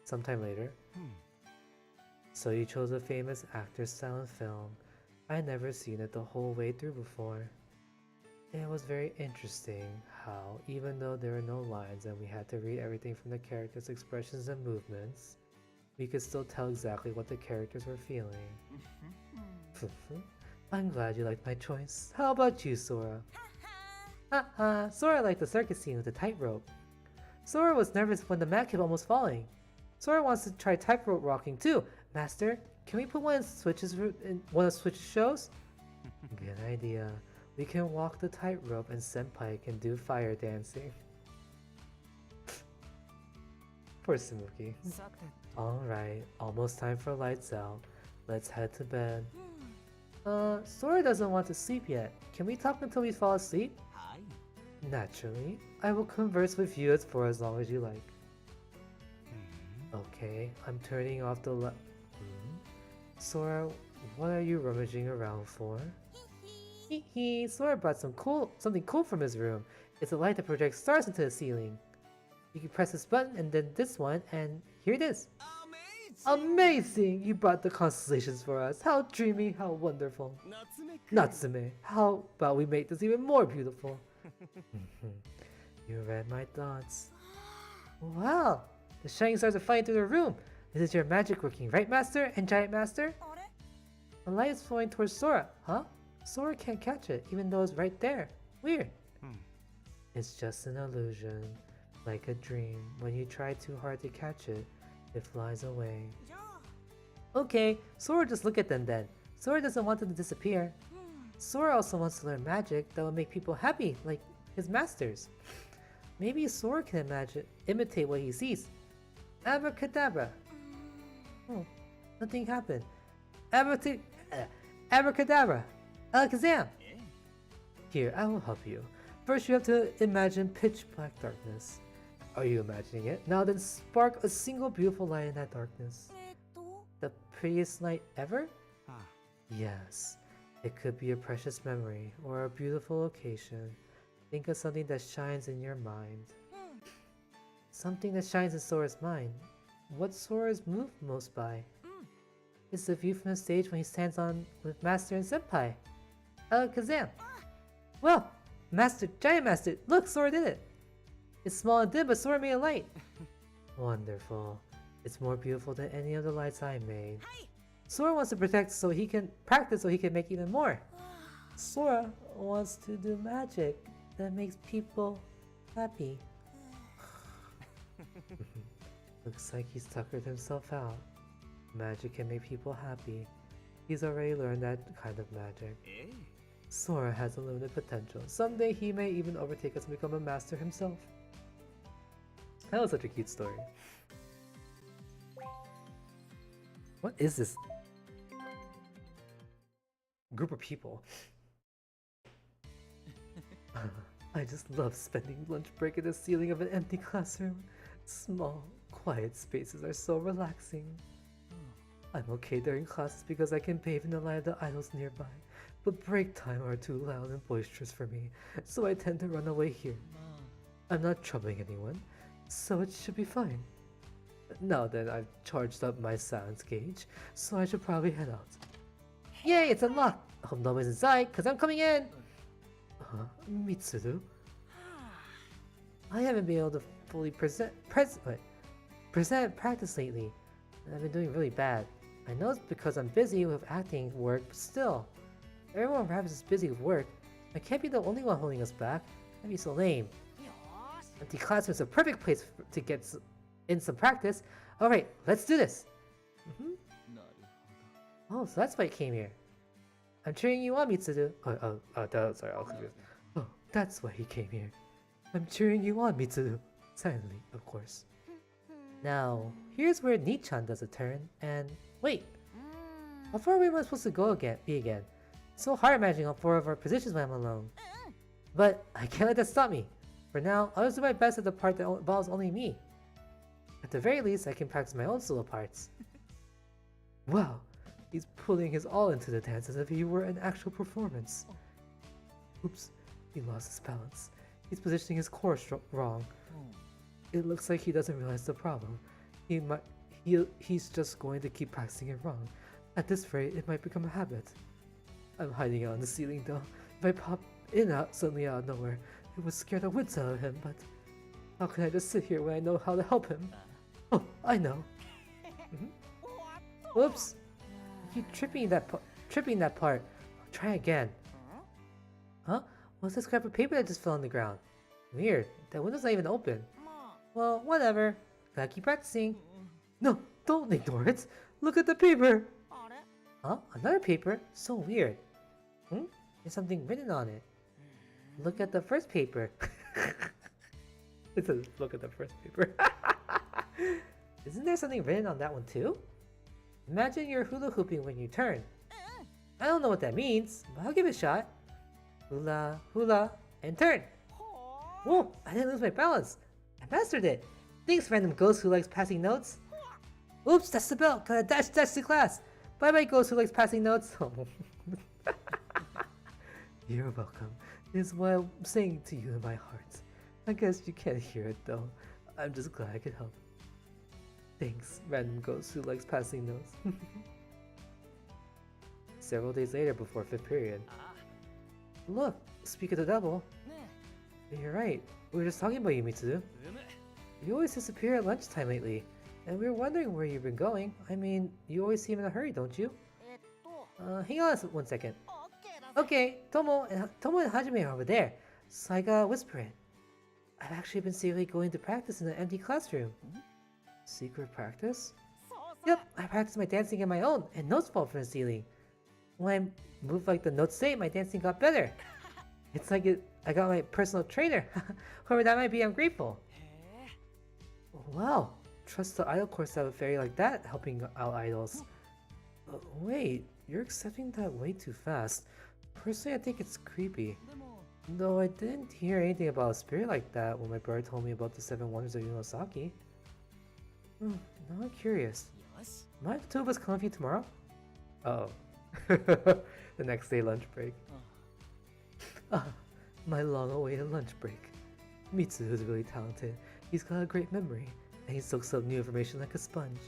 Sometime later. So you chose a famous actor's silent film. I had never seen it the whole way through before. It was very interesting how, even though there were no lines and we had to read everything from the characters' expressions and movements, we could still tell exactly what the characters were feeling. I'm glad you liked my choice. How about you, Sora? Haha, Sora liked the circus scene with the tightrope. Sora was nervous when the mat kept almost falling. Sora wants to try tightrope rocking too. Master, can we put one of Switch's shows? Good idea. We can walk the tightrope and Senpai can do fire dancing. Poor Samuki. さて Alright, almost time for lights out. Let's head to bed. Sora doesn't want to sleep yet. Can we talk until we fall asleep? はい Naturally. I will converse with you for as long as you like. Okay, I'm turning off the light. Sora, what are you rummaging around for? Hee, Sora brought something cool from his room. It's a light that projects stars into the ceiling. You can press this button and then this one, and here it is. Amazing! You brought the constellations for us. How dreamy, how wonderful. 夏目くん Natsume, how about we make this even more beautiful? You read my thoughts. Wow! The shining stars are flying through the room. This is your magic working, right, Master and Giant Master? あれ The light is flowing towards Sora. Huh? Sora can't catch it, even though it's right there. Weird. It's just an illusion. Like a dream. When you try too hard to catch it, it flies away. じゃあ Okay, Sora just look at them then. Sora doesn't want them to disappear. Sora also wants to learn magic that will make people happy, like his masters. Maybe Sora can imitate what he sees. Abracadabra. Oh, nothing happened. Abracadabra. Alakazam. Here, I will help you. First, you have to imagine pitch black darkness. Are you imagining it? Now then spark a single beautiful light in that darkness. えっと The prettiest light ever? あ Yes. It could be a precious memory or a beautiful location. Think of something that shines in your mind. Something that shines in Sora's mind. What Sora is moved most by? It's the view from the stage when he stands on with Master and Senpai. Alakazam. Well, Giant Master, look, Sora did it. It's small and dim, but Sora made a light. Wonderful. It's more beautiful than any of the lights I made. Sora wants to practice so he can make even more. Sora wants to do magic that makes people happy. Looks like he's tuckered himself out. Magic can make people happy. He's already learned that kind of magic. ええ Sora has unlimited potential. Someday he may even overtake us and become a master himself. That was such a cute story. What is this group of people? I just love spending lunch break in the ceiling of an empty classroom. Small, quiet spaces are so relaxing. I'm okay during classes because I can bathe in the light of the idols nearby, but break time are too loud and boisterous for me, so I tend to run away here. I'm not troubling anyone, so it should be fine. Now then, I've charged up my silence gauge, so I should probably head out. Yay, it's unlocked! Hope nobody's inside, cause I'm coming in! Mitsuru? I haven't been able to fully present practice lately. I've been doing really bad. I know it's because I'm busy with acting work, but still. Everyone perhaps is busy with work. I can't be the only one holding us back. That'd be so lame. Empty classroom is a perfect place to get in some practice. Alright, let's do this! Oh, so that's why I came here. I'm cheering you on, Mitsuru. Sorry, I was confused. Oh, that's why he came here. I'm cheering you on, Mitsuru. Silently, of course. Now, here's where Nichan does a turn, and wait! How far away am I supposed to be again? It's so hard imagining all four of our positions when I'm alone. But I can't let that stop me. For now, I'll just do my best at the part that involves only me. At the very least, I can practice my own solo parts. Wow, he's putting his all into the dance as if he were an actual performance. Oops, he lost his balance. He's positioning his core wrong. It looks like he doesn't realize the problem. He's just going to keep practicing it wrong. At this rate, it might become a habit. I'm hiding out on the ceiling though. If I pop in suddenly out of nowhere, it would scare the wits out of him, but how can I just sit here when I know how to help him? Oh, I know. Whoops! I keep tripping that part. Try again. Huh? What's this scrap of paper that just fell on the ground? Weird. That window's not even open. Well, whatever. Gotta keep practicing. No, don't ignore it. Look at the paper. Huh? Another paper? So weird. There's something written on it. Look at the first paper. It says, look at the first paper. Isn't there something written on that one too? Imagine you're hula hooping when you turn. I don't know what that means, but I'll give it a shot. Hula, hula, and turn. Whoa, I didn't lose my balance. I mastered it. Thanks, random ghost who likes passing notes. Oops, that's the bell. Gotta dash to class. Bye bye, ghost who likes passing notes. You're welcome. Is what I'm saying to you in my heart. I guess you can't hear it though. I'm just glad I could help. Thanks, random ghost who likes passing notes. Several days later before 5th period. Look, speak of the devil. You're right. We were just talking about you, Mitsuru. You always disappear at lunchtime lately, and we were wondering where you've been going. I mean, you always seem in a hurry, don't you? Hang on 1 second. Okay, Tomo and Hajime are over there, so I gotta whisper it. I've actually been secretly going to practice in an empty classroom. Secret practice? Yep, I practiced my dancing on my own, and notes fall from the ceiling. When I moved like the notes say, my dancing got better. It's like I got my personal trainer. Whoever that might be, I'm grateful. Wow, trust the idol course to have a fairy like that helping out idols. Wait, you're accepting that way too fast. Personally, I think it's creepy. Though I didn't hear anything about a spirit like that when my brother told me about the 7 wonders of Yunosaki. Now I'm curious. Might the two of us come with you tomorrow? Uh oh. The next day lunch break. My long-awaited lunch break. Mitsu is really talented. He's got a great memory, and he soaks up new information like a sponge.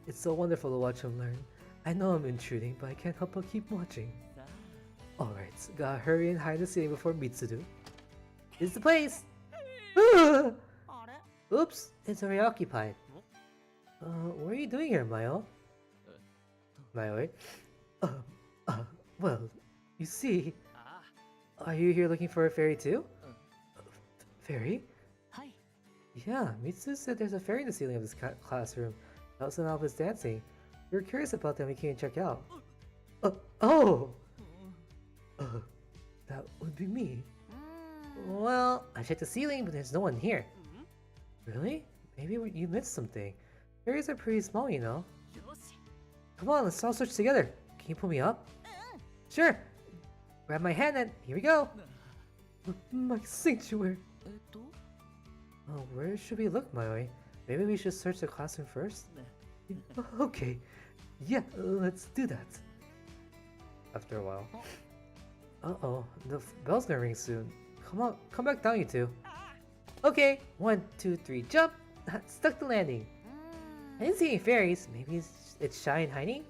It's so wonderful to watch him learn. I know I'm intruding, but I can't help but keep watching. Alright, gotta hurry and hide the ceiling before Mitsuru. This is the place! Oops, it's already occupied. What are you doing here, Mayo? Mayo, well, you see... Are you here looking for a fairy too? Fairy? Yeah, Mitsu said there's a fairy in the ceiling of this classroom. That was some his dancing. We were curious about them and we came to check out. That would be me. Well, I checked the ceiling, but there's no one here. Really? Maybe you missed something. Fairies are pretty small, you know. Come on, let's all search together. Can you pull me up? Sure. Grab my hand and here we go. My sanctuary. Oh, where should we look, Mayoi? Maybe we should search the classroom first? Okay. Yeah, let's do that. After a while. Uh-oh, the bell's gonna ring soon. Come on, come back down, you two. Okay, 1, 2, 3, jump! Stuck the landing. I didn't see any fairies. Maybe it's shy and hiding?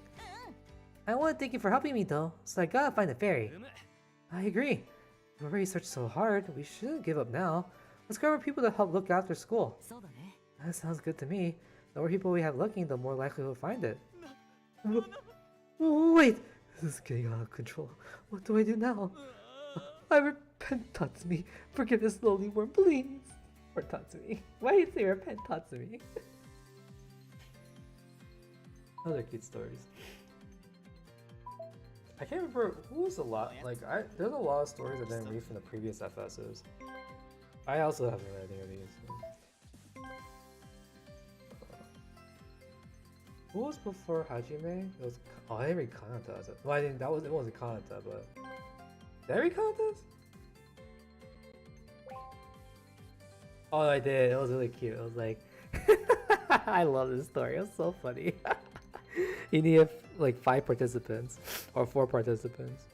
I want to thank you for helping me though, so I gotta find the fairy. I agree. We've already searched so hard, we shouldn't give up now. Let's go over people to help look after school. That sounds good to me. The more people we have looking, the more likely we'll find it. Wait! This is getting out of control. What do I do now? I repent, Tatsumi. Forgive this lonely worm, please. Or Tatsumi. Why do you say repent, Tatsumi? Other cute stories. I can't remember who was a lot. Like, there's a lot of stories I didn't read from the previous FSs. I also haven't read any of these. So. Who was before Hajime? It was I didn't read Kanata. Well, I didn't. It wasn't Kanata, but did I read Kanata? Oh, I did. It was really cute. It was like, I love this story. It was so funny. You need like 5 participants or 4 participants.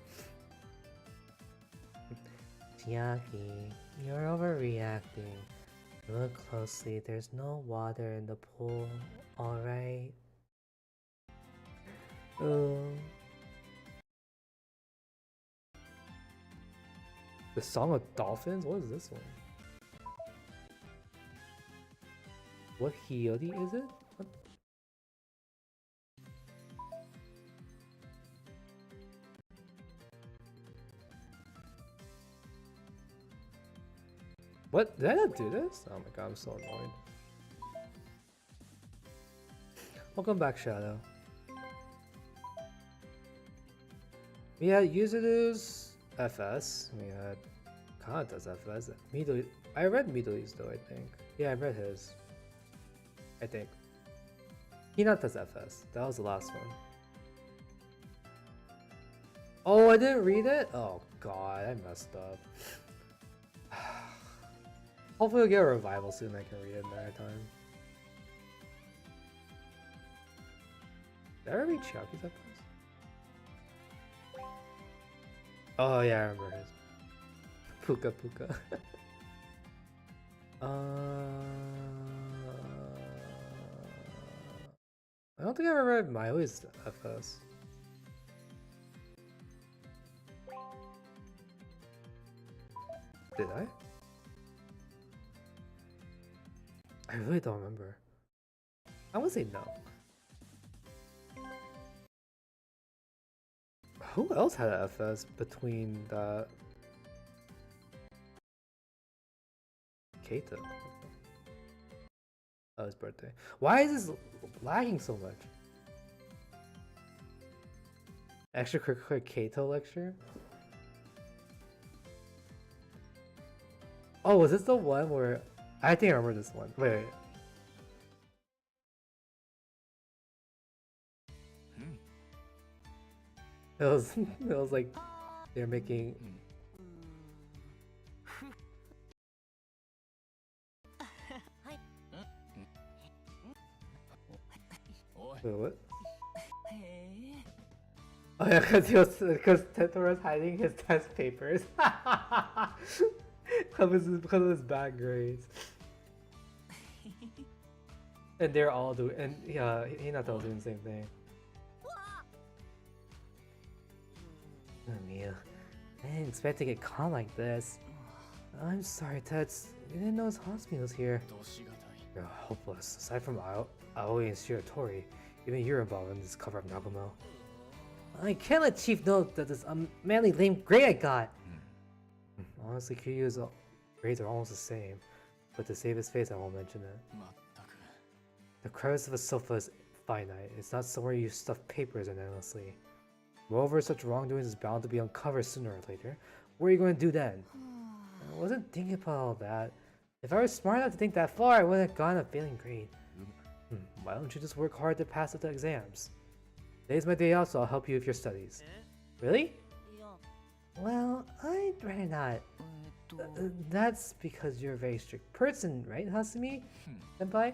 Chiaki, you're overreacting. Look closely. There's no water in the pool. All right. The Song of Dolphins? What is this one? What Hiyori is it? What? What? Did I not do this? Oh my god, I'm so annoyed. Welcome back, Shadow. We had Yuzuru's FS. We had Kanata's FS. I read Midori's though, I think. Yeah, I read his. I think. Hinata's FS. That was the last one. Oh, I didn't read it? Oh god, I messed up. Hopefully we'll get a revival soon. I can read it in that time. Did I ever read Chiaki's FS? Oh yeah, I remember his. Puka Puka. I don't think I ever read Miley's FS. Did I? I really don't remember. I would say no. Who else had an FS between that? Keita. Oh, his birthday. Why is this lagging so much? Extracurricular Keito lecture? Oh, was this the one where... I think I remember this one. Wait. It was like they're making. Wait, what? Oh yeah, because Totoro's hiding his test papers. because of his bad grades. And they're all doing, and yeah, Hinata was doing the same thing. Oh, Mia. I didn't expect to get caught like this. I'm sorry, Tets. You didn't know his hospital was here. You're hopeless. Aside from Aoi and Shiratori, even you're involved in this cover-up, Nagumo. I can't let Chief know that this unmanly lame grade I got. Honestly, Kiryu's grades are almost the same, but to save his face, I won't mention it. The crevice of a sofa is finite. It's not somewhere you stuff papers in endlessly. Moreover, such wrongdoings is bound to be uncovered sooner or later. What are you going to do then? I wasn't thinking about all that. If I was smart enough to think that far, I wouldn't have gotten a failing grade. Why don't you just work hard to pass the exams? Today's my day out, so I'll help you with your studies. Really? Well, I'd rather not. That's because you're a very strict person, right, Hasumi? Senpai?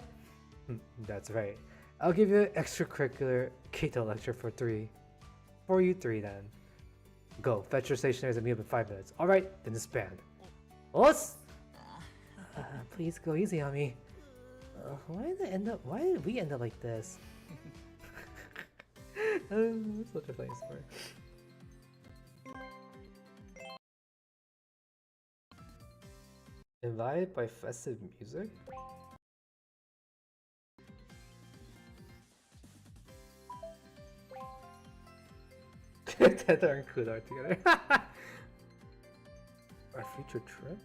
That's right. I'll give you an extracurricular keto lecture for 3. For you 3 then. Go, fetch your stationaries and meet up in 5 minutes. Alright, then disband. Os! Please go easy on me. Why did we end up like this? It's such a funny story. Invited by festive music? Tether and Kudar together. Our future trip?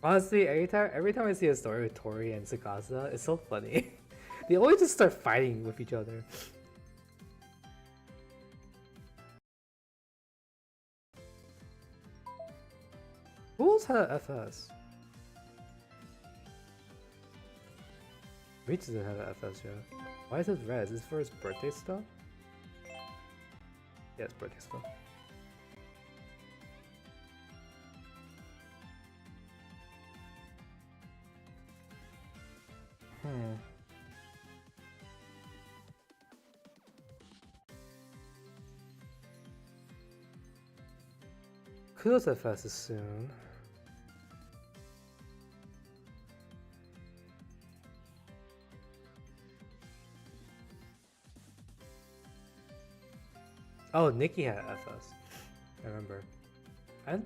Honestly, every time I see a story with Tori and Tsukasa, it's so funny. They always just start fighting with each other. Who else had a FS? Reach doesn't have an FS yet. Why is it red? Is this for his birthday stuff? Yeah, it's birthday stuff. Kudos FS is soon. Oh, Nikki had FS. I remember. I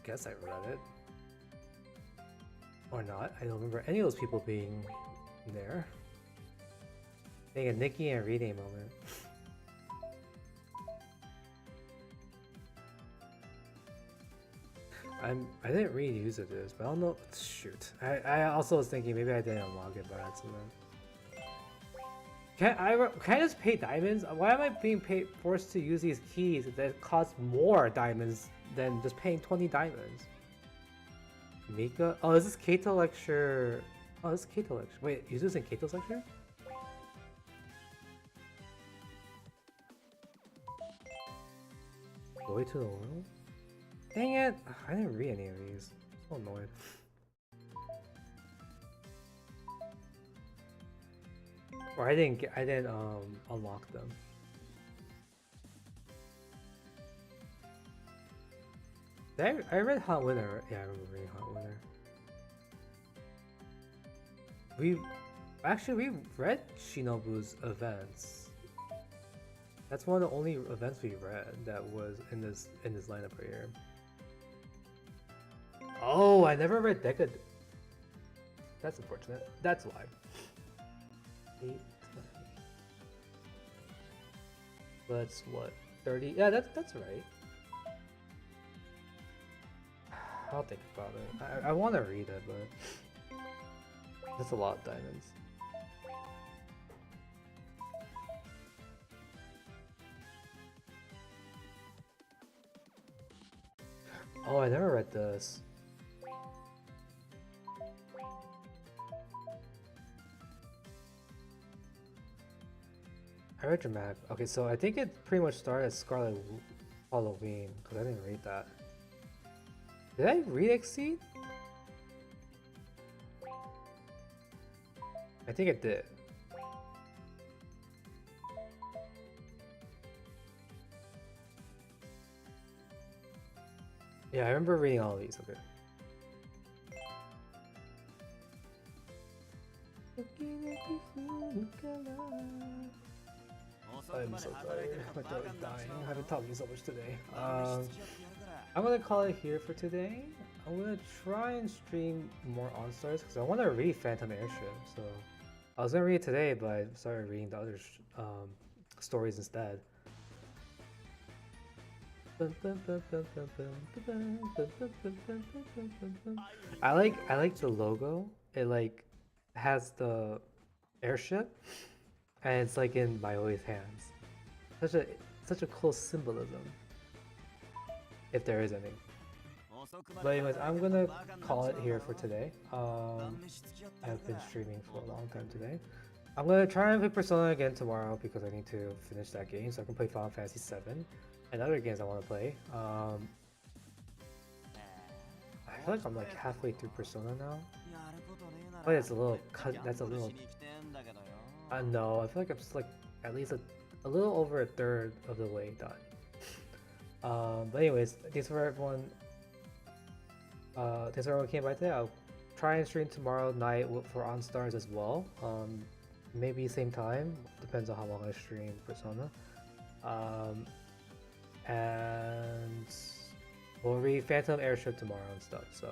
guess I read it. Or not. I don't remember any of those people being there. I think a Nikki and Rene moment. I didn't read whose it is, but I don't know. Shoot. I also was thinking maybe I didn't unlock it by accident. Can I just pay diamonds? Why am I being forced to use these keys that cost more diamonds than just paying 20 diamonds? Mika? Oh, is this Kato lecture? Oh, this is Kato lecture. Wait, is this in Kato's lecture? Glory to the world? Dang it! I didn't read any of these. I'm so annoyed. Or I didn't unlock them. I read Hot Winter. Yeah, I remember reading Hot Winter. We read Shinobu's events. That's one of the only events we read that was in this lineup right here. Oh, I never read Decad. That's unfortunate. That's why. 8, 10. That's what, 30? Yeah, that's right. I'll think about it. I want to read it, but that's a lot of diamonds. Oh, I never read this. I read Dramatic. Okay, so I think it pretty much started as Scarlet Halloween, because I didn't read that. Did I read Exceed? I think it did. Yeah, I remember reading all these, okay. I'm so tired. My throat is dying. I haven't talked to you so much today. I'm gonna call it here for today. I'm gonna try and stream more Enstars because I want to read Phantom Airship. So I was gonna read it today, but I started reading the other stories instead. I like the logo. It like has the airship, and it's like in Mayoi's hands. Such a cool symbolism, if there is any. But anyways, I'm gonna call it here for today. I've been streaming for a long time today. I'm gonna try and play Persona again tomorrow because I need to finish that game so I can play Final Fantasy VII and other games I want to play. feel like I'm like halfway through Persona now. But it's a little cut. That's a little. No, I feel like I'm just like at least a little over a third of the way done. But anyways, thanks for everyone. Thanks for everyone who came by today. I'll try and stream tomorrow night for Enstars as well. Maybe same time. Depends on how long I stream Persona. And we'll read Phantom Airship tomorrow and stuff. So.